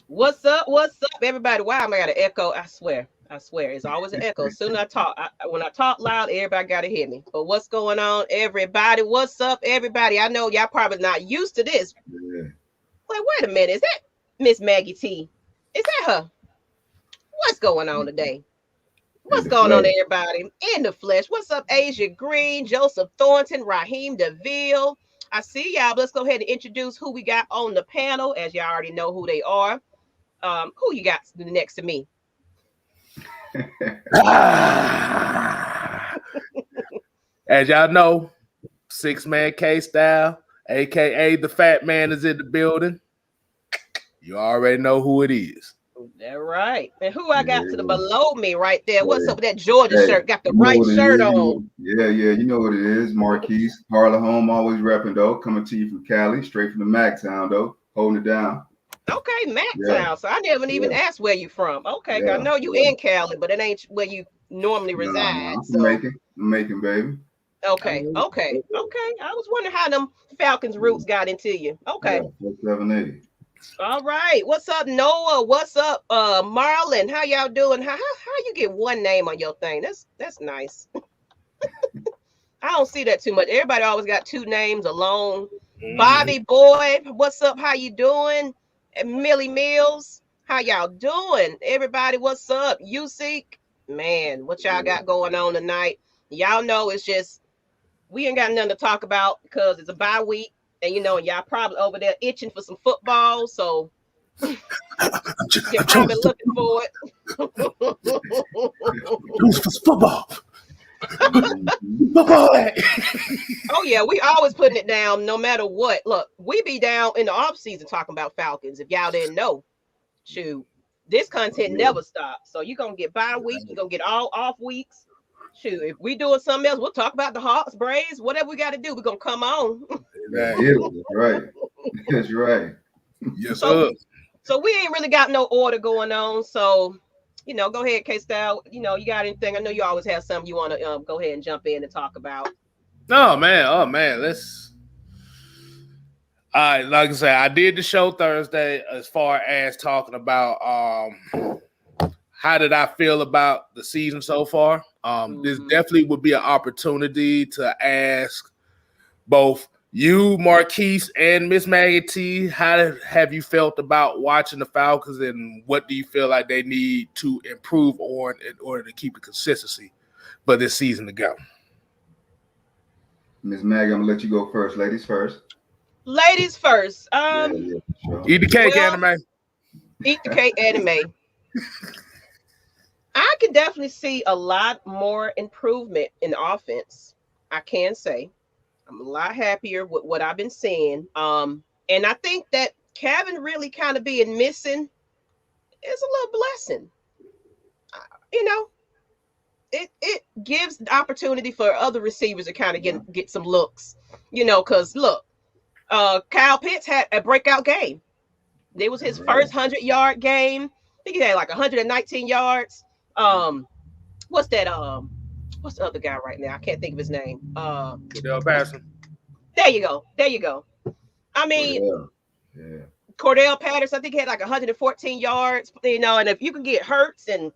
What's up? What's up, everybody? Wow, I got an echo. I swear, it's always an echo. Soon as when I talk loud, everybody got to hear me. But what's going on, everybody? What's up, everybody? I know y'all probably not used to this. Yeah, Wait, wait a minute. Is that Miss Maggie T? Is that her? What's going on today? in What's the going on, flesh. everybody? In the flesh. What's up, Asia Green, Joseph Thornton, Raheem DeVille? I see y'all. But let's go ahead and introduce who we got on the panel, as y'all already know who they are. Who you got next to me? Ah. As y'all know, 6-man K style, aka the fat man, is in the building. You already know who it is. That right. And who I got to the Yeah, below me right there? What's yeah. up with that Georgia Hey, shirt? Got the you know right what it shirt is. on. Yeah. You know what it is. Marquise, Harlem home, always repping though. Coming to you from Cali, straight from the Mac town though. Holding it down. Okay, Yeah, Town. So I never even yeah, asked where you from. Okay, 'cause I yeah, know you yeah. in Cali, but it ain't where you normally Nah. reside. I'm from So Macon. I'm Macon, baby. okay. I was wondering how them Falcons Yeah, roots got into you. Okay. yeah. 780. All right. What's up, Noah? What's up, Marlon? How y'all doing? How you get one name on your thing? That's nice. I don't see that too much. Everybody always got two names alone. Mhm. Bobby Boy, what's up? How you doing? And Millie Mills, how y'all doing? Everybody, what's up? You seek, man, what y'all Yeah, got going on tonight? Y'all know it's just we ain't got nothing to talk about because it's a bye week, and y'all probably over there itching for some football, so you're I probably chose looking for for it. football. mhm. Football. Oh yeah, we always putting it down no matter what. Look, we be down in the off season talking about Falcons. If y'all didn't know, shoot, this content Yeah, never stops. So you're gonna get bye week, you're gonna get all off weeks. Shoot, if we doing something else, we'll talk about the Hawks, Braves, whatever we got to do. We're gonna come on. let's get it. That's right. That's right. Yes, so sir. so we ain't really got no order going on. So go ahead, K Style. You got anything? I know you always have something you want to go ahead and jump in and talk about. Oh man. Oh man. Let's. All right, like I said, I did the show Thursday as far as talking about how did I feel about the season so far. This Hmm. definitely would be an opportunity to ask both you, Marquise, and Miss Maggie T, how have you felt about watching the Falcons, and what do you feel like they need to improve on in order to keep the consistency for this season to go? Miss Maggie, I'm gonna let you go first. Ladies first. Ladies first. Yeah, for sure. Eat the cake, Well, anime. eat the cake anime. I can definitely see a lot more improvement in the offense. I can say I'm a lot happier with what I've been seeing. And I think that Kevin really kind of being missing is a little blessing. You know, it gives the opportunity for other receivers to kind of Yeah, get some looks. Because look, Kyle Pitts had a breakout game. It was his right. first 100-yard game. I think he had like 119 yards. What's that? What's the other guy right now? I can't think of his name. Cordell Patterson. There you go. There you go. I mean, Cordell. Yeah. Cordell Patterson, I think he had like 114 yards. And if you can get Hurts and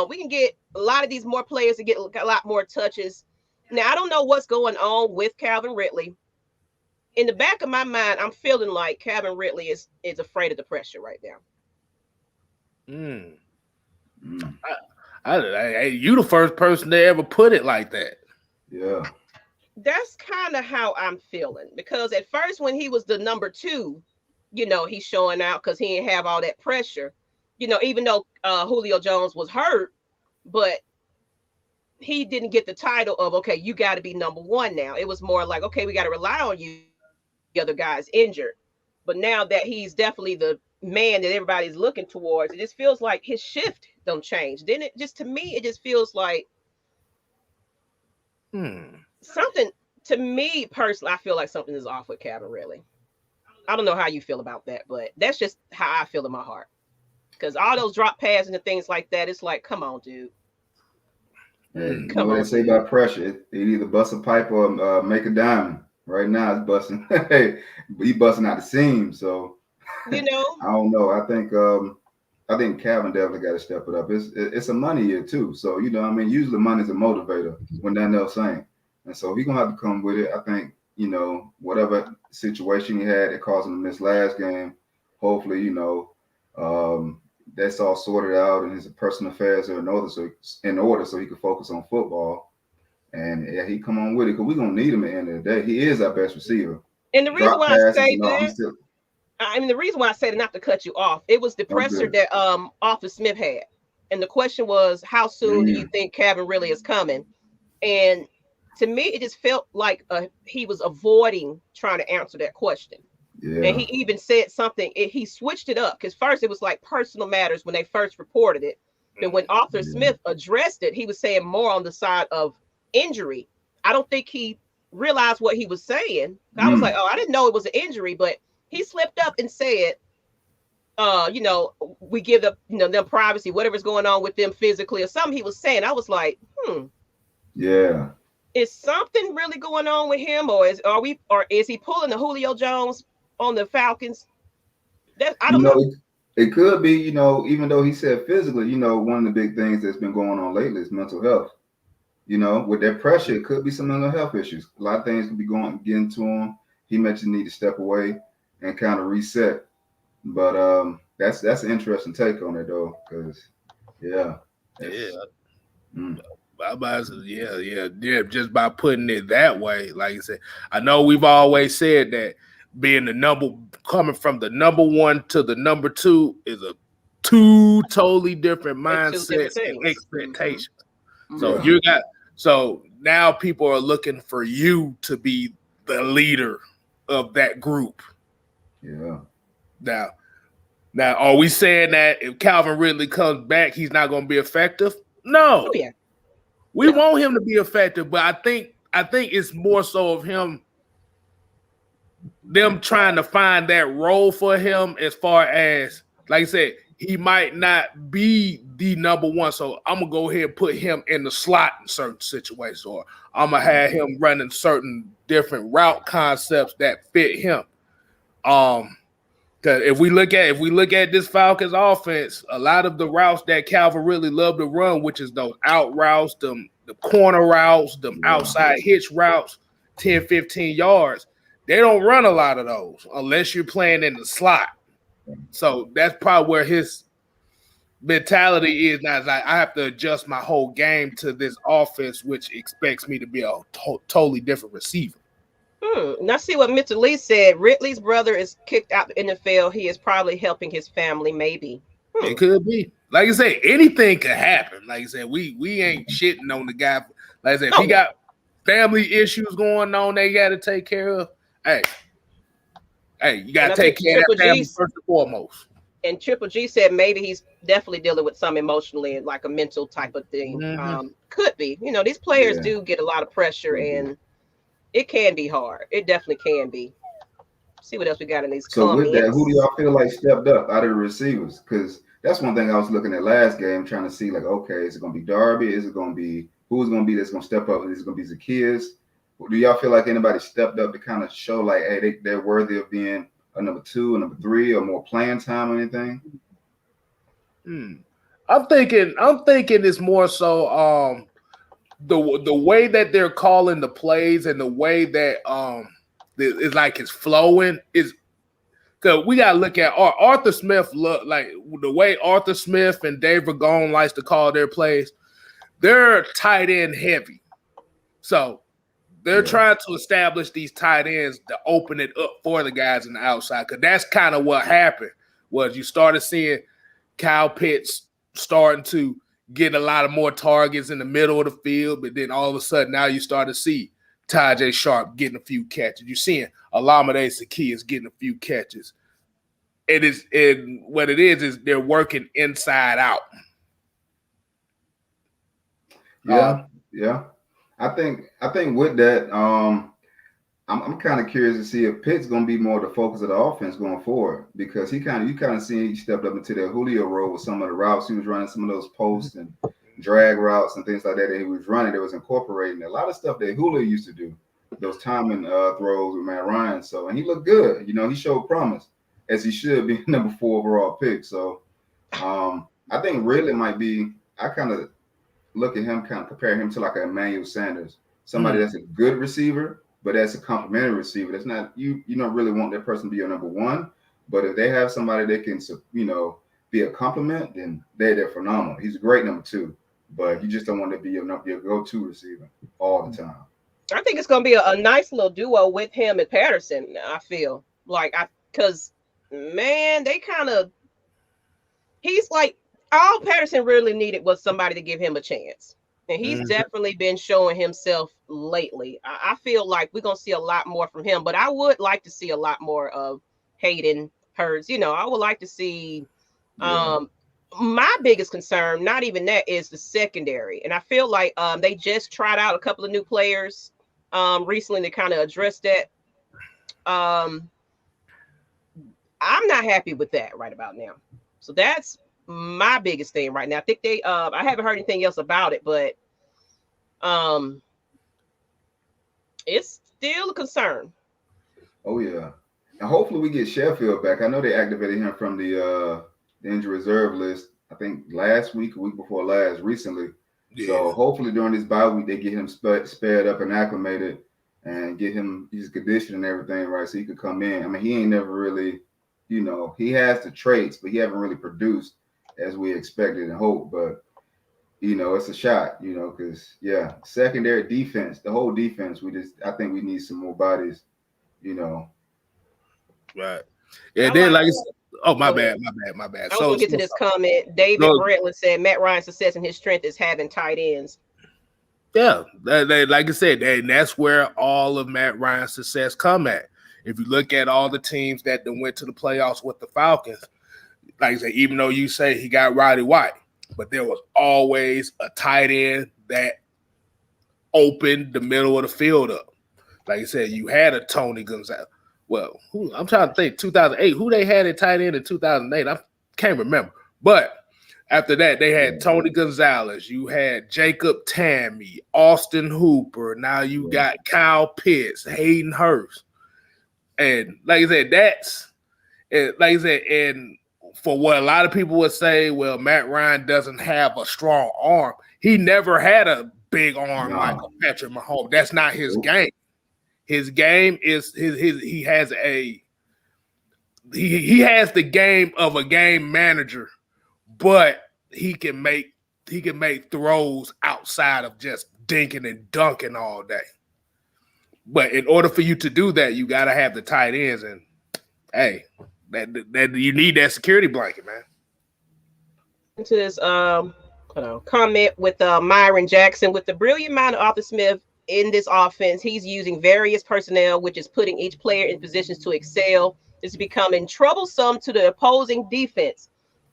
we can get a lot of these more players to get a lot more touches. Now I don't know what's going on with Calvin Ridley. In the back of my mind, I'm feeling like Calvin Ridley is afraid of the pressure right now. Mm. Mm. You the first person to ever put it like that. Yeah. That's kind of how I'm feeling because at first when he was the number two, he's showing out because he didn't have all that pressure. Even though Julio Jones was hurt, but he didn't get the title of okay, you got to be number one now. It was more like okay, we got to rely on you. The other guy's injured, but now that he's definitely the man that everybody's looking towards, it just feels like his shift don't change. Then it just to me, it just feels like Hmm. something. To me personally, I feel like something is off with Calvin. Really, I don't know how you feel about that, but that's just how I feel in my heart. Because all those drop passes and things like that, it's like, come on, dude. Hey, Hmm. you know Come what they on, say dude. about pressure? It either bust a pipe or make a diamond. Right now, it's busting. Hey, he busting out the seam. So You know, I don't know. I think Calvin definitely got to step it up. It's a money year too, so you know, I mean, usually money's a motivator when nothing else ain't, and so he's gonna have to come with it. I think you know whatever situation he had that caused him to miss last game, hopefully you know that's all sorted out and his personal affairs are in order, so he can focus on football. And yeah, he come on with it because we're gonna need him at the end of the day. He is our best receiver. and the reason Drop why I passes say and all. that, I mean, the reason why I said it, not to cut you off, it was the presser Okay. that Arthur Smith had, and the question was, how soon do you think Calvin really is coming? And to me, it just felt like he was avoiding trying to answer that question. Yeah. And he even said something. He switched it up because first it was like personal matters when they first reported it. But when Arthur Smith addressed it, he was saying more on the side of injury. I don't think he realized what he was saying. I was like, oh, I didn't know it was an injury, but he slipped up and said, you know, we give them, you know, them privacy, whatever's going on with them physically or something he was saying. I was like, Yeah. is something really going on with him, or is he pulling the Julio Jones on the Falcons? I don't know. It could be, you know, even though he said physically, you know, one of the big things that's been going on lately is mental health. You know, with that pressure, it could be some mental health issues. A lot of things could be getting to him. He mentioned need to step away and kind of reset. But that's an interesting take on it though, because yeah. Yeah. Just by putting it that way, like I said, I know we've always said that being coming from the number one to the number two is a two totally different mindsets and expectations. Mm-hmm. So now people are looking for you to be the leader of that group. Yeah. Now, are we saying that if Calvin Ridley comes back, he's not going to be effective? No. Oh, yeah. We want him to be effective, but I think it's more so of them trying to find that role for him as far as, like I said, he might not be the number one. So I'm going to go ahead and put him in the slot in certain situations, or I'm going to have him running certain different route concepts that fit him. Because if we look at this Falcons offense, a lot of the routes that Calvin really loved to run, which is those out routes, the corner routes, the outside hitch routes, 10, 15 yards, they don't run a lot of those unless you're playing in the slot. So that's probably where his mentality is now. It's like, I have to adjust my whole game to this offense, which expects me to be a totally different receiver. Now see what Mr. Lee said. Ridley's brother is kicked out the NFL. He is probably helping his family, maybe. It could be. Like I said, anything could happen. Like I said, we ain't shitting on the guy. Like I said, if he got family issues going on, they got to take care of. Hey, you got to take care of that family first and foremost. And Triple G said maybe he's definitely dealing with some emotionally and like a mental type of thing. Could be. You know, these players do get a lot of pressure and it can be hard. It definitely can be. See what else we got in these comments. So with that, who do y'all feel like stepped up out of the receivers? Because that's one thing I was looking at last game, trying to see like, okay, is it going to be Darby? Is it going to be who's going to be that's going to step up? Is it going to be Zacchaeus? Do y'all feel like anybody stepped up to kind of show like, hey, they're worthy of being a number 2, a number 3, or more playing time or anything? I'm thinking it's more so the way that they're calling the plays and the way that it's like it's flowing is because we gotta look at Arthur Smith. Look like the way Arthur Smith and Dave Ragone likes to call their plays. They're tight end heavy, so they're trying to establish these tight ends to open it up for the guys on the outside. Because that's kind of what happened was you started seeing Kyle Pitts starting to get a lot of more targets in the middle of the field, but then all of a sudden now you start to see Tajay Sharp getting a few catches. You're seeing Olamide Zacchaeus getting a few catches. What it is they're working inside out. Yeah. I think with that, I'm kind of curious to see if Pitt's going to be more the focus of the offense going forward, because you kind of see he stepped up into that Julio role with some of the routes he was running, some of those posts and drag routes and things like that he was running. That was incorporating a lot of stuff that Julio used to do, those timing throws with Matt Ryan. So, and he looked good. You know, he showed promise. as he should be number 4 overall pick. So I think Ridley might be. I kind of look at him, kind of compare him to like a Emmanuel Sanders, somebody that's a good receiver, but that's a complimentary receiver. That's not you. You don't really want that person to be your number 1, but if they have somebody that can, be a compliment, then they're phenomenal. He's a great number 2, but you just don't want to be your go-to receiver all the time. I think it's going to be a nice little duo with him and Patterson. I feel like because man, he's like all Patterson really needed was somebody to give him a chance. And he's definitely been showing himself lately. I feel like we're going to see a lot more from him, but I would like to see a lot more of Hayden Hurst. I would like to see my biggest concern, not even that, is the secondary. And I feel like they just tried out a couple of new players recently to kind of address that. I'm not happy with that right about now. So that's my biggest thing right now. I think I haven't heard anything else about it, but it's still a concern. Oh yeah. And hopefully we get Sheffield back. I know they activated him from the injury reserve list, I think last week, a week before last, recently. Yeah. So hopefully during this bye week, they get him sped up and acclimated and get him his condition and everything right so he could come in. I mean, he ain't never really, he has the traits, but he haven't really produced as we expected and hoped. But, it's a shot, because, secondary defense, the whole defense, I think we need some more bodies, Right. Yeah, then my bad. I was going to get to this comment. David Brentlin said Matt Ryan's success and his strength is having tight ends. Yeah, like I said, that's where all of Matt Ryan's success come at. If you look at all the teams that went to the playoffs with the Falcons, like I said, even though you say he got Roddy White, but there was always a tight end that opened the middle of the field up. Like I said, you had a Tony Gonzalez. Well, I'm trying to think, 2008, who they had at tight end in 2008, I can't remember. But after that, they had Tony Gonzalez. You had Jacob Tammy, Austin Hooper. Now you got Kyle Pitts, Hayden Hurst. And like I said, and for what a lot of people would say, well, Matt Ryan doesn't have a strong arm. He never had a big arm like a Patrick Mahomes. That's not his game. His game is he has the game of a game manager, but he can make throws outside of just dinking and dunking all day. But in order for you to do that, you got to have the tight ends, and hey, that you need that security blanket, man. Into this comment with Myron Jackson, with the brilliant mind of Arthur Smith in this offense, he's using various personnel, which is putting each player in positions to excel. It's becoming troublesome to the opposing defense.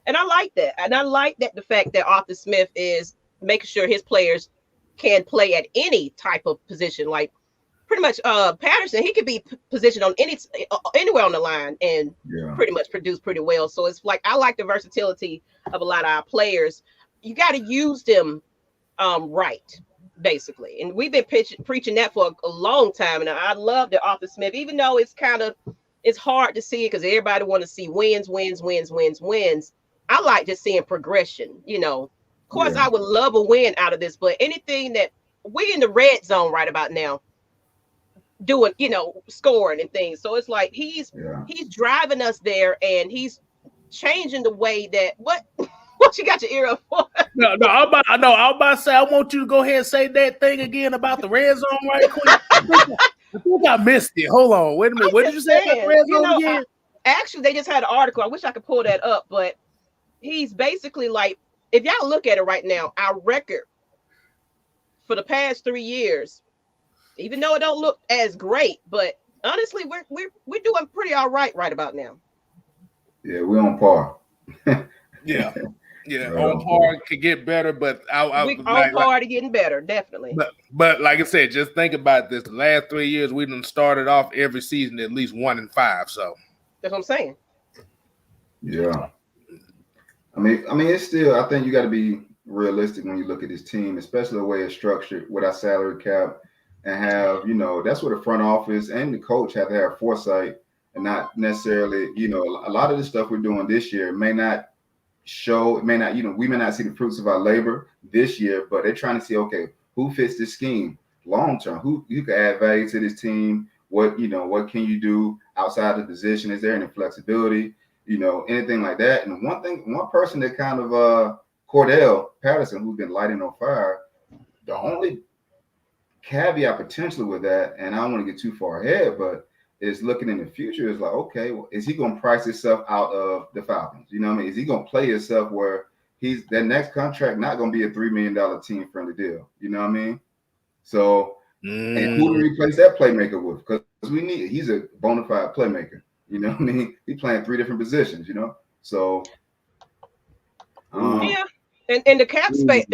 And I like that. And I like that the fact that Arthur Smith is making sure his players can play at any type of position. Like pretty much Patterson, he could be positioned on anywhere on the line and pretty much produce pretty well. So it's like I like the versatility of a lot of our players. You got to use them right, basically. And we've been preaching that for a long time. And I love the Arthur Smith, even though it's hard to see it because everybody want to see wins. I like just seeing progression. Of course, I would love a win out of this, but anything that we in the red zone right about now, doing, scoring and things. So it's like he's driving us there, and he's changing the way that what you got your ear up for? No, I'm about to say I want you to go ahead and say that thing again about the red zone right quick. I think I missed it. Hold on, wait a minute. What did you say about the red zone again? Actually, they just had an article. I wish I could pull that up, but he's basically like, if y'all look at it right now, our record for the past 3 years, even though it don't look as great, but honestly, we're doing pretty all right about now. Yeah, we're on par. Yeah, on par could get better, but we're on par to getting better, definitely. But like I said, just think about this: the last 3 years, we done started off every season at least 1-5. So that's what I'm saying. Yeah, I mean, it's still. I think you got to be realistic when you look at this team, especially the way it's structured with our salary cap, and have that's where the front office and the coach have to have foresight and not necessarily, a lot of the stuff we're doing this year may not show, it may not, we may not see the fruits of our labor this year, but they're trying to see, okay, who fits this scheme long term? Who you can add value to this team? What can you do outside the position? Is there any flexibility? Anything like that. And one person that kind of Cordell Patterson, who's been lighting on fire, the only caveat potentially with that, and I don't want to get too far ahead, but is looking in the future is like, okay, well, is he going to price himself out of the Falcons? You know what I mean? Is he going to play himself where that next contract not going to be a $3 million team friendly deal? You know what I mean? So, and who to replace that playmaker with? Because he's a bona fide playmaker. You know what I mean? He's playing 3 different positions, So, yeah. And the cap space,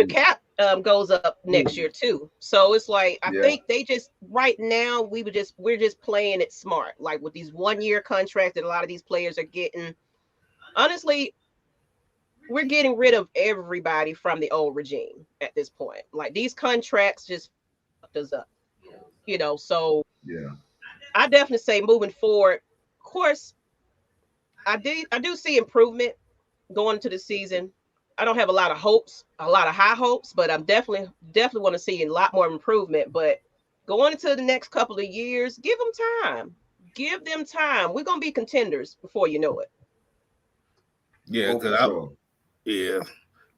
goes up next year too. So it's like I think they just right now we're just playing it smart, like with these 1-year contracts that a lot of these players are getting. Honestly, we're getting rid of everybody from the old regime at this point. Like these contracts just fucked us up, So I definitely say moving forward. Of course, I do see improvement going into the season. I don't have a lot of high hopes, but I'm definitely want to see a lot more improvement. But going into the next couple of years, give them time. We're gonna be contenders before you know it. Yeah,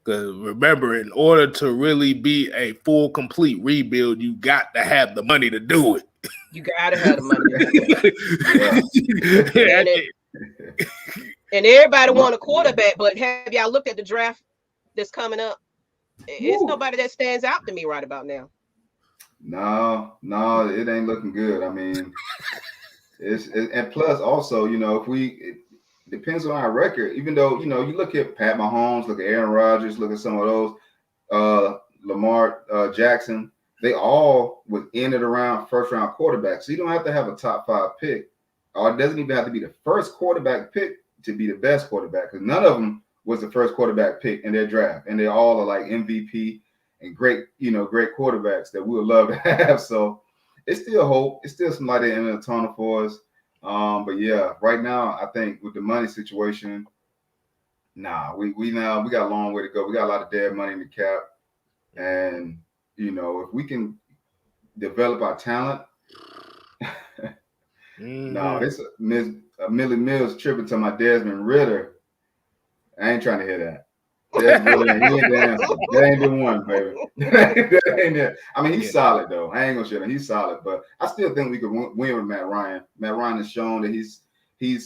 because remember, in order to really be a full, complete rebuild, you got to have the money to do it. You got to have the money to do it. And everybody want a quarterback, but have y'all looked at the draft that's coming up? It's nobody that stands out to me right about now. No, it ain't looking good. I mean, and plus also, it depends on our record. Even though you look at Pat Mahomes, look at Aaron Rodgers, look at some of those, Lamar Jackson, they all was in and around first round quarterbacks. So you don't have to have a top 5 pick, or it doesn't even have to be the first quarterback pick to be the best quarterback, because none of them was the first quarterback pick in their draft, and they all are like MVP and great quarterbacks that we would love to have. So it's still hope. It's still some light in the tunnel for us. But yeah, right now I think with the money situation, we got a long way to go. We got a lot of dead money in the cap, and if we can develop our talent. No, this Millie Mills tripping to my Desmond Ritter. I ain't trying to hear that. Desmond Ritter, he ain't the answer. That ain't the one, baby. That ain't it. I mean, he's solid though. I ain't gonna shit him. He's solid, but I still think we could win with Matt Ryan. Matt Ryan has shown that he's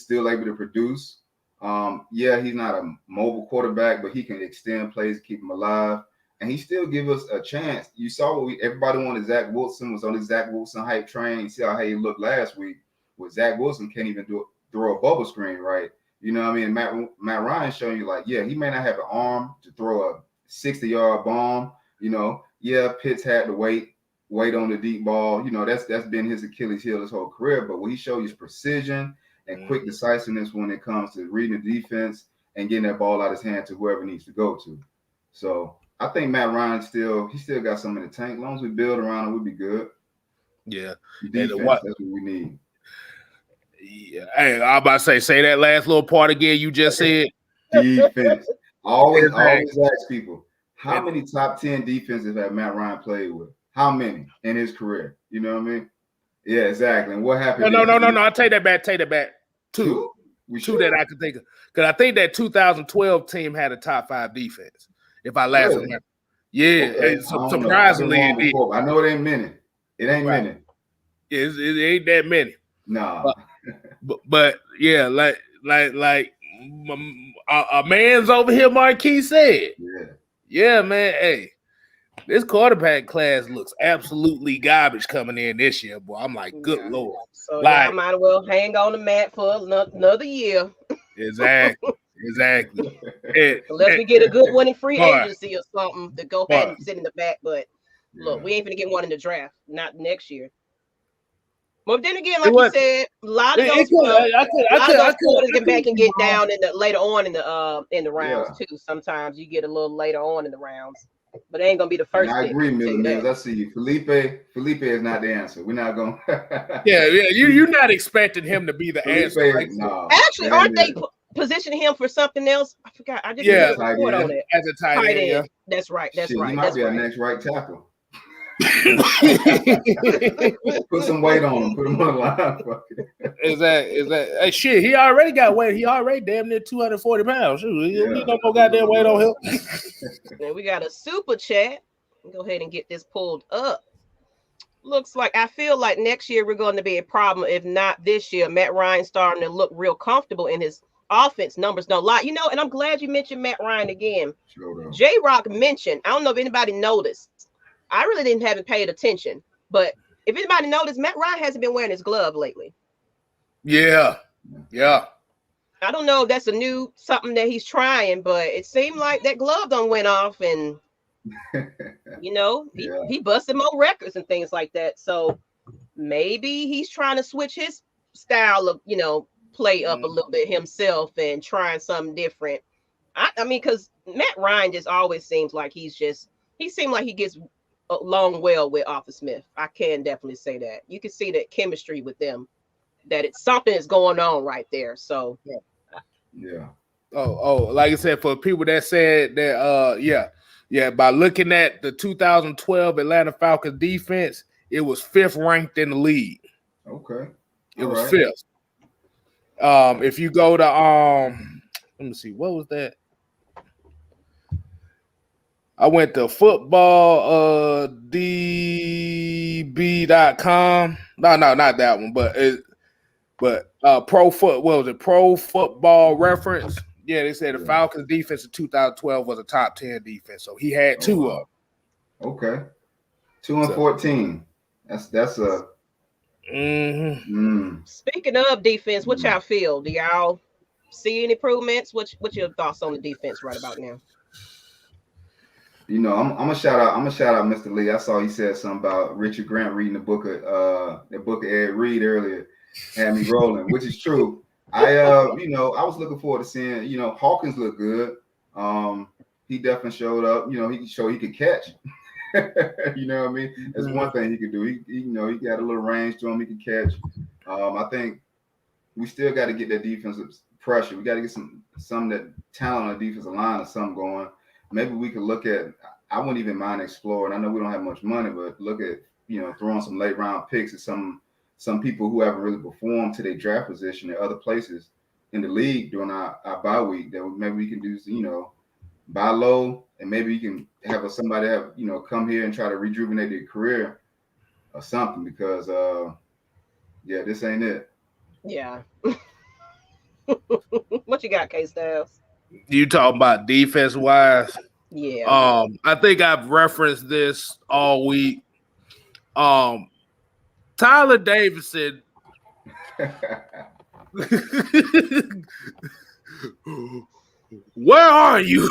still able to produce. He's not a mobile quarterback, but he can extend plays, keep them alive, and he still give us a chance. You saw everybody wanted Zach Wilson, was on the Zach Wilson hype train. You see how he looked last week. With Zach Wilson can't even throw a bubble screen right. You know what I mean? Matt Ryan showing you like, he may not have an arm to throw a 60-yard bomb. Pitts had to wait on the deep ball. That's been his Achilles heel his whole career. But when he shows you precision and quick decisiveness when it comes to reading the defense and getting that ball out of his hand to whoever needs to go to. So I think Matt Ryan still got some in the tank. As long as we build around him, we'll be good. Yeah. Defense, that's what we need. Yeah, hey, I'm about to say that last little part again. You just said defense. Always ask people, how many top 10 defenses have Matt Ryan played with? How many in his career? You know what I mean? Yeah, exactly. And what happened? No. I'll take that back. Two that I can think of, because I think that 2012 team had a top 5 defense. If I last remember, surprisingly, I know it ain't many. It ain't many. It ain't that many. Nah. But yeah, like a man's over here, Marquis said. Yeah, man. Hey, this quarterback class looks absolutely garbage coming in this year, boy. I'm like, good Lord. So I might as well hang on the mat for another year. Exactly. Unless we get a good one in free agency or something to go ahead and sit in the back. But look, we ain't gonna get one in the draft, not next year. But then again, like you said, a lot of those quarters get back and get down in the later on in the rounds too. Sometimes you get a little later on in the rounds. But it ain't gonna be the first. And I agree, Miller Mills. I see you. Felipe is not the answer. We're not going. Yeah. You're not expecting him to be the answer. Right? No. Actually, aren't they positioning him for something else? I forgot. I just did a report on it. As a tight end. Yeah. That's right. Shit, he might be our next right tackle. Put some weight on him. Put him on the line. Is that? Hey, shit. He already got weight. He already damn near 240 pounds. He no more goddamn weight on him. And we got a super chat. Go ahead and get this pulled up. Looks like I feel like next year we're going to be a problem. If not this year, Matt Ryan starting to look real comfortable in his offense. Numbers don't lie. And I'm glad you mentioned Matt Ryan again. Sure. J-Rock mentioned, I don't know if anybody noticed. I really haven't paid attention, but if anybody noticed, Matt Ryan hasn't been wearing his glove lately. Yeah. I don't know if that's something that he's trying, but it seemed like that glove done went off, and he busted more records and things like that. So maybe he's trying to switch his style of play up a little bit himself and trying something different. I mean, because Matt Ryan just always seems like he seemed like he gets along well with Arthur Smith. I can definitely say that. You can see that chemistry with them, that it's something is going on right there. So yeah. Oh, like I said, for people that said that, by looking at the 2012 Atlanta Falcons defense, it was 5th ranked in the league. Okay. It was 5th. If you go to let me see, what was that? I went to football db.com. No, not that one, but Pro Football Reference. Yeah, they said the Falcons defense in 2012 was a top 10 defense. So he had 2 of them. Okay. 2-14. That's a Speaking of defense, what y'all feel? Do y'all see any improvements? What's your thoughts on the defense right about now? I'm gonna shout out Mr. Lee. I saw he said something about Richard Grant reading the book of Ed Reed earlier, had me rolling, which is true. I was looking forward to seeing, Hawkins look good. He definitely showed up. He showed he could catch. You know what I mean? That's one thing he could do. He got a little range to him. He could catch. I think we still got to get that defensive pressure. We got to get some that talent on the defensive line or something going. Maybe we could look at. I wouldn't even mind exploring. I know we don't have much money, but look at throwing some late round picks at some people who haven't really performed to their draft position at other places in the league during our bye week. That maybe we can do buy low, and maybe you can have somebody come here and try to rejuvenate their career or something, because this ain't it. Yeah. What you got, K-Styles? You talking about defense wise? Yeah. I think I've referenced this all week. Tyler Davidson. Where are you?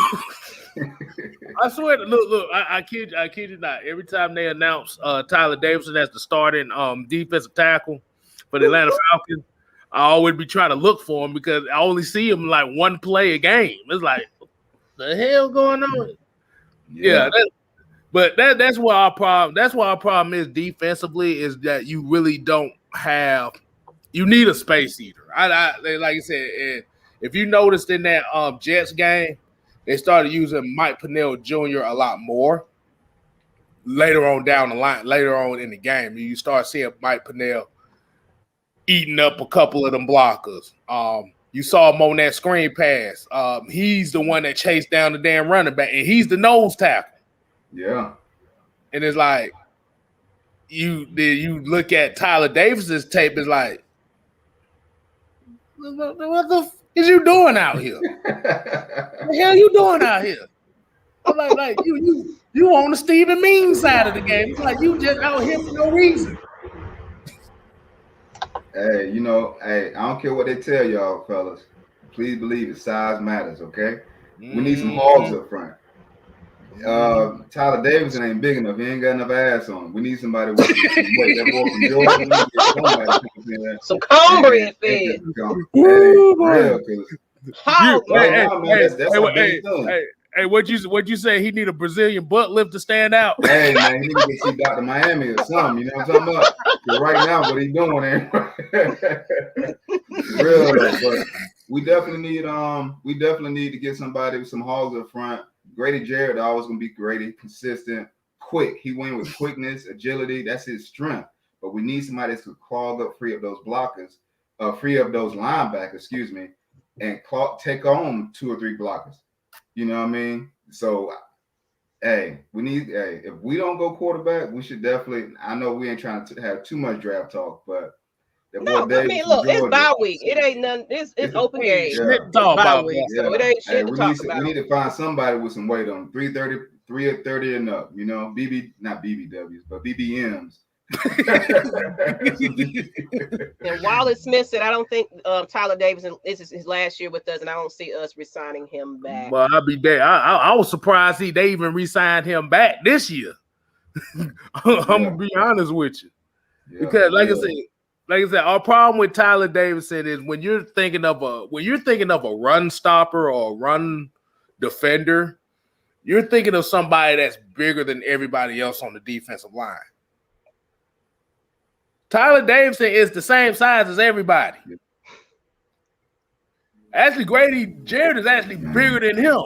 I swear. Look. I kid you not. Every time they announce Tyler Davidson as the starting defensive tackle for the Atlanta Falcons, I always be trying to look for him, because I only see him like one play a game. It's like, what the hell going on? Yeah, that's why our problem. That's why our problem is defensively, is that you really don't have. You need a space eater. I like I said, if you noticed in that Jets game, they started using Mike Pennell Jr. a lot more. Later on down the line, later on in the game, you start seeing Mike Pennell eating up a couple of them blockers. You saw him on that screen pass. He's the one that chased down the damn running back, and he's the nose tackle. Yeah. And it's like, you look at Tyler Davis's tape, it's like, what the f is you doing out here? What the hell you doing out here? Like you on the Stephen Means side of the game. It's like you just out here for no reason. Hey, I don't care what they tell y'all, fellas. Please believe it. Size matters, okay? We need some hogs up front. Tyler Davidson ain't big enough. He ain't got enough ass on him. We need somebody with some weight. That boy from Georgia. Some cornbread fed. Real, because Hey, Hey, what'd you say? He need a Brazilian butt lift to stand out. Hey man, he need to see Dr. Miami or something. You know what I'm talking about? 'Cause right now, what he doing ain't real though. But we definitely need to get somebody with some hogs up front. Grady Jarrett always gonna be Grady, consistent, quick. He win with quickness, agility. That's his strength. But we need somebody that could clog up, free up those blockers, free up those linebackers, excuse me, and take on 2 or 3 blockers. You know what I mean? So, if we don't go quarterback, we should definitely. I know we ain't trying to have too much draft talk, but no, I mean, look, it's bye week. It ain't nothing. It's open game. Yeah. Talk bye about week, that. so it ain't shit to talk about. We need to find somebody with some weight on 330 and up. You know, not BBWs, but BBMs. And Wallace Smith said, "I don't think Tyler Davidson this is his last year with us, and I don't see us resigning him back." Well, I'll be there. I was surprised they even re-signed him back this year. I'm gonna be honest with you, because like I said, our problem with Tyler Davidson is when you're thinking of a run stopper or a run defender, you're thinking of somebody that's bigger than everybody else on the defensive line. Tyler Davidson is the same size as everybody. Actually, Grady Jarrett is actually bigger than him.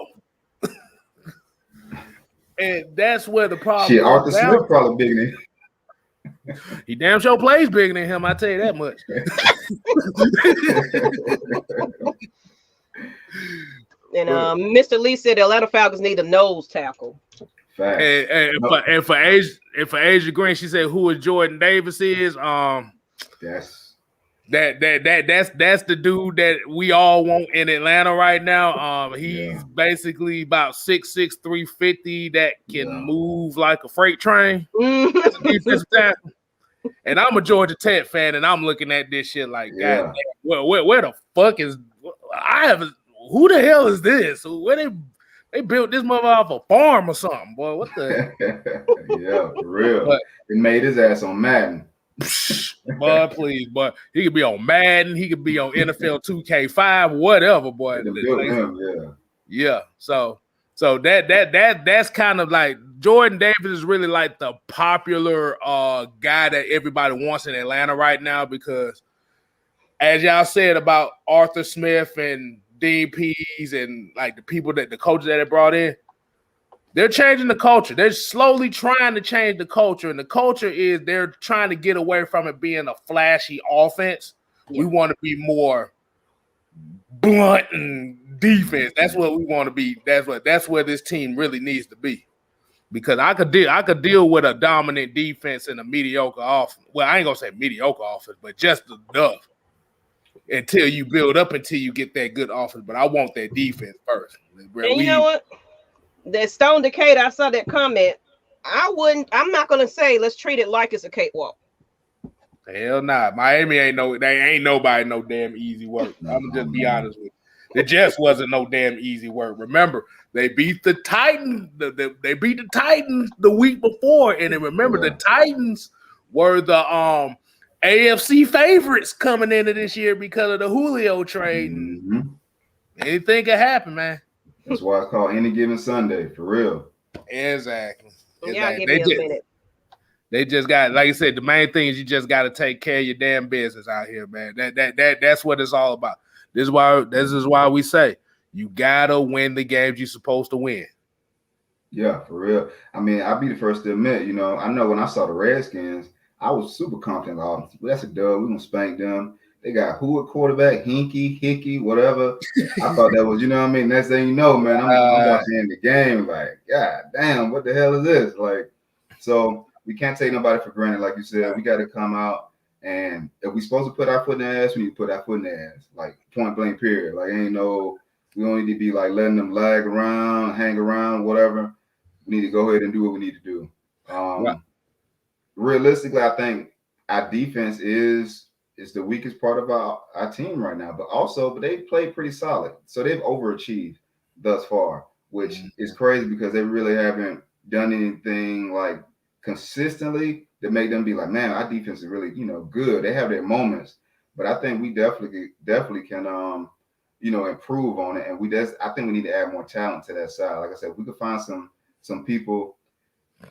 And that's where the problem is. Arthur Smith probably bigger than him. He damn sure plays bigger than him, I tell you that much. And Mr. Lee said the Atlanta Falcons need a nose tackle. And for Asia Green, she said who Jordan Davis is. That's the dude that we all want in Atlanta right now. He's basically about 6'6", 350 that can move like a freight train. That's a defensive tackle. And I'm a Georgia Tech fan, and I'm looking at this shit like, God damn, where the fuck is who the hell is this? Where they built this mother off a farm or something, boy. What the yeah, for real. But they made his ass on Madden. Boy, please, but he could be on Madden, he could be on NFL 2K5, whatever, boy. Yeah. So that's kind of like Jordan Davis is really like the popular guy that everybody wants in Atlanta right now, because as y'all said about Arthur Smith and Dean Pease and like the coaches that they brought in, they're changing the culture. They're slowly trying to change the culture, and the culture is they're trying to get away from it being a flashy offense. Yeah. We want to be more blunt and defense. That's what we want to be. That's where this team really needs to be. Because I could deal with a dominant defense and a mediocre offense. Well, I ain't gonna say mediocre offense, but just enough until you build up until you get that good offense. But I want that defense first. And you know what? That Stone Decatur, I saw that comment. I'm not gonna say let's treat it like it's a cakewalk. Hell nah. Miami ain't nobody no damn easy work. I'm gonna just be honest with you. It just wasn't no damn easy work. Remember, they beat the Titans. They beat the Titans the week before, and then remember the Titans were the AFC favorites coming into this year because of the Julio trade. Mm-hmm. Anything can happen, man. That's why it's called Any Given Sunday, for real. Exactly. Yeah, give me a minute. They just got, like I said, the main thing is you just got to take care of your damn business out here, man. That's what it's all about. This is why we say you gotta win the games you're supposed to win. Yeah, for real. I mean, I'll be the first to admit, I know when I saw the Redskins, I was super confident. Oh, that's a dub. We're gonna spank them. They got who at quarterback, Hickey, whatever. I thought that was, next thing you know, man, I'm watching the game like, God damn, what the hell is this? Like, so we can't take nobody for granted, like you said. We got to come out, and if we're supposed to put our foot in the ass, we need to put our foot in the ass, like point blank, period. Like, we don't need to be like letting them lag around, hang around, whatever. We need to go ahead and do what we need to do. Realistically, I think our defense is the weakest part of our team right now, but they played pretty solid. So they've overachieved thus far, which is crazy because they really haven't done anything like consistently that make them be like, man, our defense is really, good. They have their moments, but I think we definitely can, improve on it. And I think we need to add more talent to that side. Like I said, we could find some people, on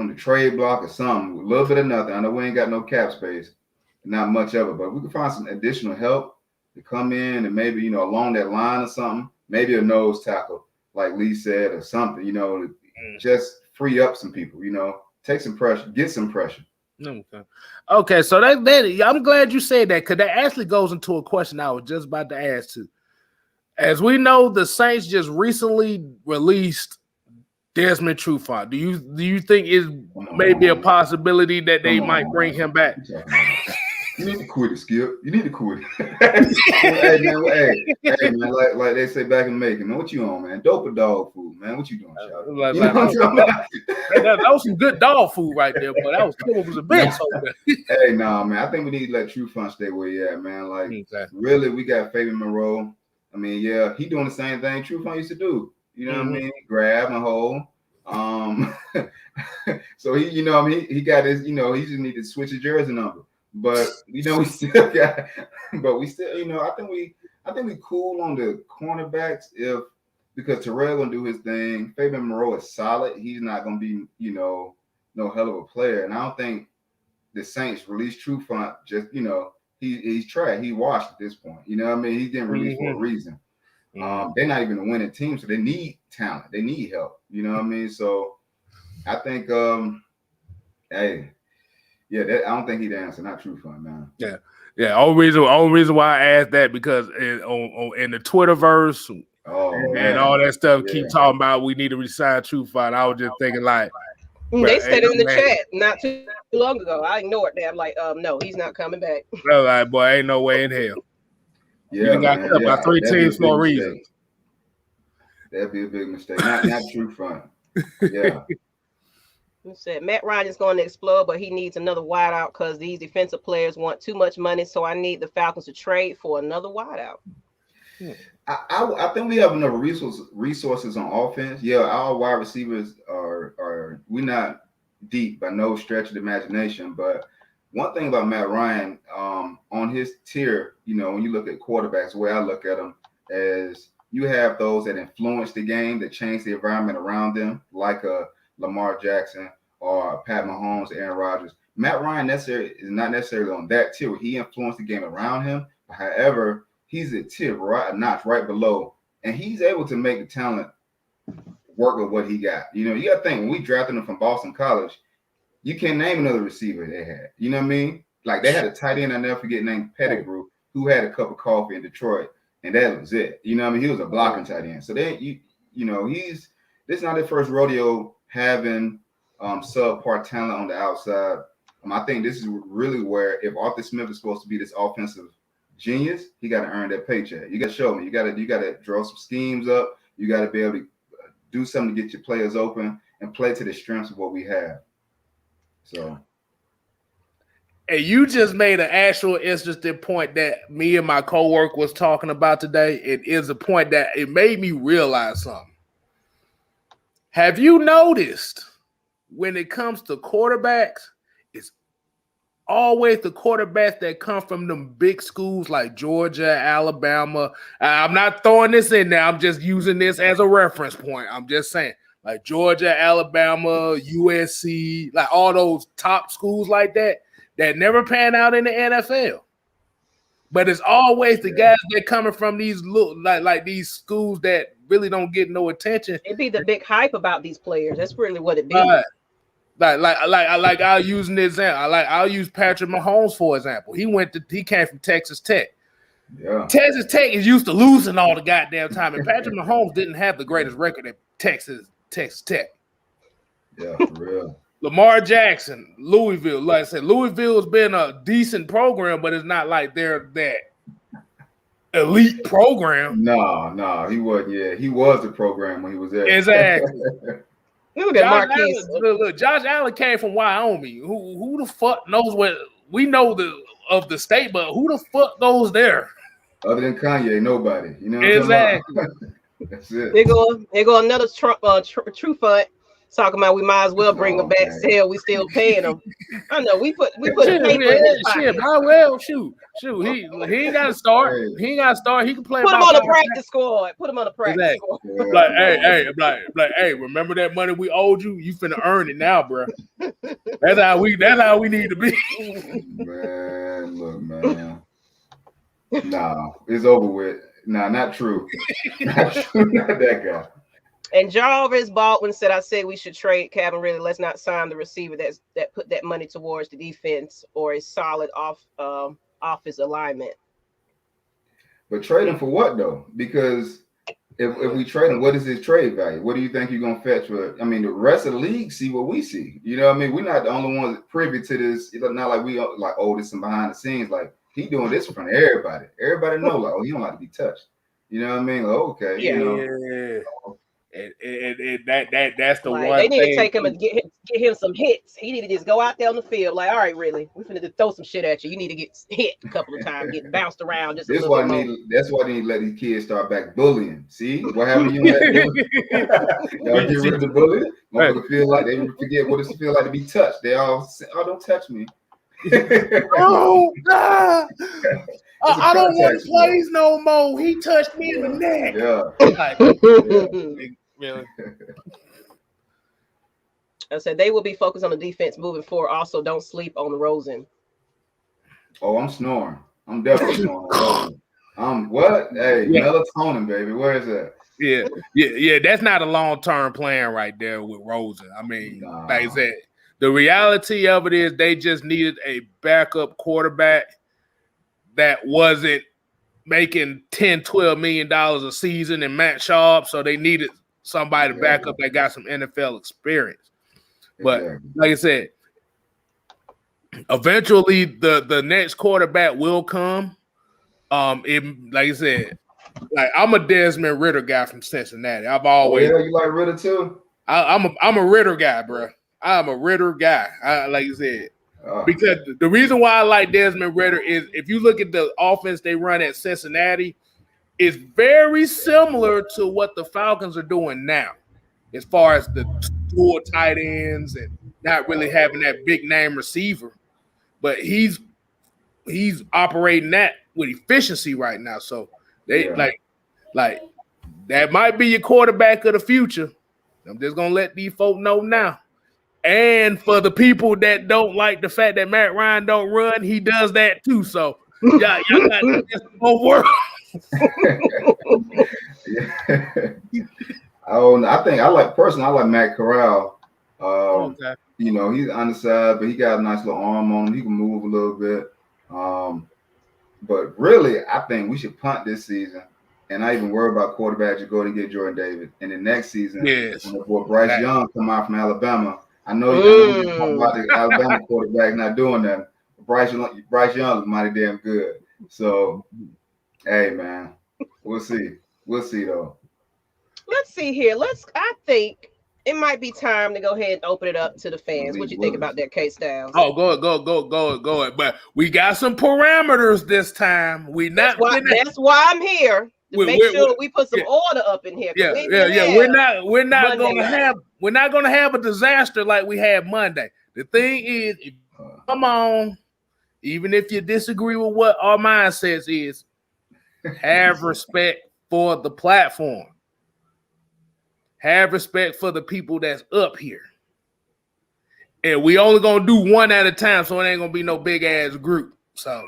the trade block or something, a little bit of nothing. I know we ain't got no cap space, not much of it, but we could find some additional help to come in and maybe, along that line or something, maybe a nose tackle, like Lee said, or something, to just free up some people, take some pressure, get some pressure. Okay, so that I'm glad you said that, because that actually goes into a question I was just about to ask too. As we know, the Saints just recently released Desmond Trufant. Do you think it's maybe a possibility that they might bring him back? You need to quit it, Skip. You need to quit it. hey man, like they say back in Macon, man, what you on, man? Dope or dog food, man? What you doing, child? That was some good dog food right there, but that was a bit. Hey, nah, man. I think we need to let Trufant stay where he at, man. Like, really, we got Fabian Moreau. I mean, yeah, he doing the same thing Trufant used to do. You know what I mean? Grab and hold. So he, he got his, he just need to switch his jersey number. But we still, I think we cool on the cornerbacks because Terrell gonna do his thing. Fabian Moreau is solid. He's not gonna be, no hell of a player. And I don't think the Saints released Trufant just, he's trash. He washed at this point. You know what I mean? He didn't release for a reason. They're not even a winning team, so they need talent. They need help. You know what I mean? So I think, I don't think he'd answer. Not Trufant, man. Yeah. Only reason why I asked that because in the Twitterverse and all that stuff keep talking about we need to resign Trufant. I was just thinking like. They said it in the chat not too long ago. I ignored that. I'm like, no, he's not coming back. Well, like, boy, ain't no way in hell. Yeah, you got cut by 3 teams for a reason. That'd be a big mistake. Not Trufant. Yeah. He said Matt Ryan is going to explode, but he needs another wideout because these defensive players want too much money. So I need the Falcons to trade for another wideout. I think we have enough resources on offense. Yeah, our wide receivers are we're not deep by no stretch of the imagination. But one thing about Matt Ryan, on his tier, when you look at quarterbacks, the way I look at them is you have those that influence the game, that change the environment around them, like a Lamar Jackson or Pat Mahomes, Aaron Rodgers. Matt Ryan is not necessarily on that tier. He influenced the game around him. However, he's a tier, a notch right below, and he's able to make the talent work with what he got. You got to think, when we drafted him from Boston College, you can't name another receiver they had. You know what I mean? Like, they had a tight end, I'll never forget, named Pettigrew, who had a cup of coffee in Detroit, and that was it. You know what I mean? He was a blocking tight end. So then, this is not his first rodeo having subpar talent on the outside. I think this is really where, if Arthur Smith is supposed to be this offensive genius, he got to earn that paycheck. You got to show me. You got to draw some schemes up. You got to be able to do something to get your players open and play to the strengths of what we have. So, and you just made an actual interesting point that me and my coworker was talking about today. It is a point that it made me realize something. Have you noticed when it comes to quarterbacks, it's always the quarterbacks that come from them big schools like Georgia, Alabama. I'm not throwing this in there. I'm just using this as a reference point. I'm just saying, like Georgia, Alabama, USC, like all those top schools like that never pan out in the NFL. But it's always the guys that coming from these like these schools that really don't get no attention. It'd be the big hype about these players. That's really what it be. Like I'll use an example. I'll use Patrick Mahomes for example. He came from Texas Tech. Yeah. Texas Tech is used to losing all the goddamn time, and Patrick Mahomes didn't have the greatest record at Texas Tech. Yeah, for real. Lamar Jackson, Louisville. Like I said, Louisville's been a decent program, but it's not like they're that elite program. No, he wasn't. Yeah, he was the program when he was there. Exactly. Look at Marquise. Look, Josh Allen came from Wyoming. Who the fuck knows what we know of the state, but who the fuck goes there? Other than Kanye, nobody. You know what exactly. That's it. Here go another Trufant. Talking about we might as well bring them back. Still, we still paying them. I know we put paper in his pocket. Shoot. He ain't got to start. He ain't got to start. He can play. Put him on the practice squad. Put him on the practice squad. Like, hey, remember that money we owed you? You finna earn it now, bro. That's how we need to be. Man, look, man. Nah, it's over with. Nah, not true. Not true. Not that guy. And Jarvis Baldwin said, I said we should trade Calvin Ridley. Let's not sign the receiver that put that money towards the defense or is solid off his alignment. But trade him for what though? Because if we trade him, what is his trade value? What do you think you're gonna fetch for? I mean, the rest of the league see what we see. You know what I mean? We're not the only ones privy to this. It's not like we like this and behind the scenes. Like he doing this in front of everybody. Everybody know like, he don't like to be touched. You know what I mean? Like, okay. Yeah. You know? That's the one. They need to take him and get him some hits. He need to just go out there on the field. Like, all right, really, we finna just throw some shit at you. You need to get hit a couple of times, get bounced around. Just that's why they need to let these kids start back bullying. See what happened? Y'all get rid of the bullying. Motherfuckers feel like they forget what it feel like to be touched. They all say, "Oh, don't touch me." Oh God. I don't want to play no more. He touched me in the neck. Yeah. Really? I said they will be focused on the defense moving forward. Also, don't sleep on the Rosen. Oh, I'm snoring. I'm definitely snoring. What? Hey, melatonin, baby. Where is that? Yeah. That's not a long-term plan right there with Rosen. I mean, like I said, the reality of it is they just needed a backup quarterback that wasn't making $10, $12 million a season and Matt Sharp, so they needed somebody to back up that got some NFL experience. But like I said, eventually the next quarterback will come. Like I said, like I'm a Desmond Ridder guy from Cincinnati. I've always you like Ridder too? I'm a Ridder guy, bro. I'm a Ridder guy. Like you said. Because the reason why I like Desmond Ridder is if you look at the offense they run at Cincinnati, it's very similar to what the Falcons are doing now, as far as the dual tight ends and not really having that big name receiver. But he's operating that with efficiency right now. So they like that might be your quarterback of the future. I'm just gonna let these folk know now. And for the people that don't like the fact that Matt Ryan don't run, he does that too. So y'all got this whole world. I like Matt Corral. You know, he's undersized, but he got a nice little arm on him. He can move a little bit. But really, I think we should punt this season and not even worry about quarterbacks. You go to get Jordan Davis. And the next season, when the boy Bryce Young come out from Alabama, I know you're talking about the Alabama quarterback not doing that. Bryce Young is mighty damn good. So, hey, man, we'll see. We'll see, though. Let's see here. I think it might be time to go ahead and open it up to the fans. What you think about that, K Styles? Oh, go ahead. But we got some parameters this time. That's why I'm here. Make sure we put some order up in here. We're not gonna have a disaster like we had Monday. The thing is, come on, even if you disagree with what our mindset is, have respect for the platform. Have respect for the people that's up here. And we only gonna do one at a time, so it ain't gonna be no big ass group. So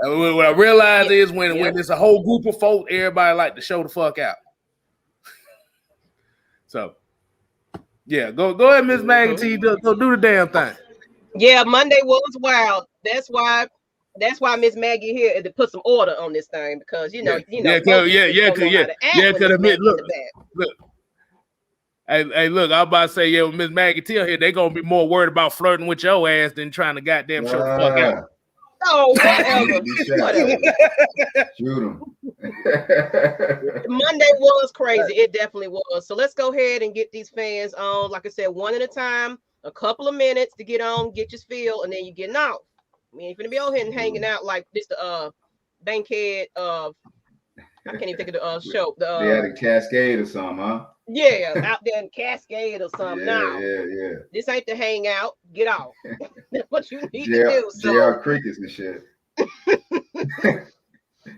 what I realize is when it's a whole group of folk, everybody like to show the fuck out. So go ahead, Miss Maggie. Go do the damn thing. Yeah, Monday was wild. That's why Miss Maggie here to put some order on this thing because Look. Hey, look, I was about to say, with Miss Maggie Till here, they gonna be more worried about flirting with your ass than trying to goddamn show the fuck out. Oh, whatever. Shoot him. Monday was crazy. It definitely was. So let's go ahead and get these fans on. Like I said, one at a time, a couple of minutes to get on, get your spiel, and then you getting out. I mean, you're gonna be out here and hanging out like this bankhead of I can't even think of the show. They had a Cascade or something, huh? Yeah, out there in Cascade or something. Yeah. This ain't the hangout. Get off. That's what you need to JR, do. JR Crickets and shit.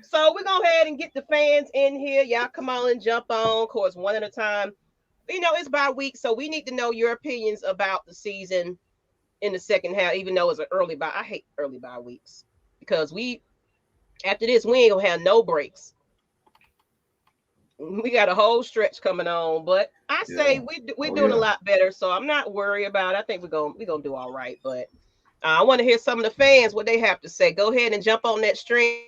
So we're going to go ahead and get the fans in here. Y'all come on and jump on. Of course, one at a time. You know, it's bye week, so we need to know your opinions about the season in the second half, even though it's an early bye. I hate early bye weeks because after this, we ain't going to have no breaks. We got a whole stretch coming on, but I say we're doing a lot better, so I'm not worried about it. I think we're gonna do all right. But I want to hear some of the fans what they have to say. Go ahead and jump on that stream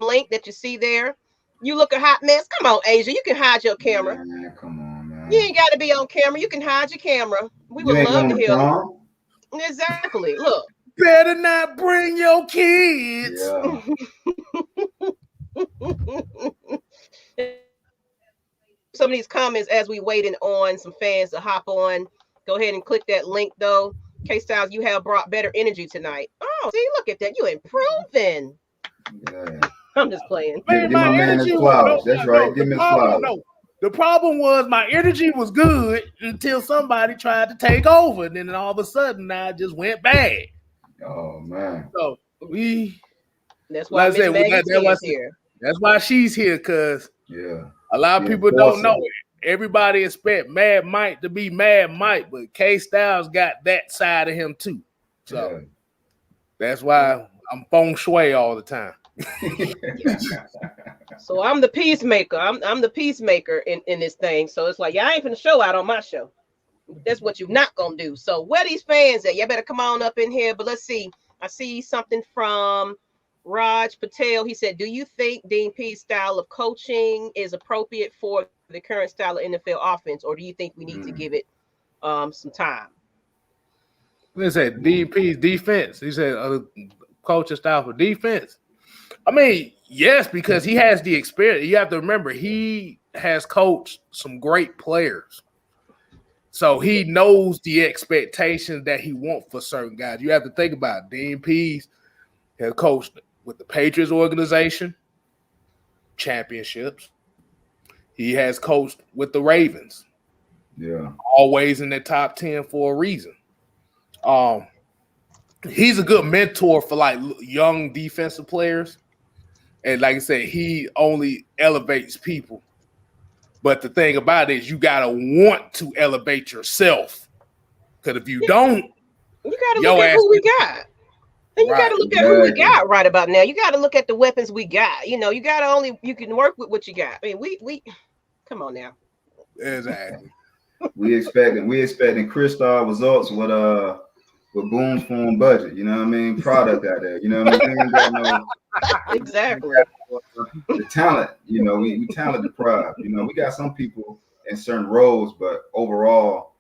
link that you see there. You look a hot mess. Come on, Asia. You can hide your camera. Man, come on, man. You ain't got to be on camera. You can hide your camera. We would love to hear them. Exactly. Look. Better not bring your kids. Yeah. Some of these comments as we waiting on some fans to hop on. Go ahead and click that link though. K-Styles, you have brought better energy tonight. Oh, see, look at that. You improving. Yeah. I'm just playing. Give my man his flowers. That's right. Give me his flowers. The problem was my energy was good until somebody tried to take over. And then all of a sudden I just went bad. Oh man. So that's why Miss Maggie is here. That's why she's here, because a lot of people don't know it. Everybody expect Mad Mike to be Mad Mike, but K-Styles got that side of him too. So that's why I'm feng shui all the time. So I'm the peacemaker. I'm the peacemaker in this thing. So it's like, y'all ain't finna show out on my show. That's what you're not gonna do. So where these fans at? Y'all better come on up in here. But let's see. I see something from Raj Patel. He said, do you think Dean Pea's style of coaching is appropriate for the current style of NFL offense, or do you think we need to give it some time? He said Dean Pea's defense. He said coaching style for defense. I mean, yes, because he has the experience. You have to remember, he has coached some great players. So he knows the expectations that he wants for certain guys. You have to think about it. Dean Pease has coached with the Patriots organization, championships. He has coached with the Ravens. Yeah. Always in the top 10 for a reason. He's a good mentor for like young defensive players. And like I said, he only elevates people. But the thing about it is you got to want to elevate yourself. Because if you don't, you got to look at who we got. And you got to look at who we got right about now. You got to look at the weapons we got. You know, you got to you can work with what you got. I mean, we come on now. Exactly. we expecting crystal results with Boone's phone budget. You know what I mean? Product out there. You know what I mean? Exactly. The talent, you know, we talent deprived. You know, we got some people in certain roles, but overall,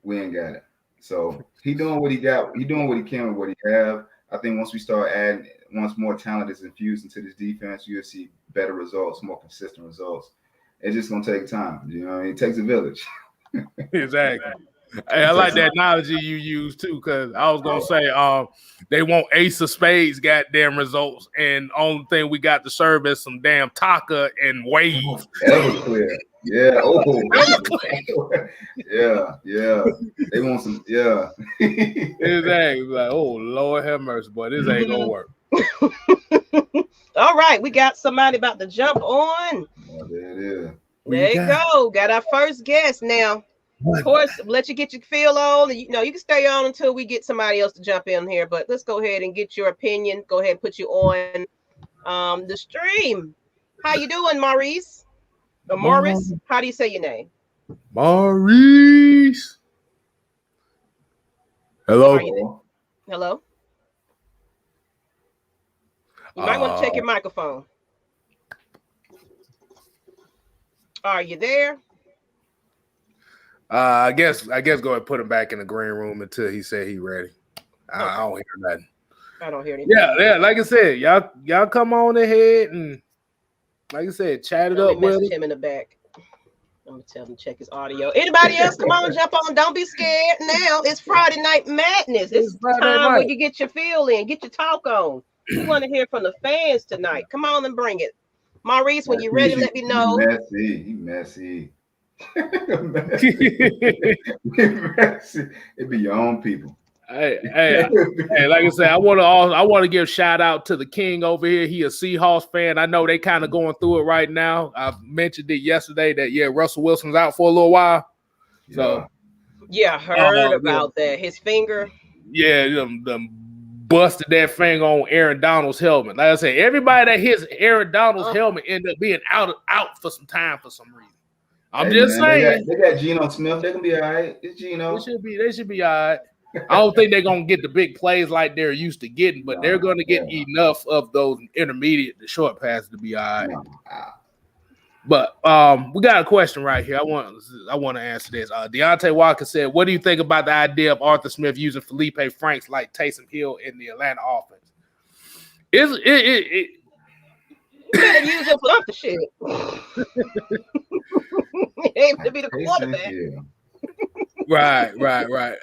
we ain't got it. So he doing what he got. He doing what he can with what he have. I think once we start adding, once more talent is infused into this defense, you'll see better results, more consistent results. It's just gonna take time. You know, it takes a village. Exactly. Hey, I like that analogy you use too, because I was gonna say they want ace of spades goddamn results, and only thing we got to serve is some damn Taka and Wave. Everclear. Yeah. Oh. Yeah. They want some. Yeah. Exactly. Like, oh Lord have mercy, boy, this ain't gonna work. All right, we got somebody about to jump on. Oh, there it is. There you go. Got our first guest now. Of course, let you get your feel on. You know, you can stay on until we get somebody else to jump in here. But let's go ahead and get your opinion. Go ahead and put you on the stream. How you doing, Maurice? Or Morris? How do you say your name? Maurice. Hello. Hello. You might want to check your microphone. Are you there? I guess go ahead and put him back in the green room until he said he ready. I don't hear nothing. I don't hear anything. Yeah. Like I said, y'all come on ahead and like I said, chat it up with him in the back. I'm gonna tell him to check his audio. Anybody else? Come on, jump on. Don't be scared now. It's Friday Night Madness. It's time where you get your feel in, get your talk on. We want to hear from the fans tonight. Come on and bring it. Maurice, when you're ready, let me know. He messy. It be your own people. Hey, like I said, I want to give shout out to the King over here. He a Seahawks fan. I know they kind of going through it right now. I mentioned it yesterday that Russell Wilson's out for a little while. So I heard about that. His finger. Yeah, them busted that finger on Aaron Donald's helmet. Like I said, everybody that hits Aaron Donald's helmet end up being out for some time for some reason. I'm just saying. They got Geno Smith. They can be all right. It's Geno. They should be all right. I don't think they're gonna get the big plays like they're used to getting, but they're gonna get enough of those intermediate to short passes to be all right. But we got a question right here. I want to answer this. Deontay Walker said, "What do you think about the idea of Arthur Smith using Felipe Franks like Taysom Hill in the Atlanta offense?" You better use him for the shit. Aim to be the quarterback. Right.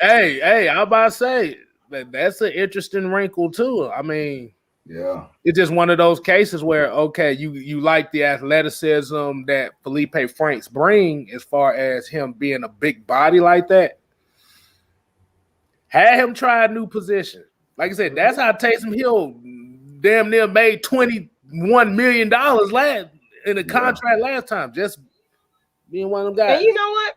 Hey, I'm about to say that's an interesting wrinkle too. I mean, it's just one of those cases where you like the athleticism that Felipe Franks bring as far as him being a big body like that. Had him try a new position. Like I said, that's how Taysom Hill damn near made $21 million in the contract last time. Just being one of them guys. And you know what?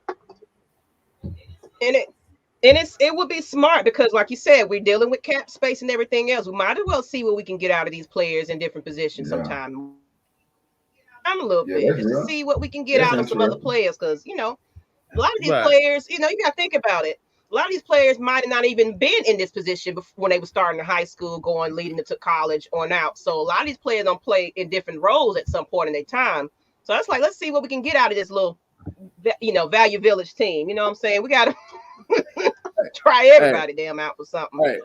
It would be smart because, like you said, we're dealing with cap space and everything else. We might as well see what we can get out of these players in different positions sometime. I'm a little bit just to see what we can get out of some other players because, a lot of these players, you got to think about it. A lot of these players might have not even been in this position before when they were starting in high school, leading into college on out. So a lot of these players don't play in different roles at some point in their time. So it's like, let's see what we can get out of this little, Value Village team. You know what I'm saying? We got to try everybody damn out for something. Right.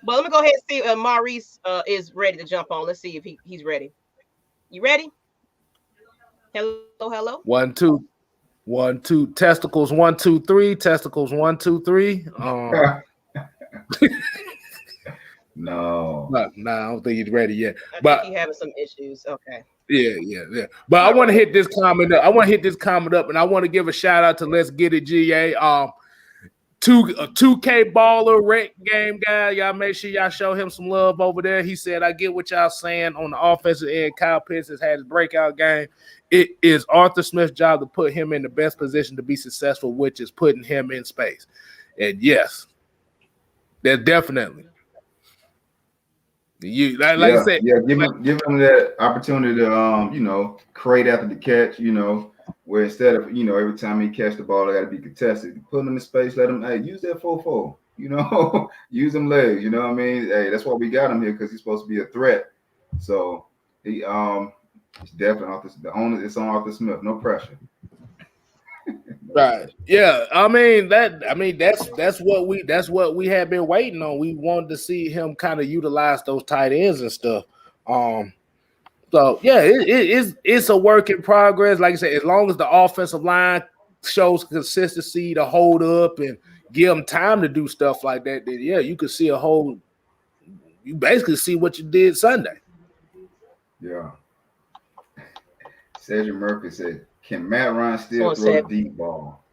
But let me go ahead and see if Maurice is ready to jump on. Let's see if he's ready. You ready? Hello. 1 2 1 2 testicles 1 2 3 testicles 1 2 3. No, I don't think he's ready yet. I think he's having some issues. Okay. Yeah. But I want to hit this comment up. And I want to give a shout out to Let's Get It GA. 2K baller rec game guy. Y'all make sure y'all show him some love over there. He said, I get what y'all saying on the offensive end. Kyle Pitts has had his breakout game. It is Arthur Smith's job to put him in the best position to be successful, which is putting him in space. And yes, that's definitely. I said, give him that opportunity to create after the catch, where instead of every time he catch the ball, it got to be contested. Put him in space, let him use that 4-4, use them legs, you know what I mean? Hey, that's why we got him here because he's supposed to be a threat. So he it's definitely it's on Arthur Smith, no pressure. Right. Yeah. That's what we have been waiting on. We wanted to see him kind of utilize those tight ends and stuff. So yeah, it's a work in progress. Like I said, as long as the offensive line shows consistency to hold up and give them time to do stuff like that, then you could see you basically see what you did Sunday. Yeah. Cedric Murphy said, can Matt Ryan still throw a deep ball?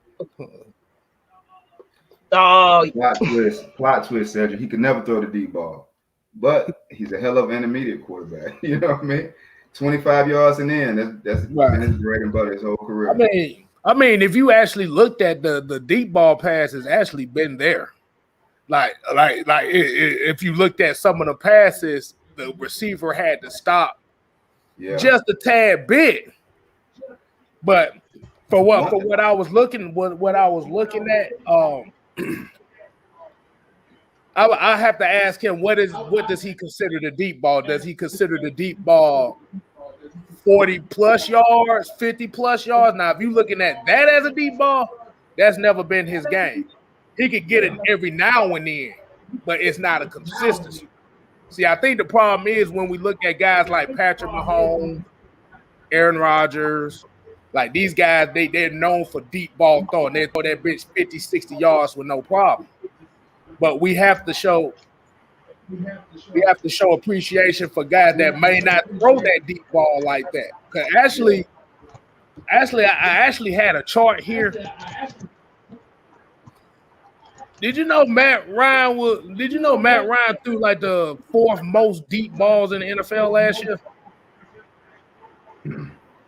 Oh, plot twist, Cedric. He could never throw the deep ball, but he's a hell of an intermediate quarterback. You know what I mean? 25 yards and in. That's been his bread and butter his whole career. I mean, if you actually looked at the deep ball pass, has actually been there. Like if you looked at some of the passes, the receiver had to stop just a tad bit. But for what I was looking at, I have to ask him what does he consider the deep ball? Does he consider the deep ball 40 plus yards, 50 plus yards? Now, if you're looking at that as a deep ball, that's never been his game. He could get it every now and then, but it's not a consistency. See, I think the problem is when we look at guys like Patrick Mahomes, Aaron Rodgers, like these guys, they're known for deep ball throwing. They throw that bitch 50, 60 yards with no problem. But we have to show appreciation for guys that may not throw that deep ball like that. Actually, I actually had a chart here. Did you know Matt Ryan threw like the 4th most deep balls in the NFL last year?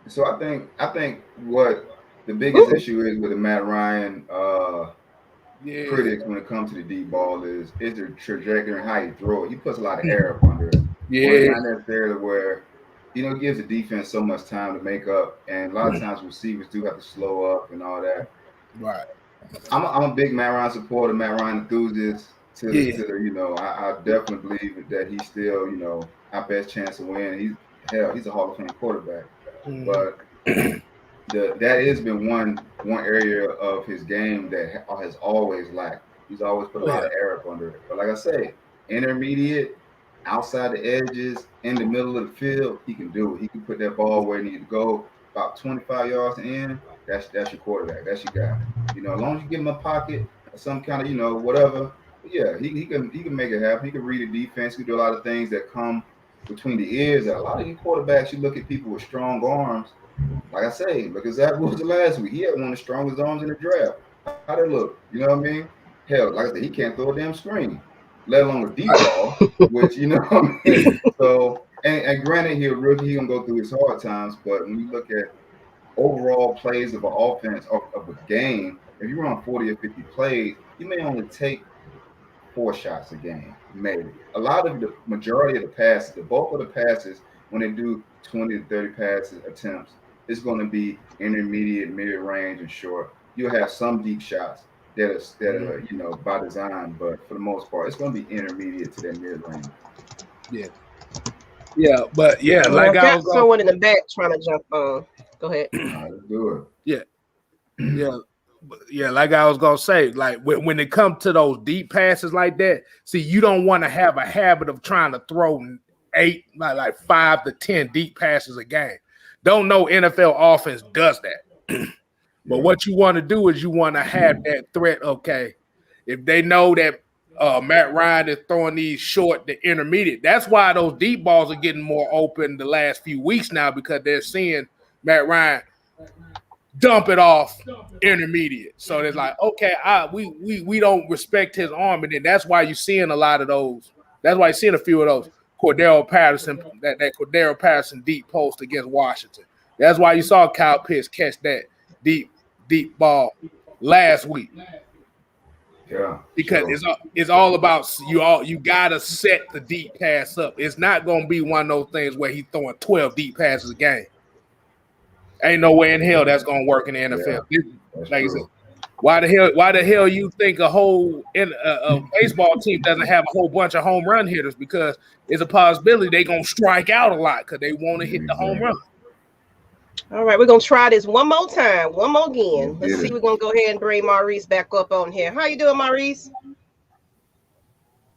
So I think what the biggest issue is with the Matt Ryan critics when it comes to the deep ball is the trajectory and how he throw it. He puts a lot of air up under it. Yeah. Well, it's not necessarily where it gives the defense so much time to make up, and a lot of times receivers do have to slow up and all that. Right. I'm a big Matt Ryan supporter, Matt Ryan enthusiast. I definitely believe that he's still, our best chance of winning. He's a Hall of Fame quarterback. But that has been one area of his game that has always lacked. He's always put a lot of air up under it. But like I say, intermediate, outside the edges, in the middle of the field, he can do it. He can put that ball where it needs to go, about 25 yards in. That's your quarterback. That's your guy. As long as you give him a pocket or some kind of, whatever. Yeah, he can make it happen. He can read the defense. He can do a lot of things that come between the ears. That a lot of these quarterbacks, you look at people with strong arms. Like I say, look at Zach Wilson last week. He had one of the strongest arms in the draft. How'd it look? You know what I mean? Hell, like I said, he can't throw a damn screen, let alone a deep ball, which, what I mean? So, and granted, he's a rookie. He's going to go through his hard times. But when you look at overall plays of an offense, of a game, if you run 40 or 50 plays, you may only take 4 shots a game, maybe. A lot of the majority of the passes, the bulk of the passes, when they do 20 to 30 passes attempts, it's going to be intermediate, mid-range, and short. You'll have some deep shots that are by design, but for the most part, it's going to be intermediate to that mid-range. Yeah, but like I was someone in the back trying to jump on. Go ahead. Let's do it. Yeah, like I was gonna say, like when it comes to those deep passes like that, see, you don't want to have a habit of trying to throw 5 to 10 deep passes a game. Don't know NFL offense does that. But what you want to do is you want to have that threat. Okay, if they know that Matt Ryan is throwing these short to intermediate, that's why those deep balls are getting more open the last few weeks now, because they're seeing Matt Ryan dump it off intermediate. So it's like, okay, we don't respect his arm, and then that's why you're seeing a lot of those. That's why you're seeing a few of those Cordero Patterson, that Cordero Patterson deep post against Washington. That's why you saw Kyle Pitts catch that deep ball last week. Yeah, because it's all about you gotta set the deep pass up. It's not gonna be one of those things where he's throwing 12 deep passes a game. Ain't no way in hell that's gonna work in the NFL. Yeah, like I said, why the hell you think a baseball team doesn't have a whole bunch of home run hitters? Because it's a possibility they're gonna strike out a lot because they want to hit the home run. All right, we're gonna try this one more time, one more again. Let's see. We're gonna go ahead and bring Maurice back up on here. How you doing, Maurice?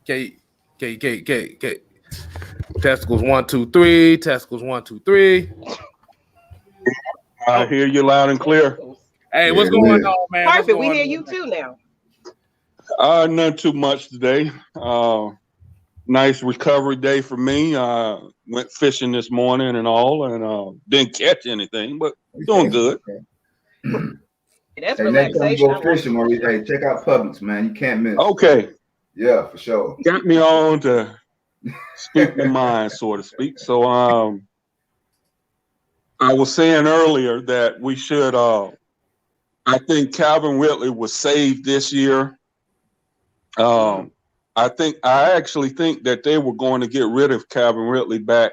Okay. Testicles 1, 2, 3. Testicles 1, 2, 3. I hear you loud and clear. Hey, what's going on, man? Perfect. We hear you too now. Not too much today. Nice recovery day for me. Went fishing this morning and all, and didn't catch anything, but doing good. That's hey, relaxation. Go fishing, Maurice. Hey, check out Publix, man. You can't miss. Okay. Yeah, for sure. Got me on to speak my mind, so to speak. So I was saying earlier that we should I think Calvin Ridley was saved this year. I actually think that they were going to get rid of Calvin Ridley back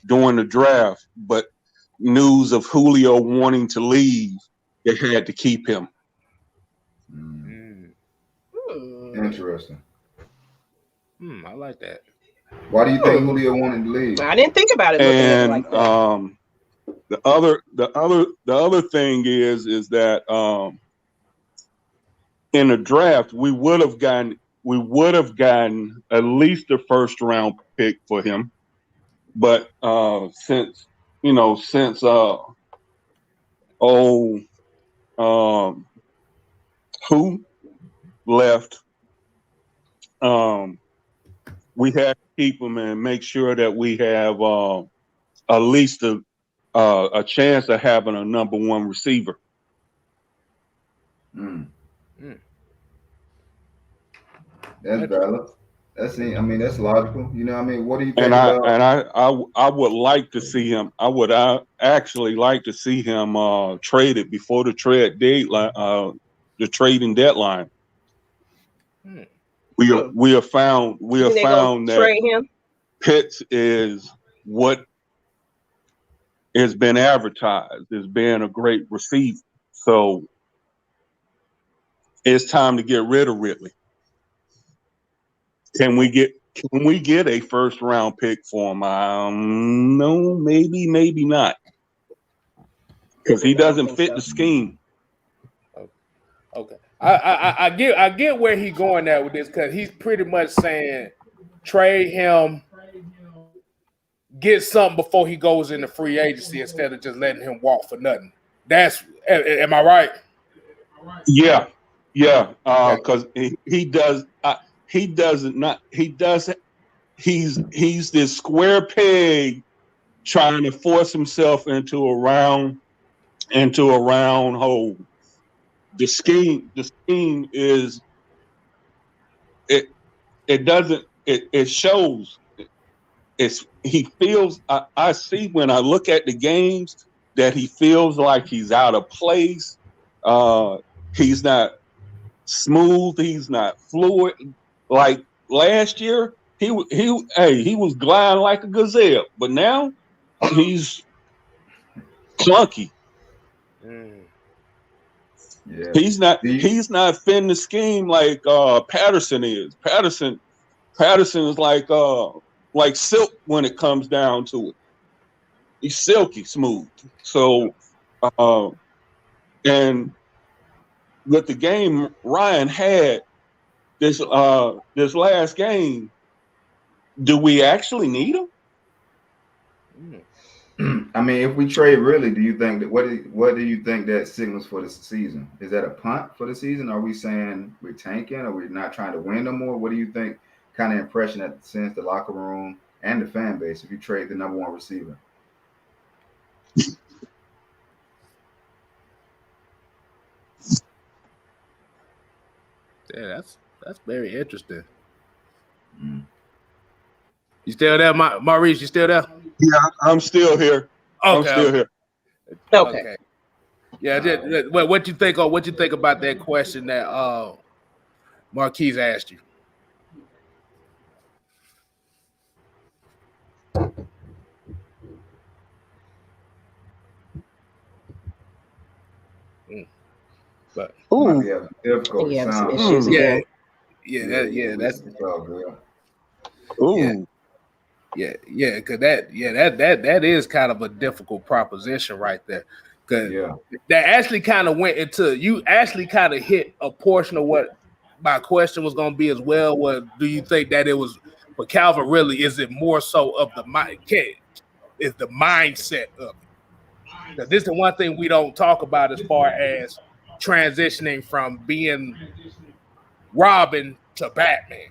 during the draft, but news of Julio wanting to leave, they had to keep him. Interesting. I like that. Why do you think Julio wanted to leave? I didn't think about it. And like that. the other thing is that in the draft we would have gotten at least a first round pick for him, but since who left, we had to keep him and make sure that we have at least a a chance of having a number one receiver. That's valid. That's logical. You know what I mean? What do you think And about? I would like to see him. I would actually like to see him traded before the trading deadline. We have found that trade him? Pitts is what has been advertised as being a great receiver. So it's time to get rid of Ridley. Can we get a first round pick for him? No, maybe not. Because he doesn't fit the scheme. Okay. I get where he's going at with this, because he's pretty much saying trade him, get something before he goes into free agency instead of just letting him walk for nothing. Am I right? Yeah. Because he's this square peg trying to force himself into a round hole. The scheme is it shows. He feels, I see when I look at the games that he feels like he's out of place. He's not smooth. He's not fluid. Like last year, he was gliding like a gazelle, but now he's clunky. Yeah. He's not fitting the scheme like Patterson is. Patterson is like silk when it comes down to it. He's silky smooth. So and with the game Ryan had this last game, do we actually need him? I mean, if we trade Ridley, do you think that what do you think that signals for the season? Is that a punt for the season? Are we saying we're tanking? Are we not trying to win no more? What do you think kind of impression that sends the locker room and the fan base if you trade the number one receiver? Yeah, that's very interesting. You still there, Maurice? You still there? Yeah, I'm still here. Okay. I'm still here. Okay. Yeah. What you think? What you think about that question that Marquise asked you? But difficult some issues again. That's all good. Ooh. Yeah, because that is kind of a difficult proposition right there. Because that actually kind of went into, you actually kind of hit a portion of what my question was going to be as well. Was, do you think that it was for Calvin Ridley? Is it more so of the mind? Is the mindset of it? Because this is the one thing we don't talk about as far as transitioning from being Robin to Batman.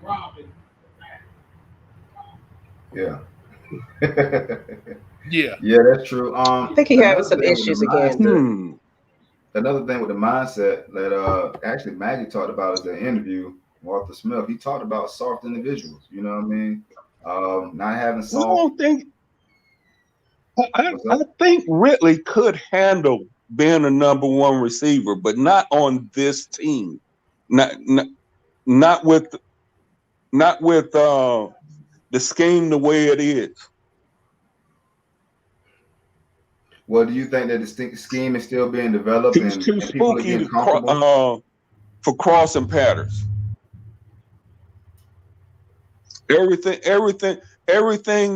Yeah. Yeah, that's true. I think he having some issues again. Another thing with the mindset that actually Maggie talked about in the interview, Walter Smith, he talked about soft individuals. You know what I mean? Not having soft. I think Whitley could handle being a number one receiver, but not on this team. Not with the scheme the way it is. Well, do you think that the scheme is still being developed? He's too spooky for crossing patterns. Everything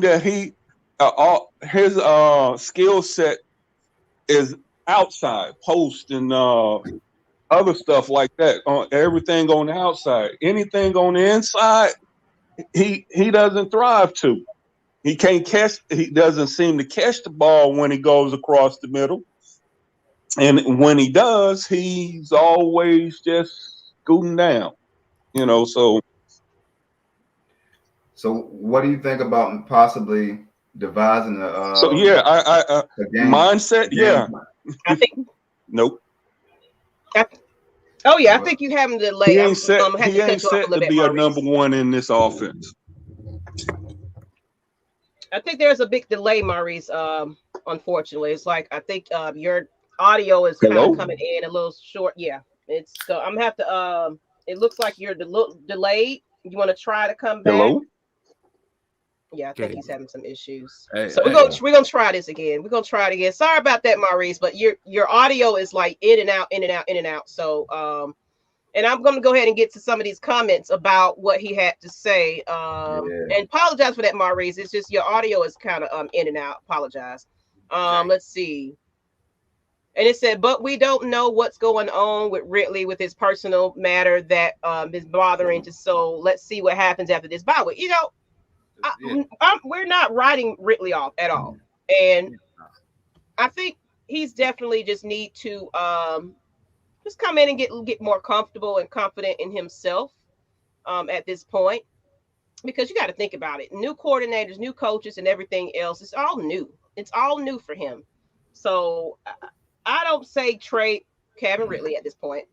that he his skill set is outside, post and other stuff like that. Everything on the outside, anything on the inside, he doesn't thrive to. He can't catch. He doesn't seem to catch the ball when he goes across the middle, and when he does, he's always just scooting down. You know, so what do you think about possibly devising the So yeah, I the game, mindset. the game Yeah, plan. I think. nope. Oh yeah, I Well, think you have him He delay. ain't set. I had He to ain't cut you off a set to little bit, be a number Maurice. one in this offense. I think there's a big delay, Maurice. Unfortunately, it's like I think your audio is kind of Hello, coming in a little short. Yeah, it's so I'm gonna have to. It looks like you're delayed. You want to try to come back? hello. Yeah, I think Okay. he's having some issues. Hey, So hey. we're gonna try this again. We're gonna try it again. Sorry about that, Maurice, but your audio is like in and out, in and out, in and out. So and I'm gonna go ahead and get to some of these comments about what he had to say. yeah. And apologize for that, Maurice. It's just your audio is kind of in and out. Apologize. Let's see. And it said, but we don't know what's going on with Ridley with his personal matter that is bothering. Just so let's see what happens after this bye week. You know, we're not writing Ridley off at all, and I think he's definitely just need to just come in and get more comfortable and confident in himself at this point, because you got to think about it. New coordinators, new coaches, and everything else. It's all new. It's all new for him. So I don't say trade Kevin Ridley at this point.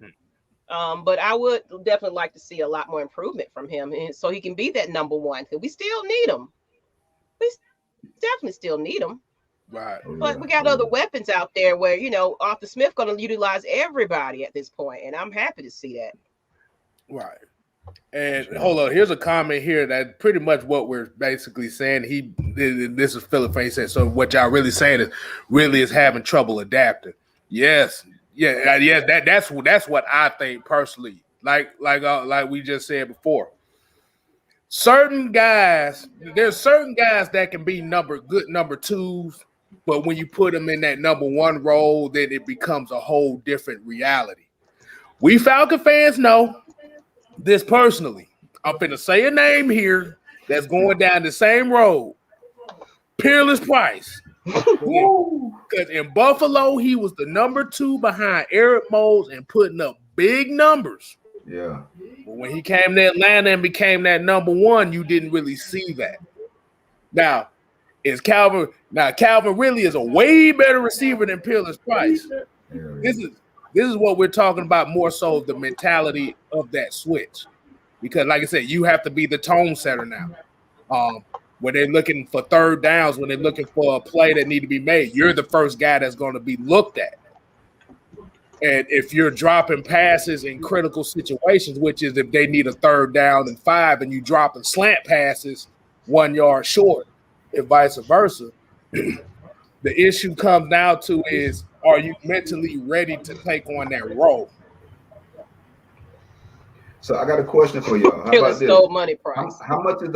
But I would definitely like to see a lot more improvement from him, and so he can be that number one. Because we still need him. We definitely still need him. Right. But we got other weapons out there where, you know, Arthur Smith going to utilize everybody at this point, and I'm happy to see that. Right. And hold on, here's a comment here that pretty much what we're basically saying. This is Philip Faye said. So what y'all really saying is really is having trouble adapting. Yes. Yeah. That's what I think personally. Like we just said before. Certain guys, there's certain guys that can be good number twos, but when you put them in that number one role, then it becomes a whole different reality. We Falcon fans know this personally. I'm finna say a name here that's going down the same road. Peerless Price. Because in Buffalo, he was the number two behind Eric Moles and putting up big numbers. Yeah. But when he came to Atlanta and became that number one, you didn't really see that. Now, Calvin really is a way better receiver than Peerless Price. Yeah. This is what we're talking about, more so the mentality of that switch. Because, like I said, you have to be the tone setter now. When they're looking for third downs, when they're looking for a play that need to be made, you're the first guy that's going to be looked at. And if you're dropping passes in critical situations, which is if they need a third down and 5 and you dropping slant passes 1 yard short, and vice versa, the issue comes down to is, are you mentally ready to take on that role? So I got a question for y'all. How about this? Stole money, Price. How much of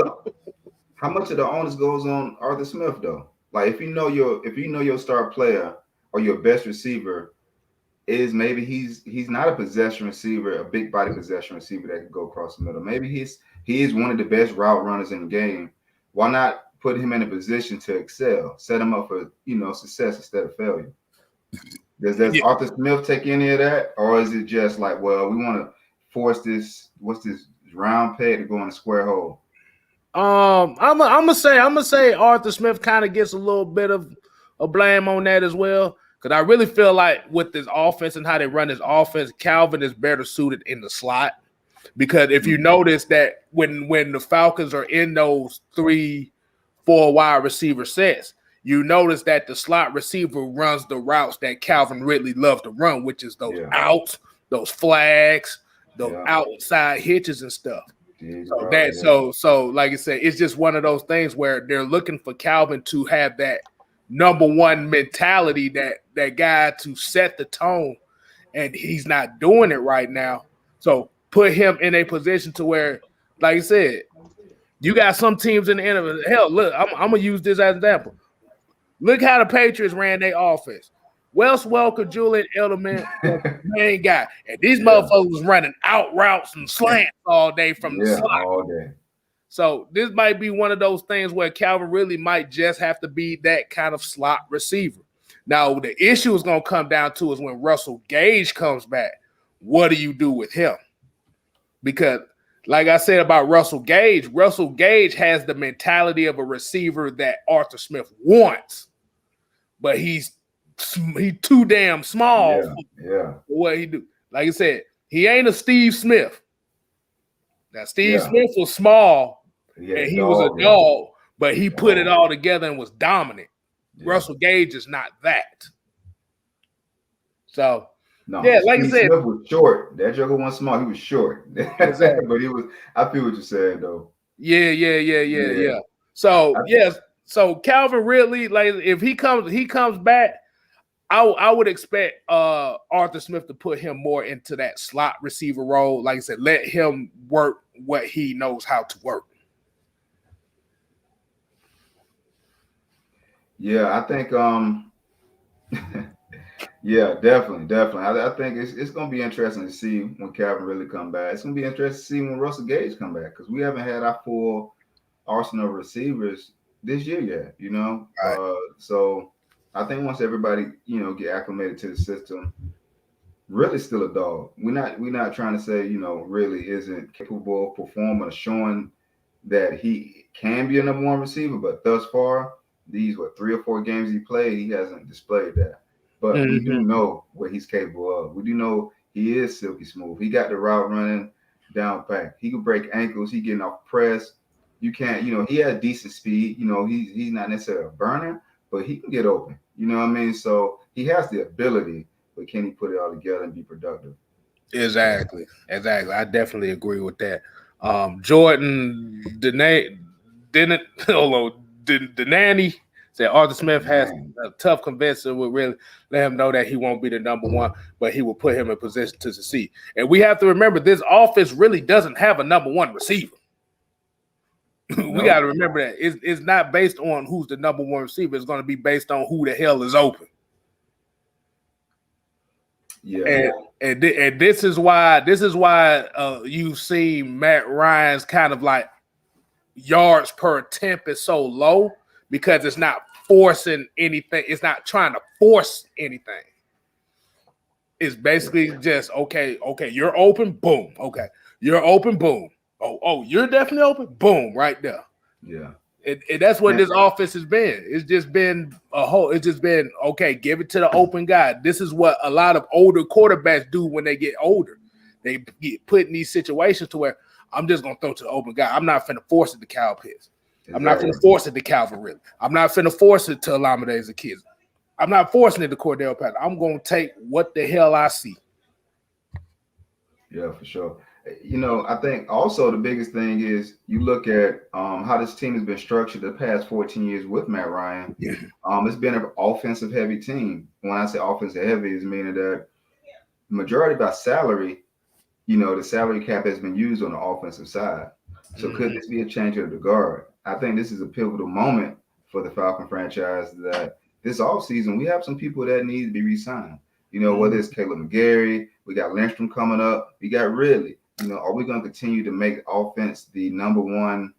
the onus goes on Arthur Smith though? Like if you know your star player or your best receiver is maybe he's not a possession receiver, a big body possession receiver that can go across the middle. Maybe he is one of the best route runners in the game. Why not put him in a position to excel, set him up for success instead of failure? Does Arthur Smith take any of that, or is it just like, well, we want to force this round peg to go in a square hole? I'm gonna say Arthur Smith kind of gets a little bit of a blame on that as well. Because I really feel like with this offense and how they run this offense, Calvin is better suited in the slot. Because if you notice that when the Falcons are in those 3-4 wide receiver sets, you notice that the slot receiver runs the routes that Calvin Ridley loves to run, which is those outs, those flags, those outside hitches and stuff. So like I said, it's just one of those things where they're looking for Calvin to have that number one mentality, that guy to set the tone, and he's not doing it right now. So put him in a position to where, like I said, you got some teams in the NFL. Hell, look, I'm gonna use this as an example. Look how the Patriots ran their offense. Wes Welker, Julian Edelman, the main guy, and these motherfuckers was running out routes and slants all day from the slot. All day. So this might be one of those things where Calvin really might just have to be that kind of slot receiver. Now, the issue is going to come down to is when Russell Gage comes back, what do you do with him? Because like I said about Russell Gage has the mentality of a receiver that Arthur Smith wants, but he's too damn small for what he do. Like I said, he ain't a Steve Smith. Now, Steve Smith was small and he was a dog, but he put it all together and was dominant. Yeah. Russell Gage is not that. So, like I said, Smith was short. That joker wasn't small. He was short. Exactly. But he was. I feel what you're saying, though. Yeah. So so Calvin Ridley, like if he comes back, I would expect Arthur Smith to put him more into that slot receiver role. Like I said, let him work what he knows how to work. Yeah, I think yeah, definitely. I think it's gonna be interesting to see when Calvin really come back. It's gonna be interesting to see when Russell Gage come back because we haven't had our full arsenal of receivers this year yet, you know. Right. So I think once everybody, get acclimated to the system, really still a dog. We're not trying to say, really isn't capable of performing or showing that he can be a number one receiver, but thus far, these 3 or 4 games he played, he hasn't displayed that. But we do know what he's capable of. We do know he is silky smooth. He got the route running down pat. He can break ankles. He getting off press. You can't, he has decent speed. He's not necessarily a burner, but he can get open. You know what I mean? So he has the ability, but can he put it all together and be productive? Exactly. I definitely agree with that. Jordan Denani said Arthur Smith has a tough convincing would really let him know that he won't be the number one, but he will put him in position to succeed. And we have to remember this offense really doesn't have a number one receiver. We got to remember that it's not based on who's the number one receiver. It's going to be based on who the hell is open. Yeah, and this is why you've seen Matt Ryan's kind of like yards per attempt is so low because it's not forcing anything. It's not trying to force anything. It's basically just okay. You're open, boom. Okay, you're open, boom. Oh, you're definitely open, boom, right there. Yeah. And that's what this offense has been. It's just been okay, give it to the open guy. This is what a lot of older quarterbacks do when they get older. They get put in these situations to where I'm just going to throw to the open guy. I'm not finna force it to Kyle Pitts. Exactly. I'm not finna force it to Calvin Ridley. I'm not finna force it to Alameda Zaccheaus. I'm not forcing it to Cordell Patton. I'm going to take what the hell I see. Yeah, for sure. I think also the biggest thing is you look at how this team has been structured the past 14 years with Matt Ryan. Yeah. It's been an offensive heavy team. When I say offensive heavy, is meaning that the majority of our salary, the salary cap has been used on the offensive side. So could this be a change of the guard? I think this is a pivotal moment for the Falcon franchise that this offseason we have some people that need to be re-signed. Whether it's Caleb McGarry, we got Lindstrom coming up, we got Ridley. Are we going to continue to make offense the number one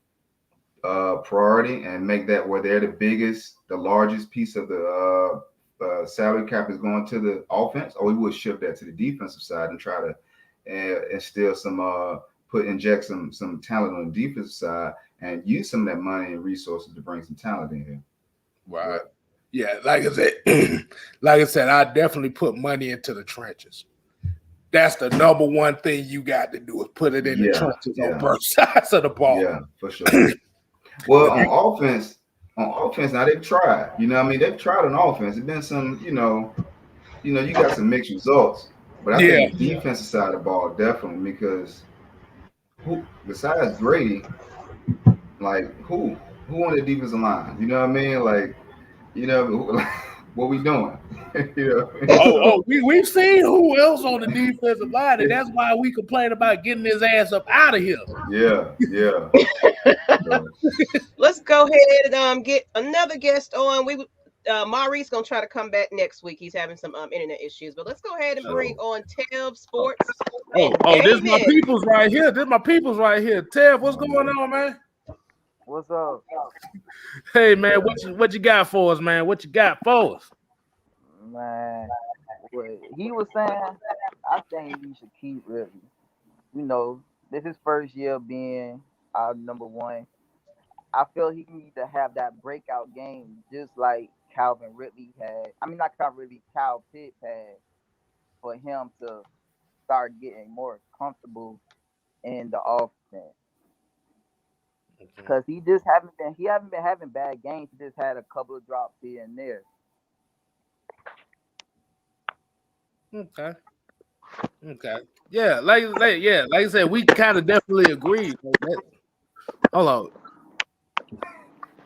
priority and make that where they're the largest piece of the salary cap is going to the offense, or we would shift that to the defensive side and try to instill some inject some talent on the defensive side and use some of that money and resources to bring some talent in here. Right. Yeah, like I said, I definitely put money into the trenches. That's the number one thing you got to do is put it in the trenches on both sides of the ball. Yeah, for sure. Well, on offense, now they've tried. They've tried on offense. There's been some, you got some mixed results. But I think the defensive side of the ball definitely because who besides Grady, like who on the defensive line? You know what I mean? Like, what we doing? We've seen who else on the defensive line, and that's why we complain about getting his ass up out of here. Yeah. Let's go ahead and get another guest on. Maurice gonna try to come back next week. He's having some internet issues, but let's go ahead and bring on Tev Sports. This is my people's right here. Tev, what's going on, man? What's up? Hey, man, what you got for us, man? What you got for us? Man, what he was saying, I think we should keep Ridley. this is first year being our number one. I feel he need to have that breakout game, just like Calvin Ridley had. I mean, not Calvin Ridley, Cal Pitts had, for him to start getting more comfortable in the offense. Because he haven't been having bad games. He just had a couple of drops here and there. Okay. Yeah, like I said, we kind of definitely agree. Hold on.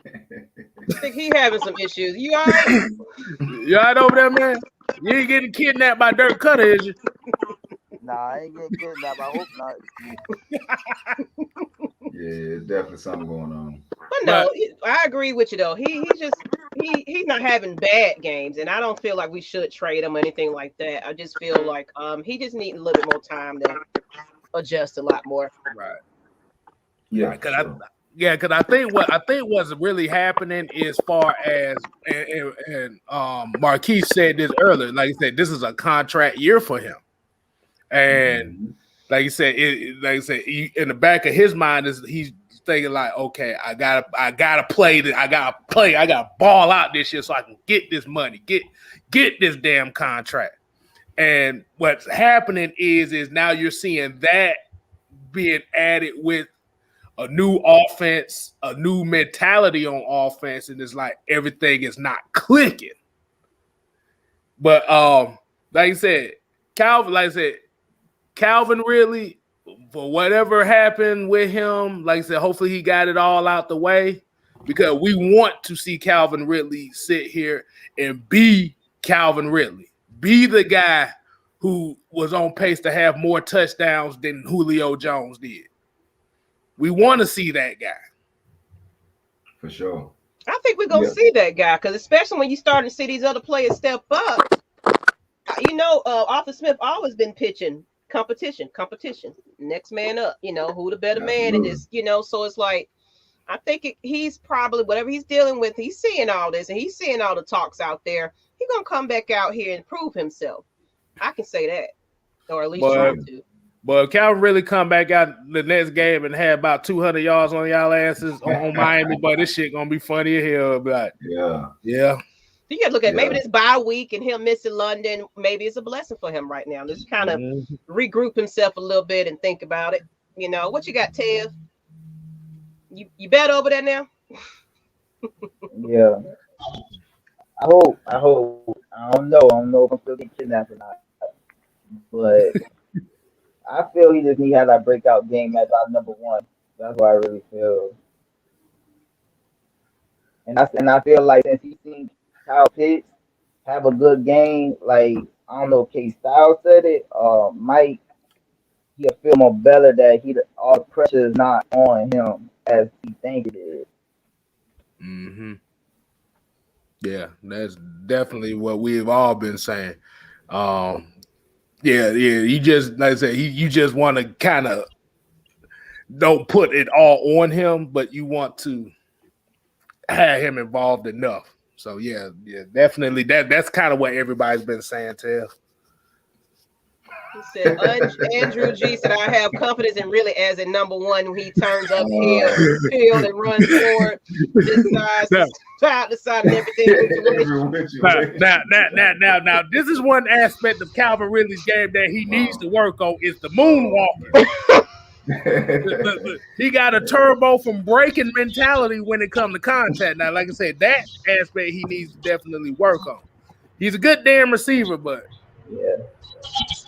I think he having some issues. You all right? You all right over there, man? You ain't getting kidnapped by Dirk Cutter, is you? Nah, I ain't getting kidnapped. I hope not. Yeah, definitely something going on. But no, I agree with you though. He's not having bad games, and I don't feel like we should trade him or anything like that. I just feel like he just needs a little bit more time to adjust a lot more. Right. Yeah, because I think what's really happening as far as and Marquise said this earlier. Like I said, this is a contract year for him, and like you said, in the back of his mind is he's thinking like, okay, I gotta ball out this year so I can get this money, get this damn contract. And what's happening is now you're seeing that being added with a new offense, a new mentality on offense, and it's like everything is not clicking. But like I said, Calvin really, for whatever happened with him, like I said, hopefully he got it all out the way, because we want to see Calvin Ridley sit here and be Calvin Ridley, be the guy who was on pace to have more touchdowns than Julio Jones did. We want to see that guy. For sure. I think we're going to see that guy, because especially when you start to see these other players step up. Arthur Smith always been pitching competition, next man up, who the better man in this, so it's like, I think he's probably, whatever he's dealing with, he's seeing all this and he's seeing all the talks out there. He's going to come back out here and prove himself. I can say that, or at least try to. But if Calvin really come back out the next game and have about 200 yards on y'all asses on Miami, but this shit going to be funny as hell. But yeah. You got to look at maybe this bye week and him missing London. Maybe it's a blessing for him right now. Just kind of regroup himself a little bit and think about it. What you got, Tev? You better over there now? Yeah. I hope. I don't know if I'm still getting kidnapped or not. But I feel he just need to have that breakout game as our number one. That's what I really feel. And I feel like since he's seen Kyle Pitts have a good game, like, I don't know if K Styles said it, Mike, he'll feel more better that all the pressure is not on him as he think it is. Mm-hmm. Yeah, that's definitely what we've all been saying. You just, like I said, you just want to kind of don't put it all on him, but you want to have him involved enough. So yeah, definitely. That's kind of what everybody's been saying, Tev. He said, Andrew G said, I have confidence in really as a number one when he turns up field and runs forward, decides to side and everything. Now, this is one aspect of Calvin Ridley's game that he needs to work on is the moonwalking. He got a turbo from breaking mentality when it comes to contact. Now, like I said, that aspect he needs to definitely work on. He's a good damn receiver, but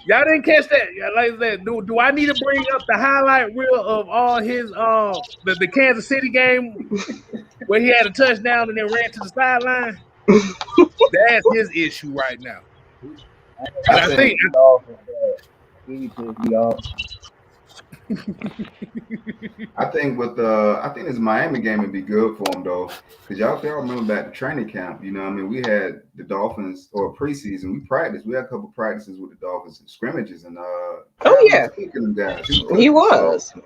y'all didn't catch that. Like I said, do I need to bring up the highlight reel of all his the Kansas City game where he had a touchdown and then ran to the sideline? That's his issue right now. And I think I think this Miami game would be good for him though, because y'all remember back to training camp. We had the Dolphins or preseason. We practiced. We had a couple practices with the Dolphins and scrimmages, and them guys. He was. So,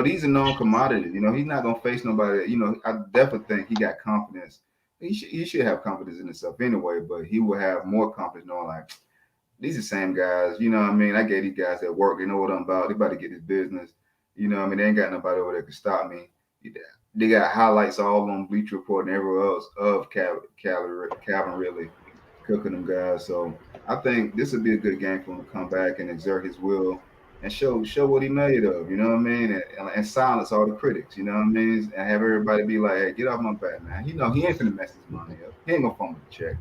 these are known commodities. He's not gonna face nobody. I definitely think he got confidence. He should have confidence in himself anyway, but he will have more confidence knowing like these are the same guys. I gave these guys that work. They know what I'm about. They about to get this business. You know, I mean, they ain't got nobody over there can stop me. They got highlights all on Bleacher Report and everywhere else of Calvin Ridley cooking them guys. So I think this would be a good game for him to come back and exert his will and show what he made of. You know what I mean? And silence all the critics. You know what I mean? And have everybody be like, "Hey, get off my back, man." You know he ain't finna mess his money up. He ain't gonna fumble the check.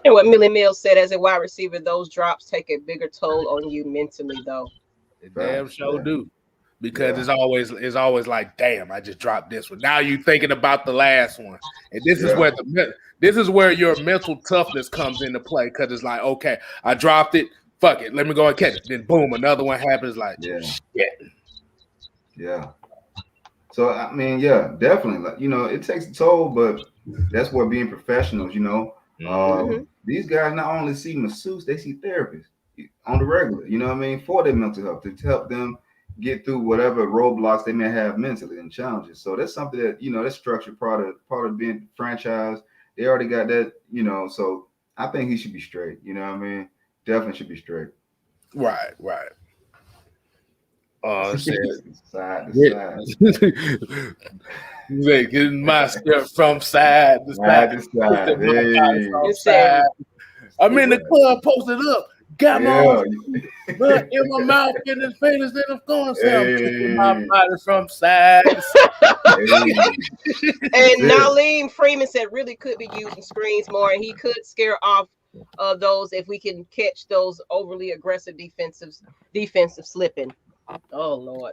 And what Millie Mills said, as a wide receiver, those drops take a bigger toll on you mentally, though. They damn sure do. Because it's always like, damn, I just dropped this one. Now you thinking about the last one, and this is where your mental toughness comes into play. Because it's like, okay, I dropped it, fuck it, let me go and catch it. Then boom, another one happens. Like, yeah. So I mean, yeah, definitely. Like, you know, it takes a toll, but that's where being professionals. You know, these guys not only see masseuses, they see therapists on the regular. You know what I mean, for their mental health, to help them get through whatever roadblocks they may have mentally and challenges. So that's something that, you know, that's structured part of being franchised. They already got that, you know, so I think he should be straight. You know what I mean? Definitely should be straight. Right. Side to side. Getting my stuff from side to side. Hey. I'm in the club, posted up. Got my blood in my mouth, in his fingers, then I'm going to my body from side to side. And Nalim Freeman said really could be using screens more, and he could scare off those if we can catch those overly aggressive defensive slipping. Oh Lord.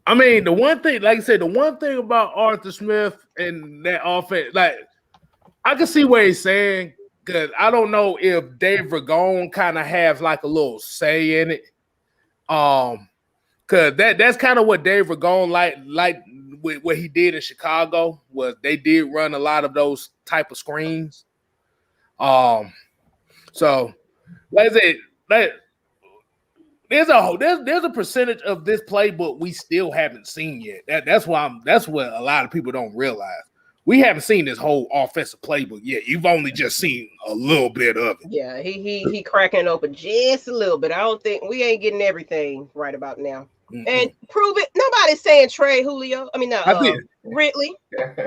I mean, the one thing, like I said, the one thing about Arthur Smith and that offense, like I can see what he's saying. Because I don't know if Dave Ragone kind of has like a little say in it. Because that's kind of what Dave Ragone like with what he did in Chicago was they did run a lot of those type of screens. So like I said, there's a percentage of this playbook we still haven't seen yet. That's what a lot of people don't realize. We haven't seen this whole offensive playbook yet. You've only just seen a little bit of it. Yeah, he cracking it open just a little bit. I don't think we ain't getting everything right about now. Mm-hmm. And prove it. Nobody's saying trade Julio. I mean, Ridley. I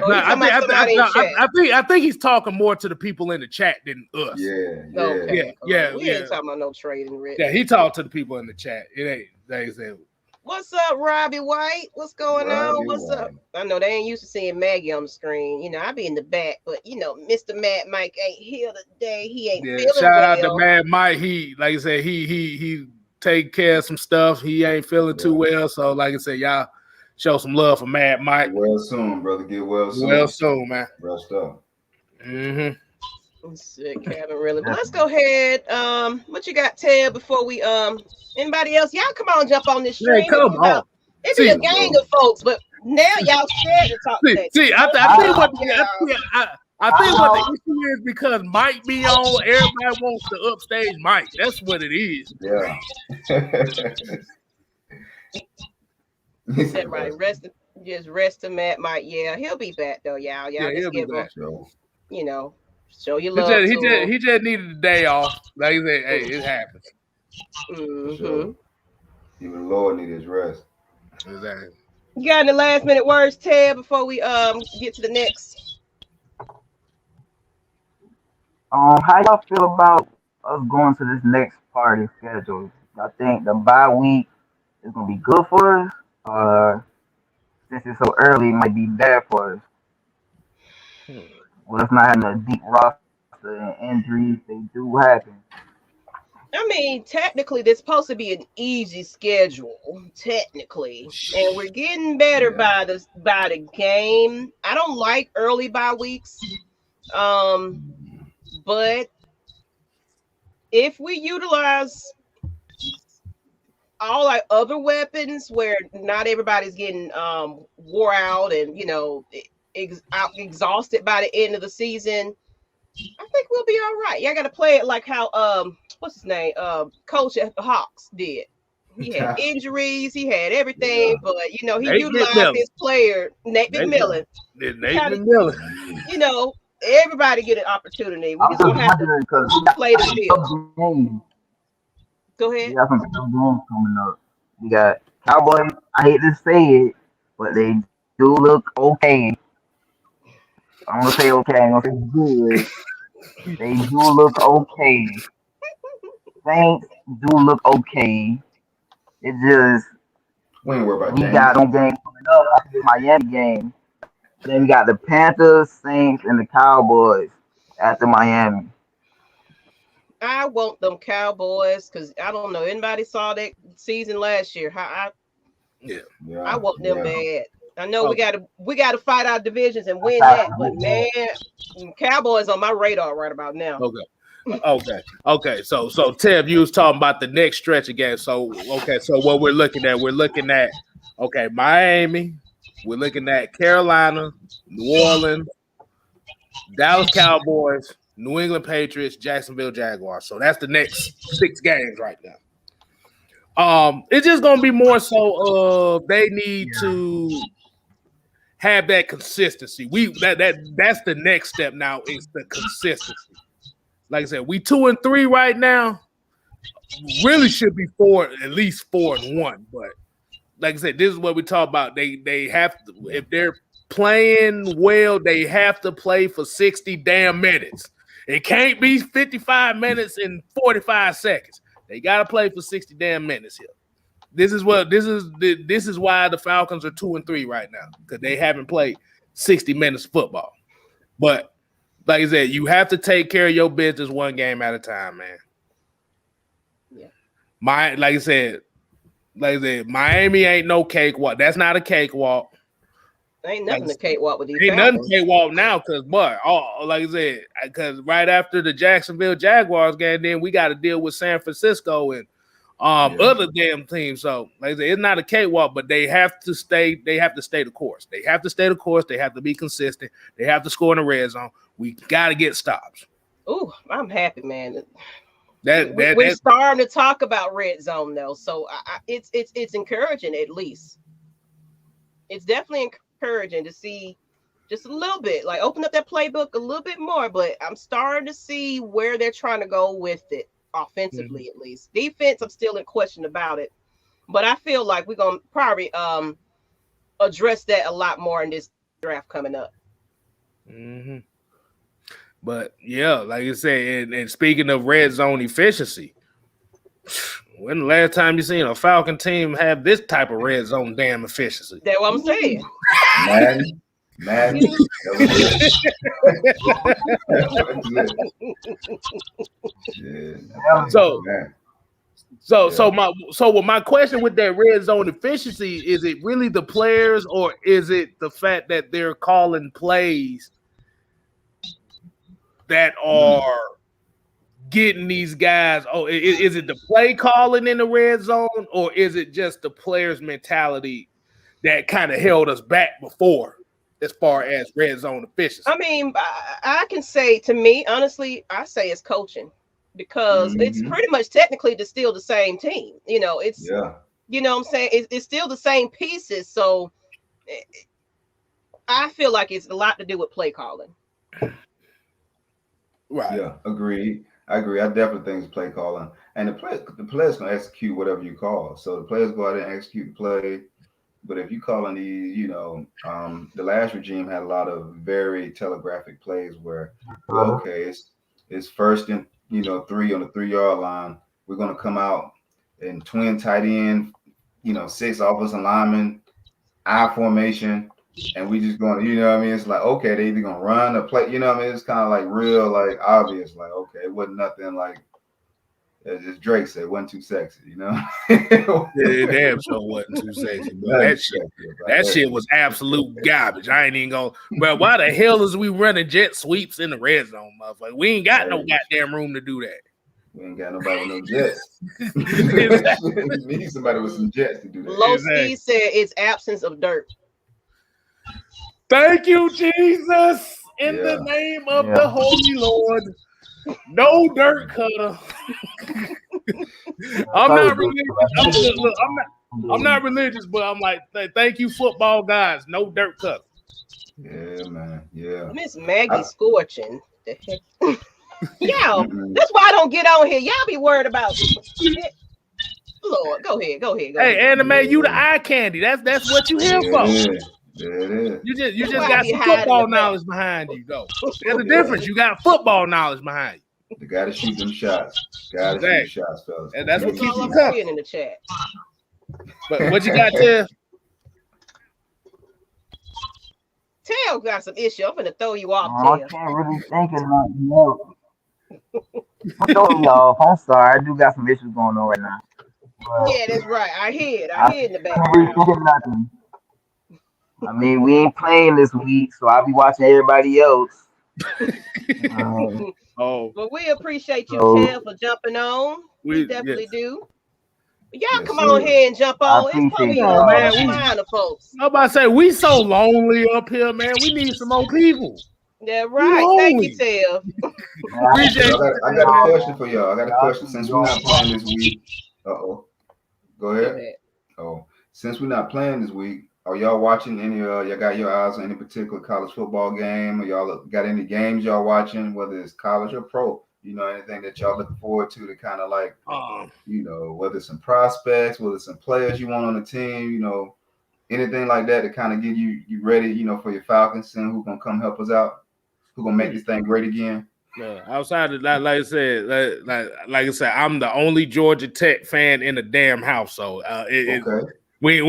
think he's talking more to the people in the chat than us. Okay. We ain't talking about no trading Ridley. Yeah, he talked to the people in the chat. It ain't. They said, "What's up, Robbie White? What's going on? What's up?" I know they ain't used to seeing Maggie on the screen. You know, I be in the back, but you know, Mr. Mad Mike ain't here today. He ain't feeling well. Shout out to Mad Mike. He, like I said, he take care of some stuff. He ain't feeling too well. So, like I said, y'all show some love for Mad Mike. Get well soon, brother. Get well soon. Well soon, man. Rest up. Sick, Kevin, really. But let's go ahead. What you got, Ted, before we anybody else? Y'all come on, jump on this stream. Yeah, come on. It be a gang of folks, but now y'all scared to talk. I think what the issue is because Mike be on, everybody wants to upstage Mike. That's what it is. Yeah. That's right. Rest him at Mike. Yeah, he'll be back though, y'all. Y'all just give him, you know, show your love. He just needed a day off. Like he said, hey, it happens. Sure. Even the Lord needs his rest. Exactly. You got any last minute words, Ted, before we get to the next? How y'all feel about us going to this next part of the schedule? I think the bye week is gonna be good for us, or since it's so early, it might be bad for us. Well, it's not having a deep roster and injuries, they do happen. I mean, technically, this is supposed to be an easy schedule, technically, and we're getting better by the game. I don't like early bye weeks, but if we utilize all our other weapons, where not everybody's getting wore out and exhausted by the end of the season, I think we'll be all right. Y'all got to play it like how what's his name? Coach at the Hawks did. He had injuries, he had everything, but he utilized his player, Nate McMillan. Everybody get an opportunity. We just don't have to play the field. Go We ahead. got some tough games coming up. We got Cowboys. I hate to say it, but they do look okay. I'm gonna say okay. I'm gonna say good. They do look okay. Saints do look okay. It just We ain't worried about we James. got no game coming up after the Miami game. Then we got the Panthers, Saints, and the Cowboys after Miami. I want them Cowboys because I don't know anybody saw that season last year. Yeah. I want them bad. I know Okay. we gotta fight our divisions and win That's that, but man, Cowboys on my radar right about now. Okay. So Tev, you was talking about the next stretch again. So what we're looking at, Miami, we're looking at Carolina, New Orleans, Dallas Cowboys, New England Patriots, Jacksonville Jaguars. So that's the next 6 games right now. It's just gonna be more so they need to have that consistency. That's the next step now is the consistency. Like I said, we 2-3 right now. Really should be at least 4-1. But like I said, this is what we talk about. They have to, if they're playing well, they have to play for 60 damn minutes. It can't be 55 minutes and 45 seconds. They got to play for 60 damn minutes here. This is why the Falcons are 2-3 right now, because they haven't played 60 minutes of football. But like I said, you have to take care of your business one game at a time, man. Yeah. Like I said, Miami ain't no cakewalk. That's not a cakewalk. Ain't nothing to cakewalk with these Ain't Falcons. nothing cakewalk now, because like I said, because right after the Jacksonville Jaguars game, then we got to deal with San Francisco and other damn teams. So like I said, it's not a cakewalk, but they have to stay the course. They have to stay the course. They have to be consistent. They have to score in the red zone. We got to get stops. Ooh, I'm happy, man. We're starting to talk about red zone though, so it's encouraging. At least it's definitely encouraging to see just a little bit, like open up that playbook a little bit more. But I'm starting to see where they're trying to go with it offensively. At least defense, I'm still in question about it, but I feel like we're gonna probably address that a lot more in this draft coming up. Mm-hmm. But yeah, like you said, and speaking of red zone efficiency, when the last time you seen a Falcon team have this type of red zone damn efficiency? That's what I'm saying. Maggie. So my question with that red zone efficiency, is it really the players, or is it the fact that they're calling plays that are getting these guys? Oh, is it the play calling in the red zone, or is it just the players' mentality that kind of held us back before as far as red zone efficiency? I mean, I can say, to me, honestly, I say it's coaching, because it's pretty much technically still the same team. You know, it's you know what I'm saying? It's still the same pieces. So I feel like it's a lot to do with play calling. Right. Yeah, agreed. I agree. I definitely think it's play calling, and the players can execute whatever you call. So the players go out and execute the play. But if you calling these, the last regime had a lot of very telegraphic plays where, okay, it's first and 3 on the 3-yard line. We're gonna come out and twin tight end, 6 offensive linemen, I formation. And we just going, it's like, okay, they either gonna run or play, it's kind of like real, like obvious, like, okay, it wasn't nothing like, as just Drake said, it wasn't too sexy, Yeah, damn sure wasn't too sexy, but that shit was absolute garbage. I ain't even gonna, bro, why the hell is we running jet sweeps in the red zone, motherfucker? We ain't got no goddamn room to do that. We ain't got nobody with no jets. We need somebody with some jets to do that. Low Ski said it's absence of dirt. Thank you, Jesus, in the name of the Holy Lord. No dirt cutter. I'm not religious. I'm not religious, but I'm like, thank you, football guys. No dirt cutter. Yeah, man. Yeah. Miss Maggie scorching. Yeah, that's why I don't get on here. Y'all be worried about shit. Lord, go ahead. Hey, Anime, you the eye candy. That's what you here for. Yeah, there it is. You That's just why I got be some hiding football the back. knowledge behind you, though. There's a difference. You got football knowledge behind you. You gotta shoot them shots. Gotta shoot the shots, fellas. And that's what That's keeps all you I'm coming. seeing in the chat. But what you got, Tiff? Tail got some issue. I'm gonna throw you off, I Tail. can't really think of nothing else. I'm throwing you off. I'm sorry. I do got some issues going on right now. But Yeah, that's right. I hear it. I I hear it in the can't really background. think of nothing. I mean, we ain't playing this week, so I'll be watching everybody else. Oh, But we appreciate you, So- Tail, for jumping on. We definitely do. Y'all Yes, come sir. on here and jump I on. It's appreciate probably y'all. Man, a we- line of folks. I'm about to say we so lonely up here, man. We need some more people. Yeah, right. Thank you, Tail. Appreciate So you. I got a question for y'all. I got a question. Since we're not playing this week, go Go ahead. ahead. Oh, since we're not playing this week, are y'all watching any? Y'all got your eyes on any particular college football game? Or y'all got any games y'all watching, whether it's college or pro? You know, anything that y'all looking forward to kind of like, you know, whether it's some prospects, whether it's some players you want on the team, you know, anything like that to kind of get you ready, you know, for your Falcons, seeing who's gonna come help us out, who gonna make this thing great again. No, outside of that, like I said, like I said, I'm the only Georgia Tech fan in the damn house. So Okay. we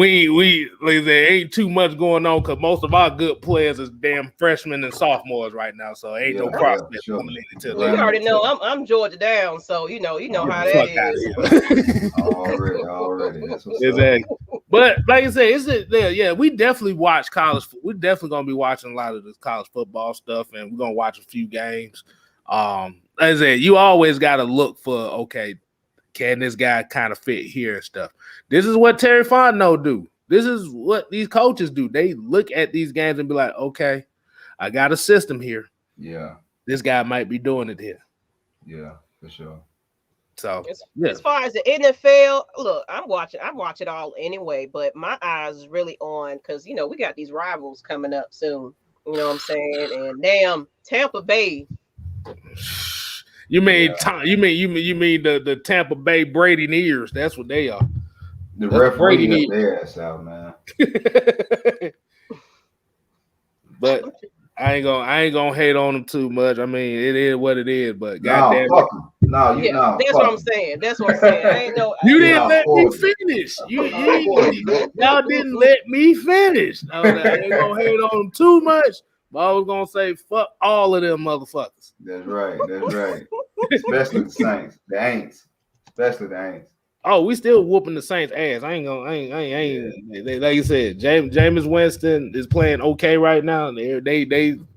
like I said, ain't too much going on because most of our good players is damn freshmen and sophomores right now. So ain't no Yeah, prospects sure. coming into Well, you Right. already know I'm Georgia down, so you know how the that fuck out is. of here. Already. That's what's up. Exactly. But like I said, yeah, we definitely watch college. We're definitely gonna be watching a lot of this college football stuff, and we're gonna watch a few games. Like I said, you always gotta look for, okay, can this guy kind of fit here and stuff. This is what Terry Fontenot do. This is what these coaches do. They look at these games and be like, okay, I got a system here. Yeah, This guy might be doing it here. yeah, for sure. So As far as the NFL, look, I'm watching it all anyway, but my eyes is really on because you know we got these rivals coming up soon. You know what I'm saying? And damn, Tampa Bay. You mean you mean the Tampa Bay Brady Nears? That's what they are. The That's referee Brady helped their ass out, man. But I ain't gonna hate on them too much. I mean, it is what it is. But goddamn, fuck 'em. No, you Yeah, know. that's what I'm saying. That's what I'm saying. I ain't no. you didn't No, let fuck me it. finish. Y'all didn't let me finish. I ain't gonna hate on them too much. But I was gonna say fuck all of them motherfuckers. That's right. Especially the Saints. The Aints. Especially the Aints. Oh, we still whooping the Saints' ass. I ain't. Like you said, Jameis Winston is playing okay right now. They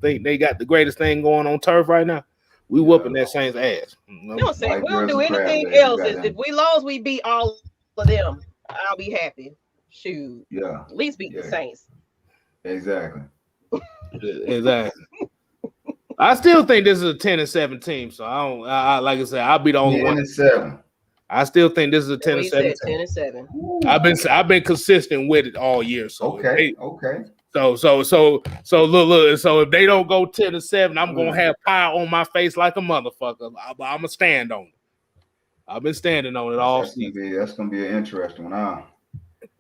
think they got the greatest thing going on turf right now. We whooping that Saints' ass. You know what I'm saying? White We don't girls do and crab anything legs, else. goddamn. If we lose, we beat all of them. I'll be happy. Shoot. Yeah. At least beat the Saints. Exactly. Exactly. I still think this is a 10-7 team. So I don't. Like I said, I'll be the only one. 10-7. I still think this is a 10-7. 10-7. I've been consistent with it all year. So Okay. So look. So if they don't go 10-7, I'm gonna have pie on my face like a motherfucker. I'm gonna stand on it. I've been standing on it all season. That's gonna be an interesting one. Huh?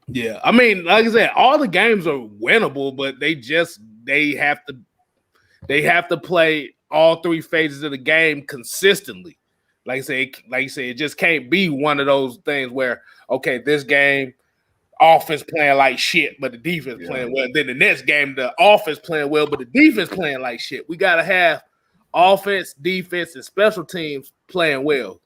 Yeah, I mean, like I said, all the games are winnable, but they have to play all three phases of the game consistently. Like I say, it just can't be one of those things where, okay, this game, offense playing like shit, but the defense playing well. Then the next game, the offense playing well, but the defense playing like shit. We gotta have offense, defense, and special teams playing well.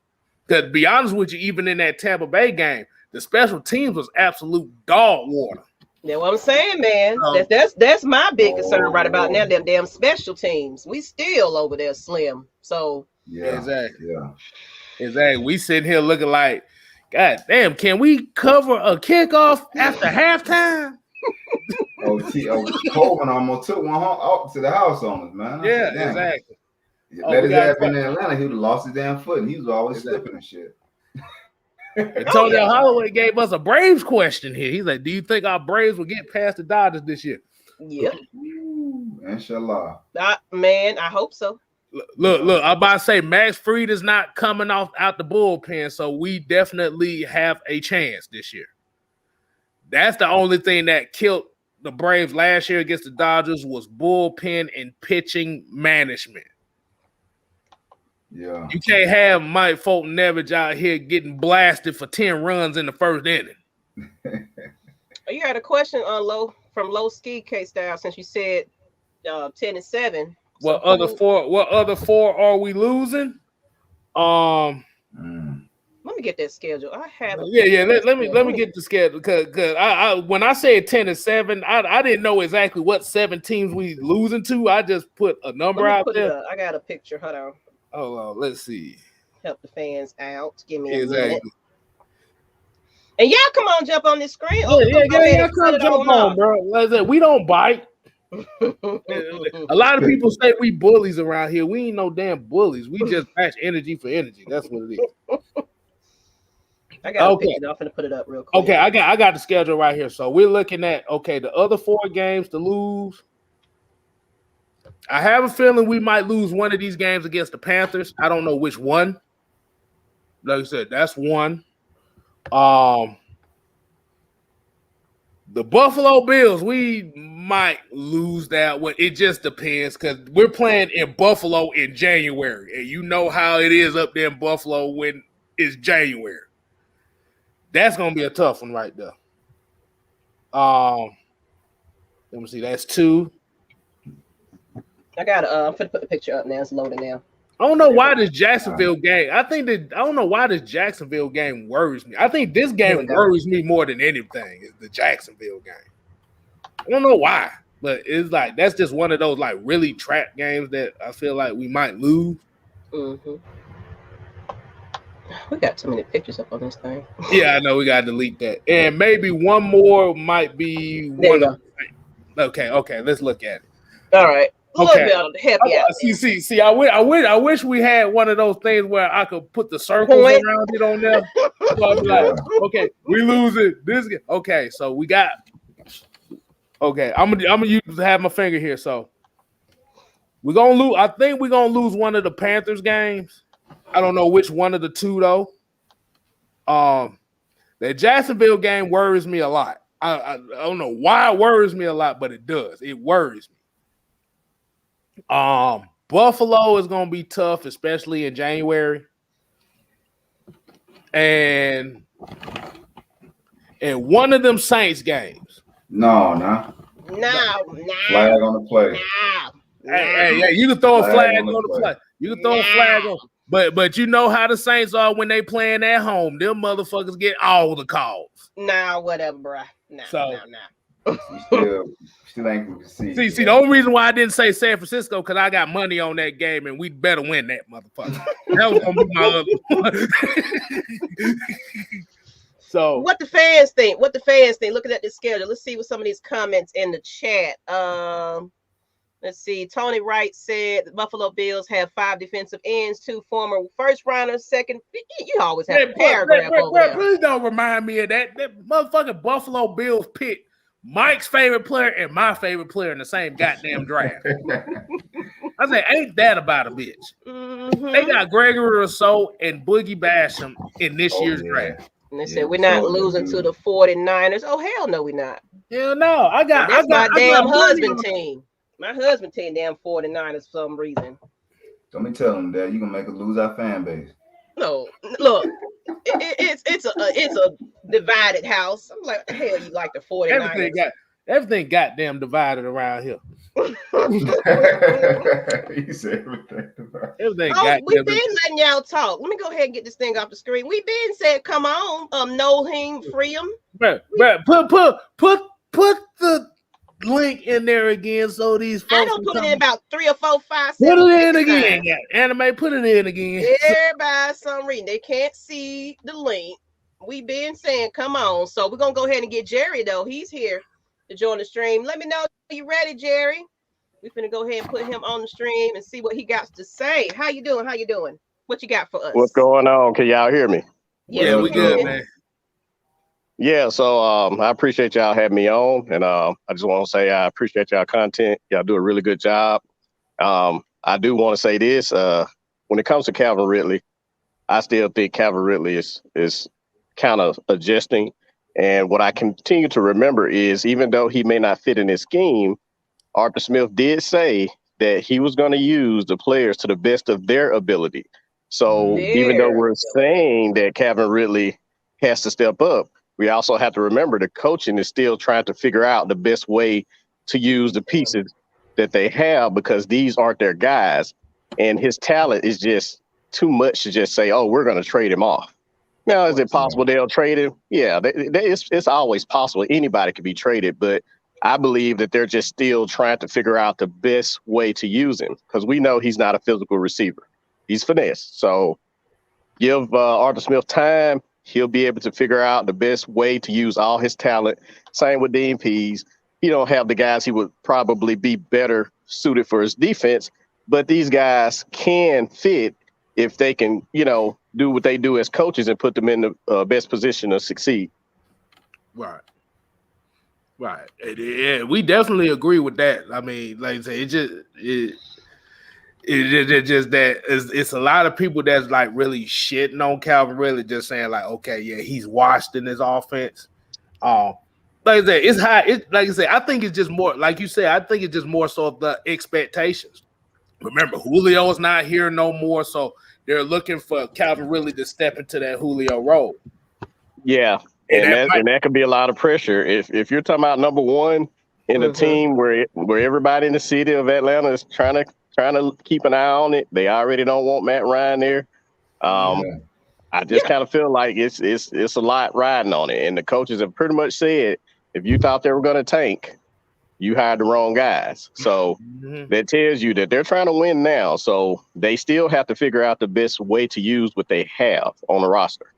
Because to be honest with you, even in that Tampa Bay game, the special teams was absolute dog water. That's what I'm saying, man. That's my big concern right about now. Them damn special teams. We still over there slim. So exactly. We sitting here looking like, God damn, can we cover a kickoff after halftime? Coleman almost took one out to the house on us, man. Yeah, exactly. Let his ass been in Atlanta, he would have lost his damn foot, and he was always slipping and shit. Antonio Holloway gave us a Braves question here. He's like, do you think our Braves will get past the Dodgers this year? Yeah. Inshallah. Man, I hope so. Look. I'm about to say Max Fried is not coming out the bullpen, so we definitely have a chance this year. That's the only thing that killed the Braves last year against the Dodgers was bullpen and pitching management. Yeah. You can't have Mike Fulton Nevich out here getting blasted for 10 runs in the first inning. You had a question on Low Ski K-Style since you said 10-7. What other four are we losing? Let me get that schedule. I have. Let me get the schedule because I when I said 10-7, I didn't know exactly what 7 teams we losing to. I just put a number out there. I got a picture. Hold on. Hold on. Let's see. Help the fans out. Give me a minute. Exactly. And y'all come on, jump on this screen. Yeah, come jump on, bro. Like I said, we don't bite. A lot of people say we bullies around here. We ain't no damn bullies. We just match energy for energy. That's what it is. I got a picture. I'm gonna put it up real quick. Okay, I got the schedule right here. So we're looking at the other 4 games to lose. I have a feeling we might lose one of these games against the Panthers. I don't know which one. Like I said, that's one. The Buffalo Bills, we might lose that one. It just depends because we're playing in Buffalo in January, and you know how it is up there in Buffalo when it's January. That's gonna be a tough one right there. Let me see. That's 2. I got. I'm gonna put the picture up now. It's loading now. I don't know why this Jacksonville game. I don't know why this Jacksonville game worries me. I think this game worries me more than anything. Is the Jacksonville game. I don't know why, but it's like that's just one of those like really trap games that I feel like we might lose. Mm-hmm. We got too many pictures up on this thing. Yeah, I know we gotta delete that, and maybe one more might be one of. Okay, let's look at it. All right. Okay. Help you out. See. I wish we had one of those things where I could put the circles around it on there. So I'd be like, okay, we lose it. This. Okay, so we got. Okay, I'm gonna have my finger here. So we're gonna lose. I think we're gonna lose one of the Panthers games. I don't know which one of the 2 though. The Jacksonville game worries me a lot. I don't know why it worries me a lot, but it does. It worries me. Buffalo is gonna be tough, especially in January. And one of them Saints games. No. Flag on the play. Hey, you can throw a flag on the play. You can throw a flag on. But you know how the Saints are when they playing at home. Them motherfuckers get all the calls. Nah, whatever, bro. Nah. Still ain't gonna see. See, the only reason why I didn't say San Francisco because I got money on that game and we better win that motherfucker. That was gonna be my other one. So what the fans think? Looking at this schedule, let's see what some of these comments in the chat. Let's see. Tony Wright said the Buffalo Bills have 5 defensive ends, 2 former first rounders, second. You always have a paragraph over there. Please don't remind me of that. That motherfucking Buffalo Bills picked Mike's favorite player and my favorite player in the same goddamn draft. I said, ain't that about a bitch? Mm-hmm. They got Gregory Rousseau and Boogie Basham in this year's draft. And they said we're not losing to the 49ers. Oh, hell no, we're not. Hell no. I got my damn husband team. My husband team damn 49ers for some reason. Don't be telling them that you're gonna make us lose our fan base. No, look, it's a divided house. I'm like, hell, you like the 49ers? Everything goddamn divided around here. He said everything divided. We've been letting y'all talk. Let me go ahead and get this thing off the screen. We've been said, come on, Noheem, free him. Put the link in there again so these folks. I don't put it in about 3 or 4, 5, 7. Put it in again. Anime, put it in again. Everybody, some reason they can't see the link. We've been saying, come on. So we're gonna go ahead and get Jerry though. He's here to join the stream. Let me know if you ready, Jerry. We're gonna go ahead and put him on the stream and see what he got to say. How you doing? What you got for us? What's going on? Can y'all hear me? Yeah, we good, man. Yeah, so I appreciate y'all having me on, and I just want to say I appreciate y'all content. Y'all do a really good job. I I do want to say this. When it comes to Calvin Ridley, I still think Calvin Ridley is kind of adjusting. And what I continue to remember is, even though he may not fit in his scheme, Arthur Smith did say that he was going to use the players to the best of their ability. So even though we're saying that Calvin Ridley has to step up, we also have to remember the coaching is still trying to figure out the best way to use the pieces that they have, because these aren't their guys. And his talent is just too much to just say, oh, we're going to trade him off. Now, is it possible they'll trade him? Yeah, it's always possible. Anybody could be traded, but I believe that they're just still trying to figure out the best way to use him, because we know he's not a physical receiver. He's finesse. So give Arthur Smith time. He'll be able to figure out the best way to use all his talent. Same with Dean Pease. He don't have the guys he would probably be better suited for his defense, but these guys can fit if they can, do what they do as coaches and put them in the best position to succeed. Right. Yeah, we definitely agree with that. I mean, like I say, it's just that it's a lot of people that's like really shitting on Calvin Ridley, just saying like, okay, yeah, he's washed in his offense. Like I said, it's high. Like I said, I think it's just more, like you said, I think it's just more so of the expectations. Remember, Julio's not here no more, so they're looking for Calvin Ridley to step into that Julio role. Yeah, and that could be a lot of pressure. If you're talking about number one in a team where everybody in the city of Atlanta is trying to keep an eye on it, they already don't want Matt Ryan there. I just kind of feel like it's a lot riding on it, and the coaches have pretty much said, if you thought they were going to tank, you hired the wrong guys. So that tells you that they're trying to win now. So they still have to figure out the best way to use what they have on the roster.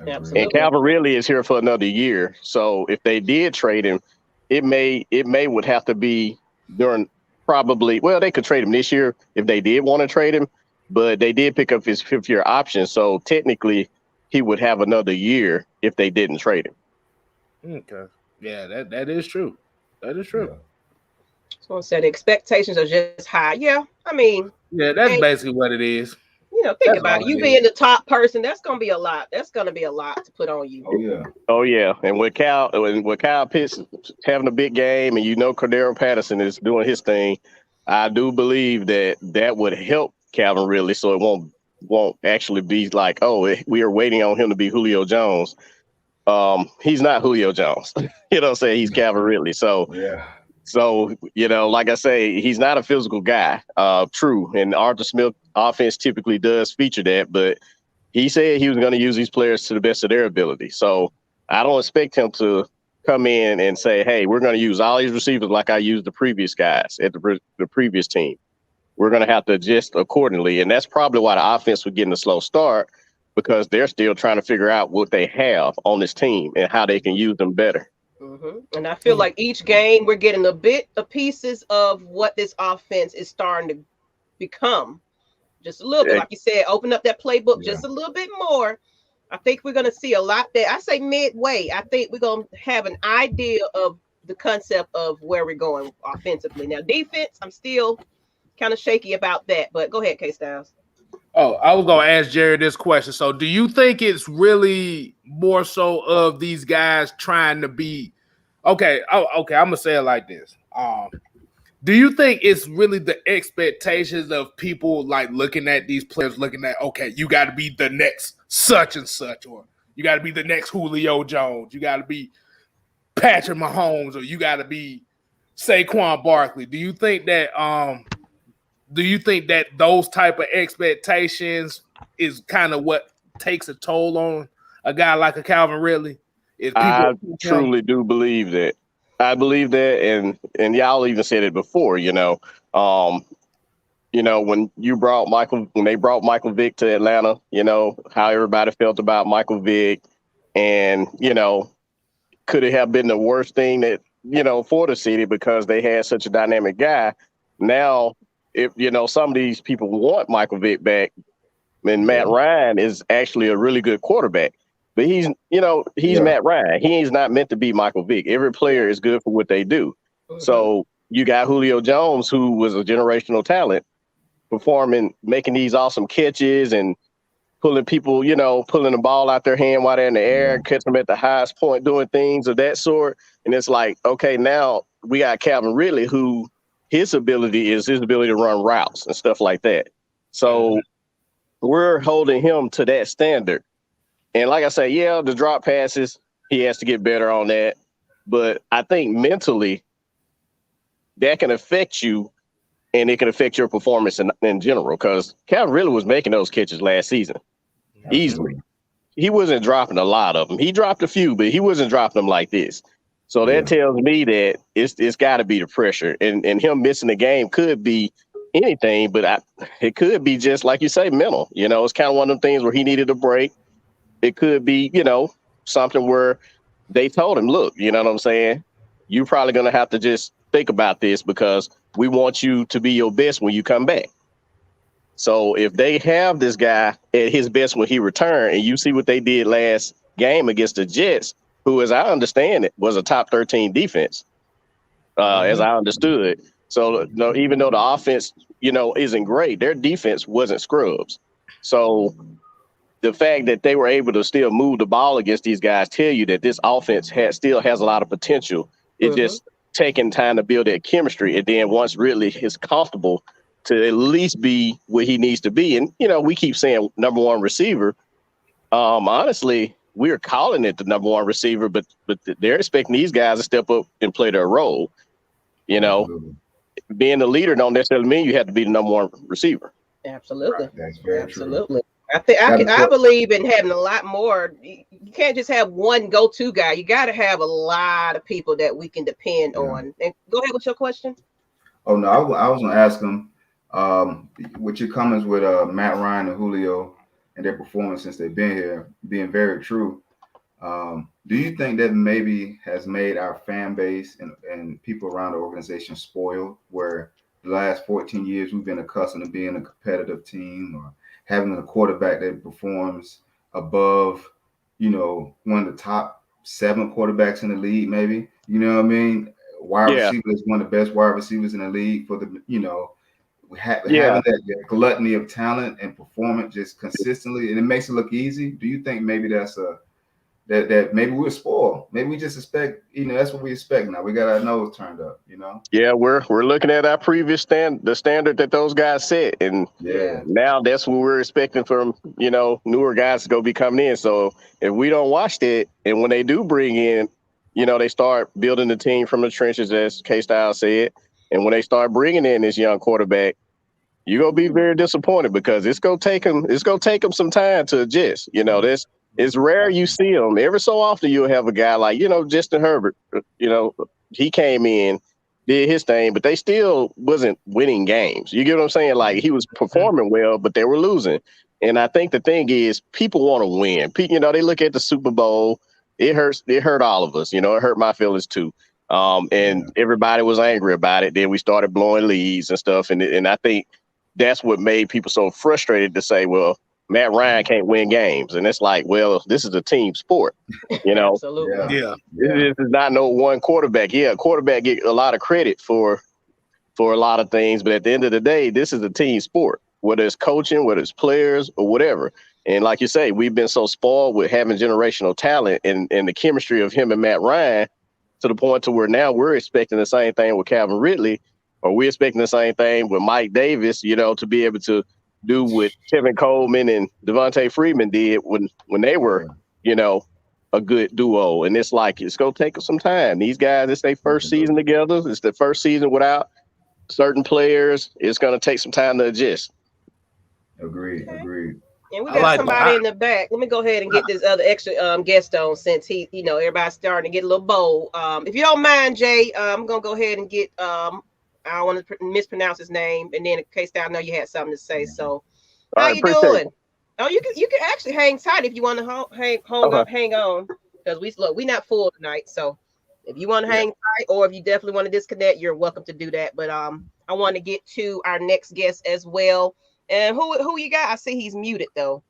Absolutely. And Calvin Ridley is here for another year. So if they did trade him, it may would have to be during they could trade him this year if they did want to trade him, but they did pick up his 5th-year option. So technically he would have another year if they didn't trade him. Okay. Yeah, that is true. That is true. So I said expectations are just high. Yeah, I mean. Yeah, that's basically what it is. Think about it. You being the top person, that's gonna be a lot. That's gonna be a lot to put on you. Oh yeah. And with Kyle Pitts having a big game, and Cordero Patterson is doing his thing, I do believe that would help Calvin Ridley, so it won't actually be like, oh, we are waiting on him to be Julio Jones. He's not Julio Jones. He's Calvin Ridley. So like I say, he's not a physical guy. True. And Arthur Smith offense typically does feature that, but he said he was going to use these players to the best of their ability. So I don't expect him to come in and say, hey, we're going to use all these receivers like I used the previous guys at the previous team. We're going to have to adjust accordingly. And that's probably why the offense was getting a slow start, because they're still trying to figure out what they have on this team and how they can use them better. And I feel like each game we're getting a bit of pieces of what this offense is starting to become. Just a little bit, like you said, open up that playbook just a little bit more. I think we're going to see a lot there. I say midway. I think we're going to have an idea of the concept of where we're going offensively. Now, defense, I'm still kind of shaky about that. But go ahead, K-Styles. Oh, I was going to ask Jerry this question. So do you think it's really more so of these guys trying to be – okay, I'm going to say it like this. Do you think it's really the expectations of people like looking at these players, looking at, okay, you got to be the next such and such, or you got to be the next Julio Jones, you got to be Patrick Mahomes, or you got to be Saquon Barkley? Do you think that those type of expectations is kind of what takes a toll on a guy like a Calvin Ridley? I truly do believe that. I believe that, and y'all even said it before, when they brought Michael Vick to Atlanta, how everybody felt about Michael Vick, and could it have been the worst thing that for the city because they had such a dynamic guy? Now, if some of these people want Michael Vick back, and Matt Ryan is actually a really good quarterback. But he's Matt Ryan. He's not meant to be Michael Vick. Every player is good for what they do. So you got Julio Jones, who was a generational talent, performing, making these awesome catches and pulling people, pulling the ball out their hand while they're in the air, catching them at the highest point, doing things of that sort. And it's like, okay, now we got Calvin Ridley, who his ability to run routes and stuff like that. So we're holding him to that standard. And like I say, the drop passes, he has to get better on that. But I think mentally that can affect you, and it can affect your performance in general, because Calvin Ridley was making those catches last season easily. He wasn't dropping a lot of them. He dropped a few, but he wasn't dropping them like this. So that tells me that it's got to be the pressure. And him missing the game could be anything, but it could be just, like you say, mental. It's kind of one of them things where he needed a break. It could be, something where they told him, look, you know what I'm saying? You're probably going to have to just think about this, because we want you to be your best when you come back. So if they have this guy at his best when he returned, and you see what they did last game against the Jets, who, as I understand it, was a top 13 defense, as I understood. So even though the offense, isn't great, their defense wasn't scrubs. So the fact that they were able to still move the ball against these guys tell you that this offense still has a lot of potential. It's just taking time to build that chemistry. And then once Ridley is comfortable to at least be where he needs to be. And, we keep saying number one receiver. Honestly, we're calling it the number one receiver, but they're expecting these guys to step up and play their role. Being the leader don't necessarily mean you have to be the number one receiver. Absolutely. Right. That's very Absolutely. True. I believe in having a lot more. You can't just have one go-to guy. You got to have a lot of people that we can depend on. And go ahead with your question. Oh no, I was gonna ask him, with your comments with Matt Ryan and Julio and their performance since they've been here being very true. Do you think that maybe has made our fan base and people around the organization spoiled, where the last 14 years we've been accustomed to being a competitive team, or having a quarterback that performs above, one of the top 7 quarterbacks in the league, maybe, you know what I mean? Wide receiver is one of the best wide receivers in the league for the, having that gluttony of talent and performance just consistently, and it makes it look easy. Do you think maybe that's that maybe we're spoiled? Maybe we just expect, that's what we expect now. We got our nose turned up, Yeah, we're looking at our previous the standard that those guys set, and now that's what we're expecting from newer guys to go be coming in. So if we don't watch that, and when they do bring in, they start building the team from the trenches, as K-Style said, and when they start bringing in this young quarterback, you're gonna be very disappointed, because it's gonna take them some time to adjust. It's rare you see them. Every so often you'll have a guy like, Justin Herbert, he came in, did his thing, but they still wasn't winning games. You get what I'm saying? Like, he was performing well, but they were losing. And I think the thing is, people want to win. They look at the Super Bowl. It hurt all of us. It hurt my feelings too. And everybody was angry about it. Then we started blowing leads and stuff. And I think that's what made people so frustrated to say, well, Matt Ryan can't win games. And it's like, well, this is a team sport, Absolutely. Yeah. This is not no one quarterback. Yeah, a quarterback get a lot of credit for a lot of things, but at the end of the day, this is a team sport, whether it's coaching, whether it's players or whatever. And like you say, we've been so spoiled with having generational talent and the chemistry of him and Matt Ryan, to the point to where now we're expecting the same thing with Calvin Ridley, or we're expecting the same thing with Mike Davis, to be able to do what Kevin Coleman and Devontae Freeman did when they were, a good duo. And it's like, it's going to take some time. These guys, it's their first season together. It's the first season without certain players. It's going to take some time to adjust. Agreed. And we got somebody in the back. Let me go ahead and get this other extra guest on, since he, everybody's starting to get a little bold. If you don't mind, Jay, I'm going to go ahead and get I don't want to mispronounce his name, and then in case I know you had something to say. So, how you doing? Oh, you can actually hang tight if you want to hang on, because we not full tonight. So, if you want to hang tight, or if you definitely want to disconnect, you're welcome to do that. But I want to get to our next guest as well. And who you got? I see he's muted though.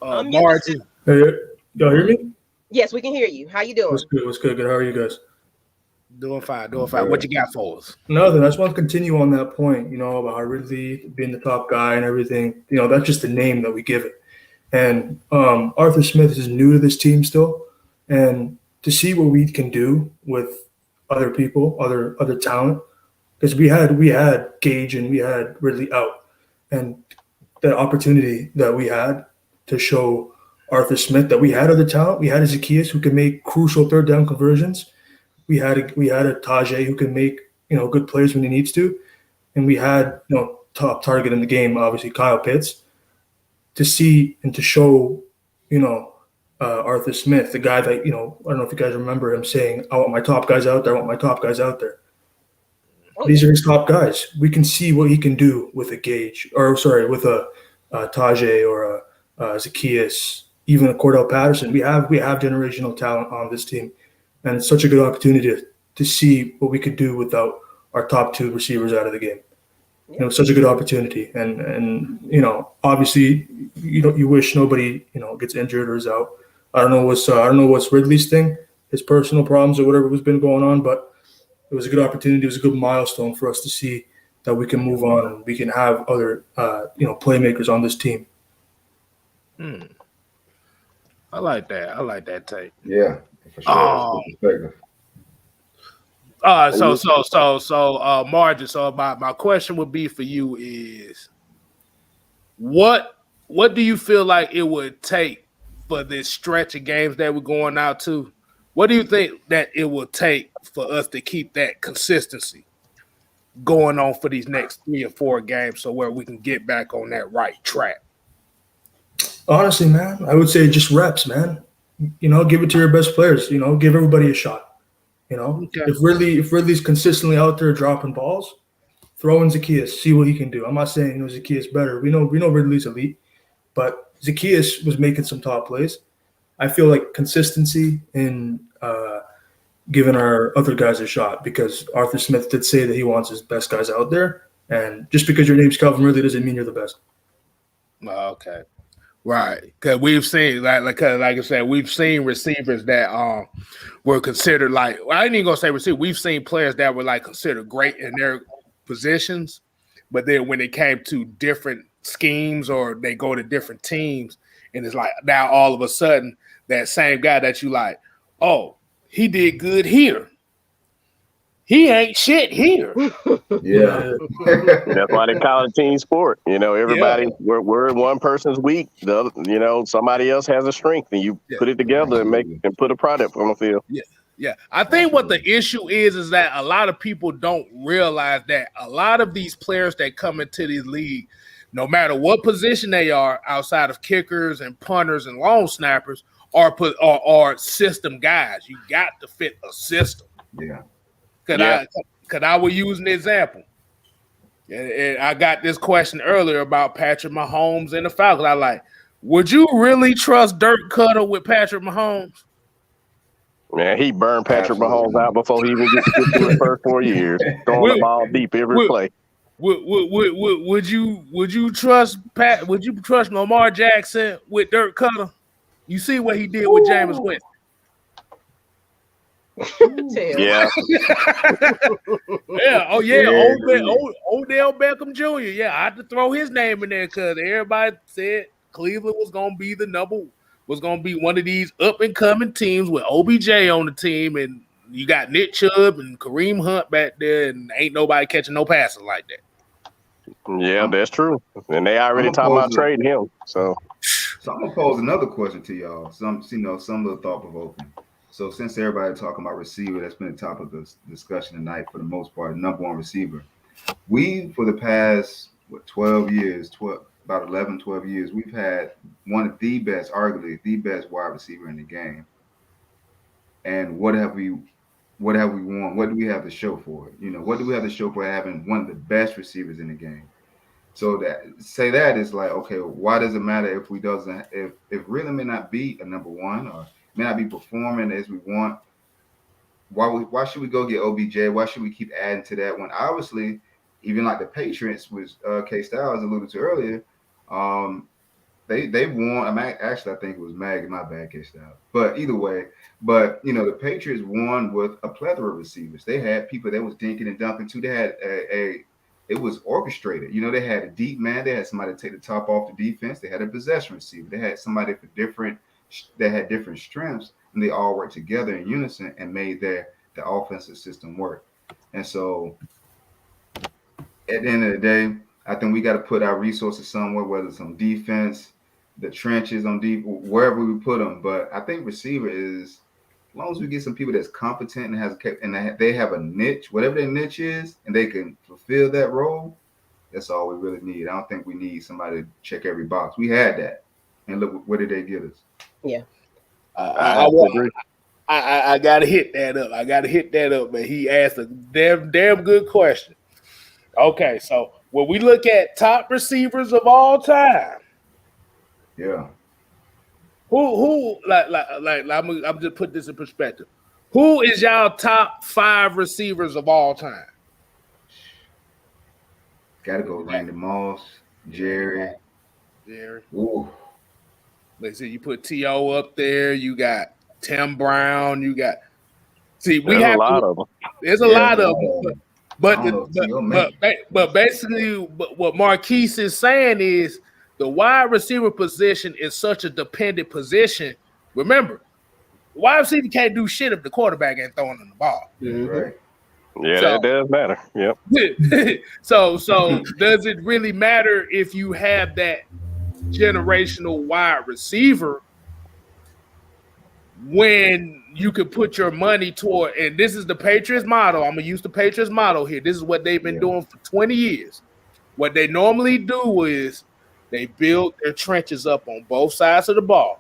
Martin. Hey, y'all hear me? Yes, we can hear you. How you doing? What's good? Good. How are you guys? Doing fine. What you got for us? Nothing. I just want to continue on that point, about how Ridley being the top guy and everything. That's just the name that we give it. And Arthur Smith is new to this team still. And to see what we can do with other people, other talent, because we had Gage and we had Ridley out. And the opportunity that we had to show Arthur Smith that we had other talent. We had a Zacchaeus who could make crucial third down conversions. We had a Tajay who can make good plays when he needs to, and we had top target in the game, obviously Kyle Pitts, to see and to show Arthur Smith, the guy that I don't know if you guys remember him saying, "I want my top guys out there. I want my top guys out there." These are his top guys. We can see what he can do with a Gage, with a Tajay or a Zacchaeus, even a Cordell Patterson. We have generational talent on this team. And it's such a good opportunity to see what we could do without our top two receivers out of the game. Such a good opportunity. And obviously, you wish nobody, gets injured or is out. I don't know what's Ridley's thing, his personal problems or whatever has been going on, but it was a good opportunity. It was a good milestone for us to see that we can move on and we can have other, playmakers on this team. I like that take. Yeah. For sure. Margin. So my question would be for you is, what do you feel like it would take for this stretch of games that we're going out to? What do you think that it will take for us to keep that consistency going on for these next 3 or 4 games, so where we can get back on that right track? Honestly, man, I would say just reps, man. Give it to your best players. Give everybody a shot. Okay. If Ridley's consistently out there dropping balls, throw in Zacchaeus, see what he can do. I'm not saying Zacchaeus better. We know Ridley's elite, but Zacchaeus was making some top plays. I feel like consistency in giving our other guys a shot, because Arthur Smith did say that he wants his best guys out there, and just because your name's Calvin Ridley doesn't mean you're the best. Okay. Right, because we've seen like I said, we've seen receivers that were considered I ain't even gonna say receiver. We've seen players that were considered great in their positions, but then when it came to different schemes or they go to different teams, and it's now all of a sudden that same guy that you oh, he did good here. He ain't shit here. Yeah. That's why they call it team sport. Everybody, we're one person's weak. The other, somebody else has a strength, and you put it together and put a product on the field. Yeah. I think what the issue is that a lot of people don't realize that a lot of these players that come into this league, no matter what position they are, outside of kickers and punters and long snappers, are system guys. You got to fit a system. Yeah. Could I will use an example. And I got this question earlier about Patrick Mahomes and the Falcons. Would you really trust Dirk Cutter with Patrick Mahomes? Man, he burned Patrick Mahomes out before he even gets to his first 4 years, throwing the ball deep every play. Would you trust Would you trust Lamar Jackson with Dirk Cutter? You see what he did with Jameis Winston. Yeah. Yeah. Oh yeah. Odell Beckham Jr. Yeah, I had to throw his name in there because everybody said Cleveland was gonna be one of these up and coming teams with OBJ on the team, and you got Nick Chubb and Kareem Hunt back there, and ain't nobody catching no passes like that. Yeah, that's true. And they already talking about trading him. So I'm gonna pose another question to y'all. Some of the thought provoking. So since everybody talking about receiver, that's been the topic of discussion tonight for the most part, number one receiver. We, for the past 12 years, about 11, 12 years, we've had one of the best, arguably the best wide receiver in the game. And what have we won? What do we have to show for it? What do we have to show for having one of the best receivers in the game? So that is okay, why does it matter if really may not be a number one or may not be performing as we want? Why should we go get OBJ? Why should we keep adding to that when obviously, even like the Patriots, which K Styles alluded to earlier, they won. Actually, I think it was Maggie. My bad, catched out. But either way, the Patriots won with a plethora of receivers. They had people that was dinking and dunking too. They had it was orchestrated. They had a deep man. They had somebody take the top off the defense. They had a possession receiver. They had somebody for different. They had different strengths, and they all worked together in unison and made the offensive system work. And so, at the end of the day, I think we got to put our resources somewhere, whether it's on defense, the trenches on deep, wherever we put them. But I think receiver is, as long as we get some people that's competent and they have a niche, whatever their niche is, and they can fulfill that role, that's all we really need. I don't think we need somebody to check every box. We had that, and look, what did they get us? Yeah. I gotta hit that up. Man. He asked a damn good question. Okay, so when we look at top receivers of all time, yeah, who I'm just put this in perspective. Who is y'all top 5 receivers of all time? Got to go Randy Moss, Jerry. Ooh. Let's see, you put T.O. up there. You got Tim Brown. You got. See, There's a lot of them. There's a lot of them. But basically, what Marquise is saying is the wide receiver position is such a dependent position. Remember, the wide receiver can't do shit if the quarterback ain't throwing him the ball. Right. Yeah, that does matter. Yep. So does it really matter if you have that generational wide receiver when you could put your money toward, and this is the Patriots model. I'm gonna use the Patriots model here. This is what they've been doing for 20 years. What they normally do is they build their trenches up on both sides of the ball.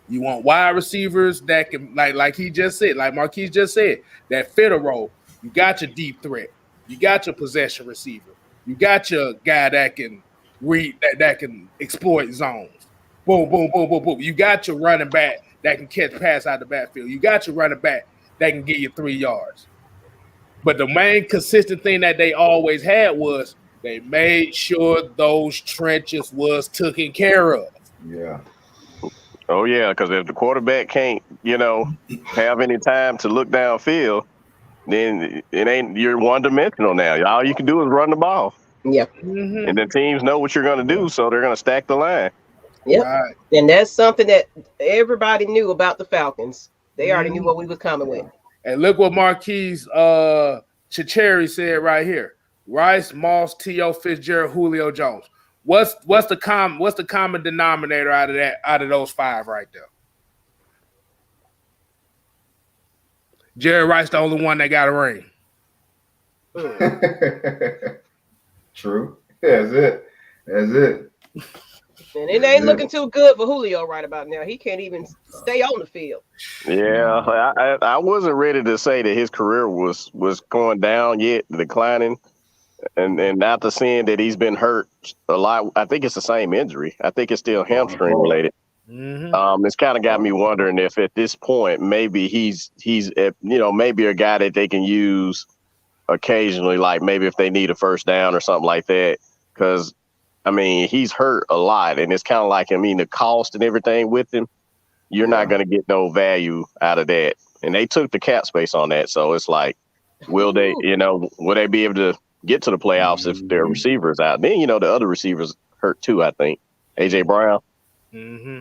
You want wide receivers that can, like he just said, like Marquise just said, that fit a role. You got your deep threat. You got your possession receiver. You got your guy that can that can exploit zones. Boom, boom, boom, boom, boom. You got your running back that can catch pass out the backfield. You got your running back that can get you 3 yards. But the main consistent thing that they always had was they made sure those trenches was taken care of. Yeah. Oh, yeah, because if the quarterback can't, have any time to look downfield, then you're one-dimensional now. All you can do is run the ball. Yeah. Mm-hmm. And the teams know what you're going to do, so they're going to stack the line. Yep. Right. And that's something that everybody knew about the Falcons. They already knew what we was coming with. And look what Marquise Chicheri said right here. Rice, Moss, T.O., Fitzgerald, Julio Jones. What's the common denominator out of those 5 right there? Jerry Rice, the only one that got a ring. True. That's it. And it ain't looking too good for Julio right about now. He can't even stay on the field. Yeah, I wasn't ready to say that his career was going down yet, declining. And after seeing that he's been hurt a lot, I think it's the same injury. I think it's still hamstring related. Mm-hmm. It's kind of got me wondering if at this point maybe he's maybe a guy that they can use occasionally, like maybe if they need a first down or something like that. Because he's hurt a lot, and it's kind of like the cost and everything with him. You're not going to get no value out of that, and they took the cap space on that. So it's like, will they be able to get to the playoffs if their receivers out? Then the other receivers hurt too. I think AJ Brown. Mm-hmm.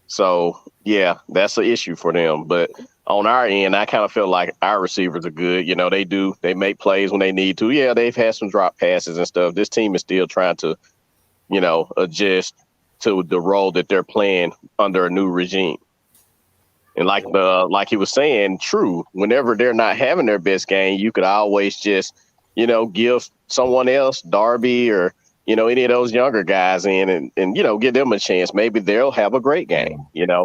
So yeah, that's an issue for them. But on our end, I kind of feel like our receivers are good. They make plays when they need to. Yeah, they've had some drop passes and stuff. This team is still trying to, adjust to the role that they're playing under a new regime. And like he was saying, true. Whenever they're not having their best game, you could always just give someone else, Darby or, any of those younger guys in and give them a chance. Maybe they'll have a great game, Yeah,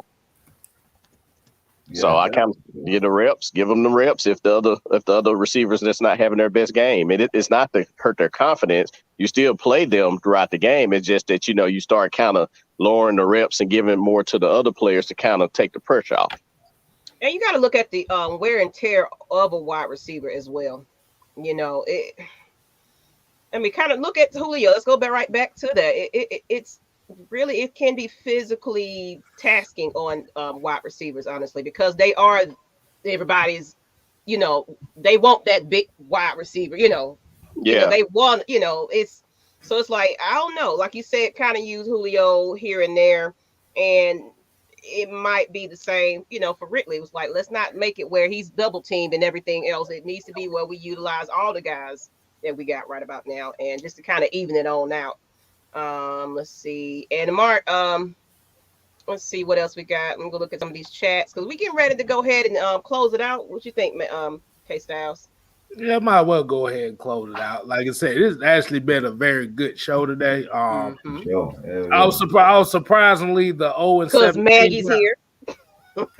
So I kind of give them the reps if the other receivers that's not having their best game. And it's not to hurt their confidence. You still play them throughout the game. It's just that, you start kind of lowering the reps and giving more to the other players to kind of take the pressure off. And you got to look at the wear and tear of a wide receiver as well. Kind of look at Julio. Let's go right back to that. It's really it can be physically tasking on wide receivers, honestly, because they are everybody's, they want that big wide receiver, Yeah. they want, it's so it's like, I don't know, like you said, kind of use Julio here and there, and it might be the same, for Ridley. It was like, let's not make it where he's double teamed and everything else. It needs to be where we utilize all the guys that we got right about now, and just to kind of even it on out. Let's see. And Mark, let's see what else we got. I'm gonna look at some of these chats because we getting ready to go ahead and close it out. What you think, K Styles? Yeah, might well go ahead and close it out. Like I said, this has actually been a very good show today. I was surprisingly the 0 and 17. Because Maggie's here. That's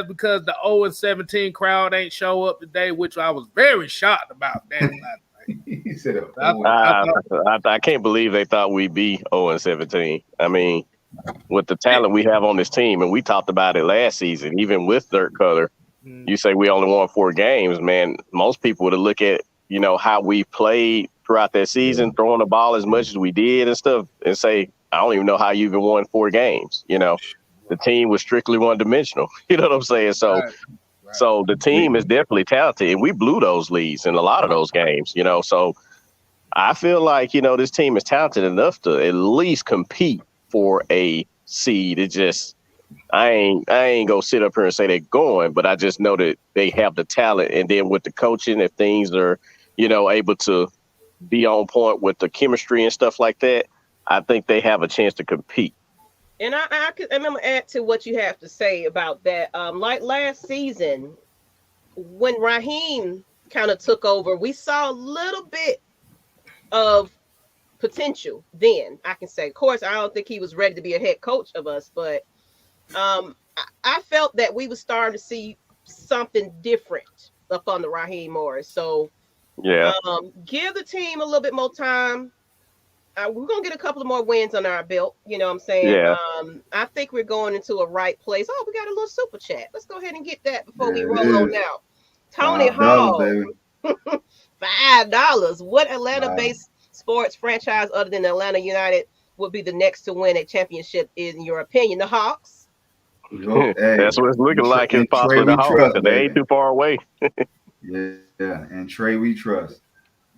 because the 0 and 17 crowd ain't show up today, which I was very shocked about that. He said, I can't believe they thought we'd be 0 and 17. I mean, with the talent we have on this team, and we talked about it last season, even with Dirk Cutter, you say we only won 4 games, man. Most people would have looked at, how we played throughout that season, throwing the ball as much as we did and stuff, and say, I don't even know how you even won 4 games. The team was strictly one-dimensional. You know what I'm saying? So, so the team is definitely talented, and we blew those leads in a lot of those games. So I feel like this team is talented enough to at least compete for a seed. It just I ain't gonna sit up here and say they're going, but I just know that they have the talent, and then with the coaching, if things are able to be on point with the chemistry and stuff like that, I think they have a chance to compete. And I'm gonna add to what you have to say about that. Like last season, when Raheem kind of took over, we saw a little bit of potential then, I can say. Of course, I don't think he was ready to be a head coach of us, but I felt that we were starting to see something different up on the Raheem Morris. So give the team a little bit more time. We're gonna get a couple of more wins on our belt. You know what I'm saying? Yeah. I think we're going into a right place. Oh, we got a little super chat. Let's go ahead and get that before we roll on out. Tony Hall, $5. What Atlanta-based sports franchise other than Atlanta United would be the next to win a championship, in your opinion? The Hawks? That's what it's looking like. It's possibly the Hawks, because they ain't too far away. And Trey we trust.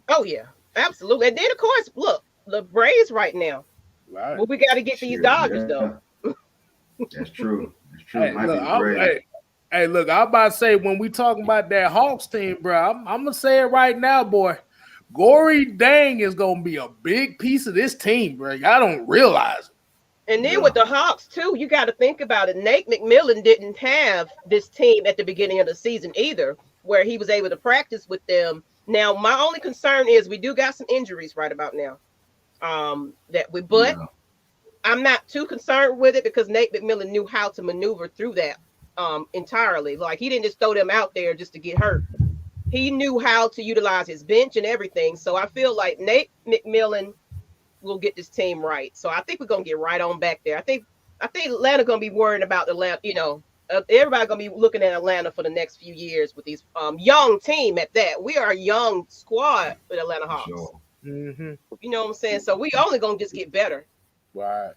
Oh yeah, absolutely. And then of course, look, the Braves right now. Right. Well, we got to get these Dodgers though. That's true. Hey, look, I'm about to say, when we talking about that Hawks team, bro, I'm gonna say it right now, boy. Gory Dang is gonna be a big piece of this team, bro. I don't realize it. And then with the Hawks too, you got to think about it. Nate McMillan didn't have this team at the beginning of the season either, where he was able to practice with them. Now, my only concern is we do got some injuries right about now. I'm not too concerned with it because Nate McMillan knew how to maneuver through that entirely. Like, he didn't just throw them out there just to get hurt. He knew how to utilize his bench and everything. So I feel like Nate McMillan will get this team right. So I think we're gonna get right on back there. I think Atlanta gonna be worrying about Atlanta. Everybody gonna be looking at Atlanta for the next few years with these young team at that. We are a young squad with Atlanta Hawks. Sure. Mm-hmm. You know what I'm saying? So we only gonna just get better. Right.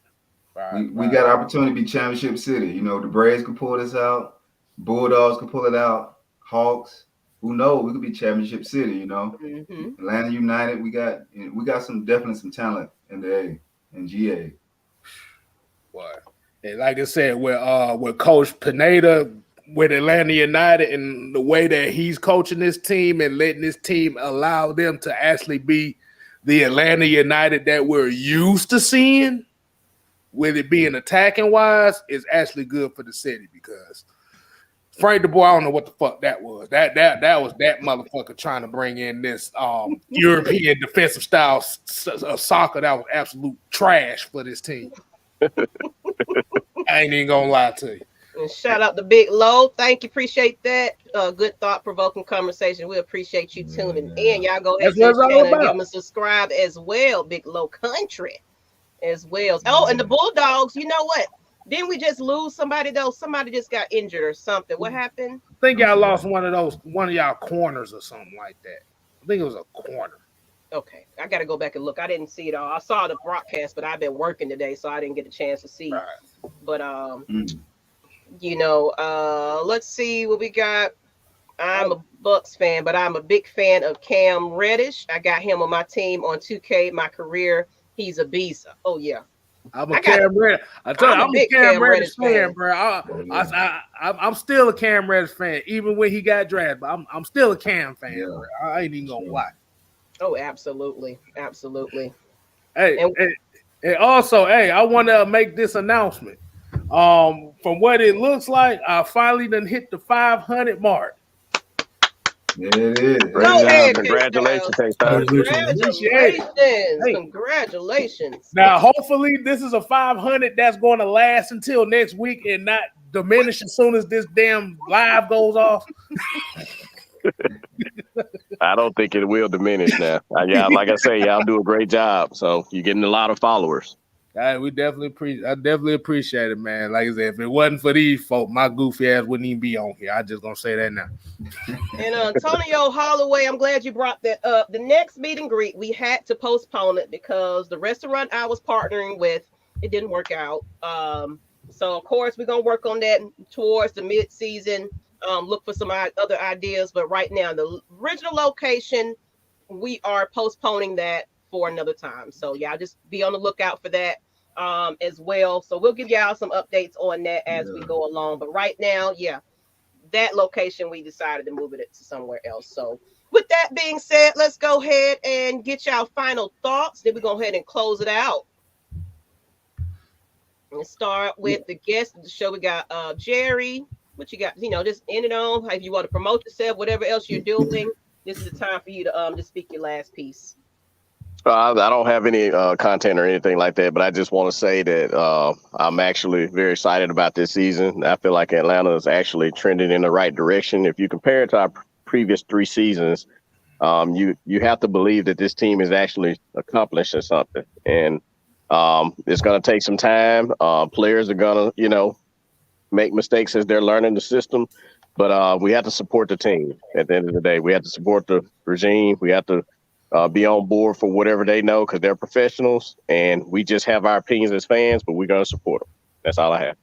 We got opportunity to be championship city. The Braves could pull this out. Bulldogs could pull it out. Hawks. Who knows? We could be championship city. Mm-hmm. Atlanta United. We got some talent in the A and GA. What? And like I said, with Coach Pineda with Atlanta United and the way that he's coaching this team and letting this team allow them to actually be the Atlanta United that we're used to seeing, with it being attacking wise, is actually good for the city, because Frank DeBoer, I don't know what the fuck that was. That was that motherfucker trying to bring in this European defensive style of soccer that was absolute trash for this team. I ain't even gonna lie to you. And shout out to Big Low. Thank you. Appreciate that. Good thought-provoking conversation. We appreciate you tuning in. Y'all go ahead and give them a subscribe as well. Big Low Country as well. Oh, and the Bulldogs, you know what? Didn't we just lose somebody though? Somebody just got injured or something. What happened? I think y'all lost one of y'all corners or something like that. I think it was a corner. Okay. I got to go back and look. I didn't see it all. I saw the broadcast, but I've been working today, so I didn't get a chance to see. Right. But you know, let's see what we got. I'm a Bucks fan, but I'm a big fan of Cam Reddish. I got him on my team on 2K. My career, he's a beast. Oh yeah, I'm a Cam Reddish. I tell you, I'm a Cam Reddish fan, bro. I'm still a Cam Reddish fan, even when he got drafted. But I'm still a Cam fan, bro. I ain't even gonna lie. Oh, absolutely, absolutely. Hey, and also, hey, I want to make this announcement. From what it looks like, I finally done hit the 500 mark. Yeah, it is. Go ahead, Congratulations, Congratulations. Now, hopefully, this is a 500 that's going to last until next week and not diminish as soon as this damn live goes off. I don't think it will diminish now. Yeah, like I say, y'all do a great job. So you're getting a lot of followers. I definitely appreciate it, man. Like I said, if it wasn't for these folk, my goofy ass wouldn't even be on here. I just gonna say that now. And Antonio Holloway, I'm glad you brought that up. The next meet and greet, we had to postpone it because the restaurant I was partnering with, it didn't work out. So of course we're gonna work on that towards the mid-season. Look for some other ideas, but right now the original location, we are postponing that for another time. So yeah, just be on the lookout for that as well. So we'll give y'all some updates on that as we go along. But right now, yeah, that location we decided to move it to somewhere else. So with that being said, let's go ahead and get y'all final thoughts. Then we go ahead and close it out. Let's start with the guest of the show. We got Jerry. What you got? You know, just end it on. If you want to promote yourself, whatever else you're doing, this is the time for you to just speak your last piece. I don't have any content or anything like that, but I just want to say that I'm actually very excited about this season. I feel like Atlanta is actually trending in the right direction. If you compare it to our previous 3 seasons, you have to believe that this team is actually accomplishing something. And it's going to take some time. Players are going to, make mistakes as they're learning the system. But we have to support the team at the end of the day. We have to support the regime. We have to be on board for whatever they know because they're professionals. And we just have our opinions as fans, but we're going to support them. That's all I have.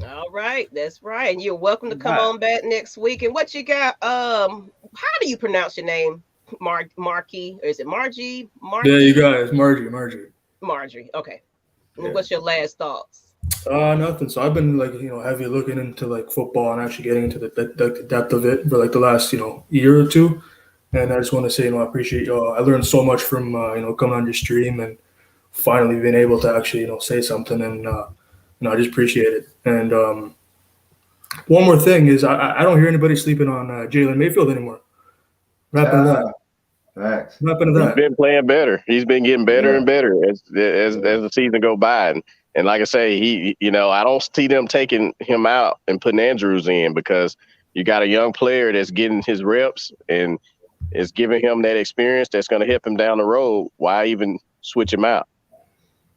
All right. That's right. And you're welcome to come on back next week. And what you got? How do you pronounce your name? Marquis? Or is it Margie? Yeah, you guys. Margie. Margie. Okay. Yeah. What's your last thoughts? Nothing. So I've been heavy looking into football and actually getting into the depth of it for the last year or two. And I just want to say I appreciate y'all. I learned so much from coming on your stream and finally being able to actually say something, and I just appreciate it. And one more thing is I don't hear anybody sleeping on Jalen Mayfield anymore. Wrapping to that. Facts. Wrapping to that. He's been playing better. He's been getting better and better as the season go by. And like I say, he I don't see them taking him out and putting Andrews in because you got a young player that's getting his reps and is giving him that experience that's going to help him down the road. Why even switch him out?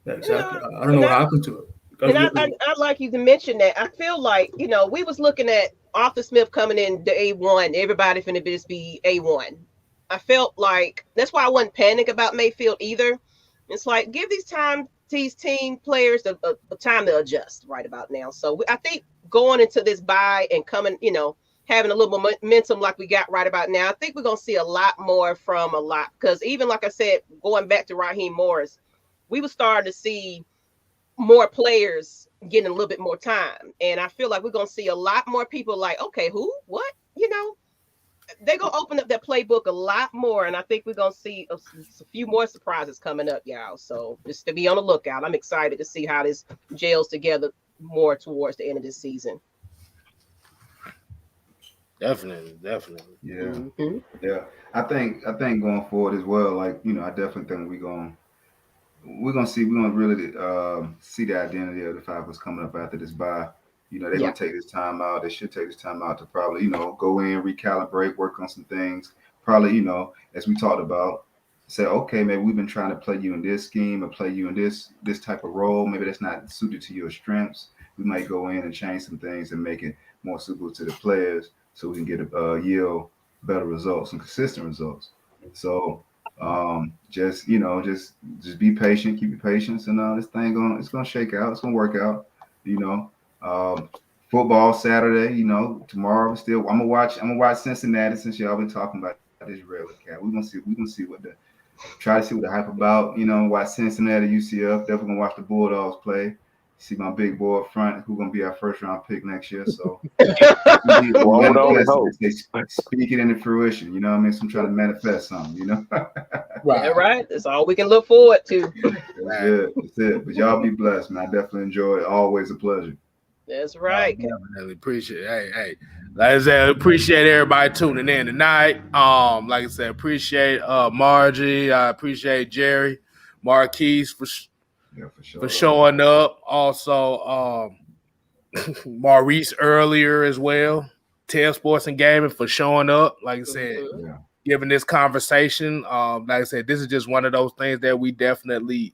Yeah, exactly. I don't know what happened to it. And I'd like you to mention that. I feel like, we was looking at Arthur Smith coming in the A1. Everybody finna just be A1. I felt like that's why I wasn't panic about Mayfield either. It's like, give these team players a time to adjust right about now. So I think going into this bye and coming, having a little momentum like we got right about now, I think we're going to see a lot more from a lot. Because even like I said, going back to Raheem Morris, we were starting to see more players getting a little bit more time. And I feel like we're going to see a lot more people like, okay, who, what, they're going to open up that playbook a lot more. And I think we're going to see a few more surprises coming up, y'all. So just to be on the lookout. I'm excited to see how this gels together more towards the end of this season. Definitely. Yeah. Mm-hmm. Yeah. I think going forward as well, I definitely think we're gonna really see the identity of the Falcons coming up after this bye. They're gonna take this time out. They should take this time out to probably, go in, recalibrate, work on some things. Probably, as we talked about, say, okay, maybe we've been trying to play you in this scheme or play you in this type of role. Maybe that's not suited to your strengths. We might go in and change some things and make it more suitable to the players so we can get yield better results and consistent results. So Just just be patient, keep your patience, and this thing it's gonna shake out. It's gonna work out. You know, football Saturday. Tomorrow I'm gonna watch Cincinnati since y'all been talking about this Ridley cat. We're gonna see what the hype about. Watch Cincinnati, UCF. Definitely gonna watch the Bulldogs play. See my big boy up front, who's gonna be our first round pick next year. So Hold on, hope. speak it into fruition. You know what I mean? So I'm trying to manifest something. Right. That's all we can look forward to. That's it. But y'all be blessed, man. I definitely enjoy it. Always a pleasure. That's right. Definitely appreciate it. Hey. Like I said, appreciate everybody tuning in tonight. Like I said, appreciate Margie. I appreciate Jerry, Marquise for showing up. Also, Maurice earlier as well. 10 Sports and Gaming for showing up. Like I said, giving this conversation. Like I said, this is just one of those things that we definitely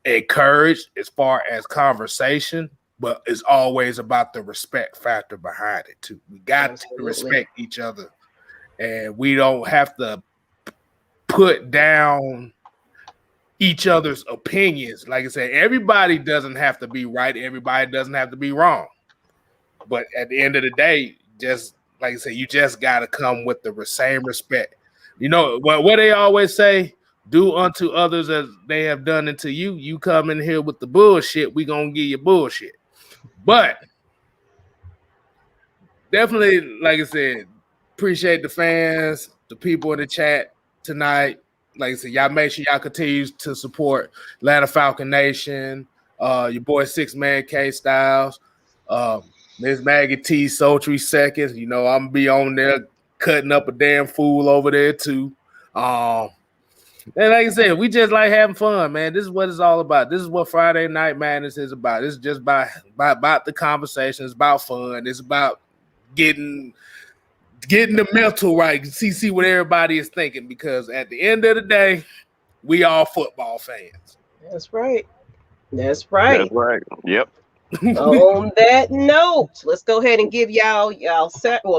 encourage as far as conversation, but it's always about the respect factor behind it too. We got to respect each other, and we don't have to put down each other's opinions. Like I said, everybody doesn't have to be right. Everybody doesn't have to be wrong. But at the end of the day, just like I said, you just got to come with the same respect. What they always say, do unto others as they have done unto you. You come in here with the bullshit, we going to give you bullshit. But definitely, like I said, appreciate the fans, the people in the chat tonight. Like I said, y'all make sure y'all continue to support Atlanta Falcon Nation, your boy 6-Man K Styles, Miss Maggie T, Sultry Seconds. I'm going to be on there cutting up a damn fool over there too. And like I said, we just like having fun, man. This is what it's all about. This is what Friday Night Madness is about. It's just about the conversation. It's about fun. It's about getting the mental right. See what everybody is thinking, because at the end of the day, we all football fans. That's right. That's right. That's right. Yep. On that note, let's go ahead and give y'all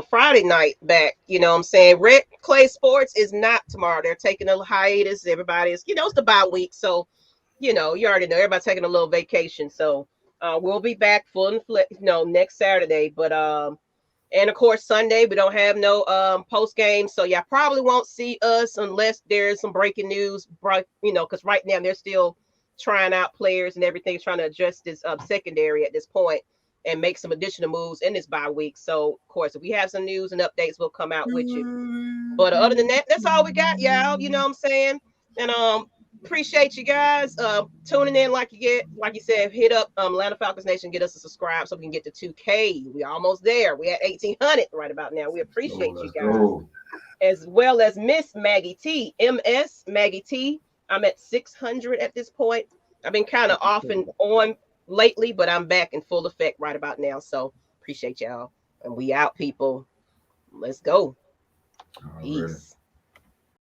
Friday night back. You know what I'm saying? Red Clay Sports is not tomorrow. They're taking a hiatus. Everybody is, it's the bye week. So, you already know everybody's taking a little vacation. So we'll be back full and next Saturday. But and of course Sunday we don't have no post game. So y'all probably won't see us unless there's some breaking news, because right now they're still trying out players and everything, trying to address this secondary at this point and make some additional moves in this bye week. So, of course, if we have some news and updates, we'll come out with you. But other than that, that's all we got, y'all. You know what I'm saying? And appreciate you guys tuning in. Like you said, hit up Atlanta Falcons Nation, get us a subscribe so we can get to 2K. We almost there. We at 1,800 right about now. We appreciate you guys, as well as Miss Maggie T, MS Maggie T. I'm at 600 at this point. I've been kind of off and on lately, but I'm back in full effect right about now. So appreciate y'all. And we out, people. Let's go. Peace.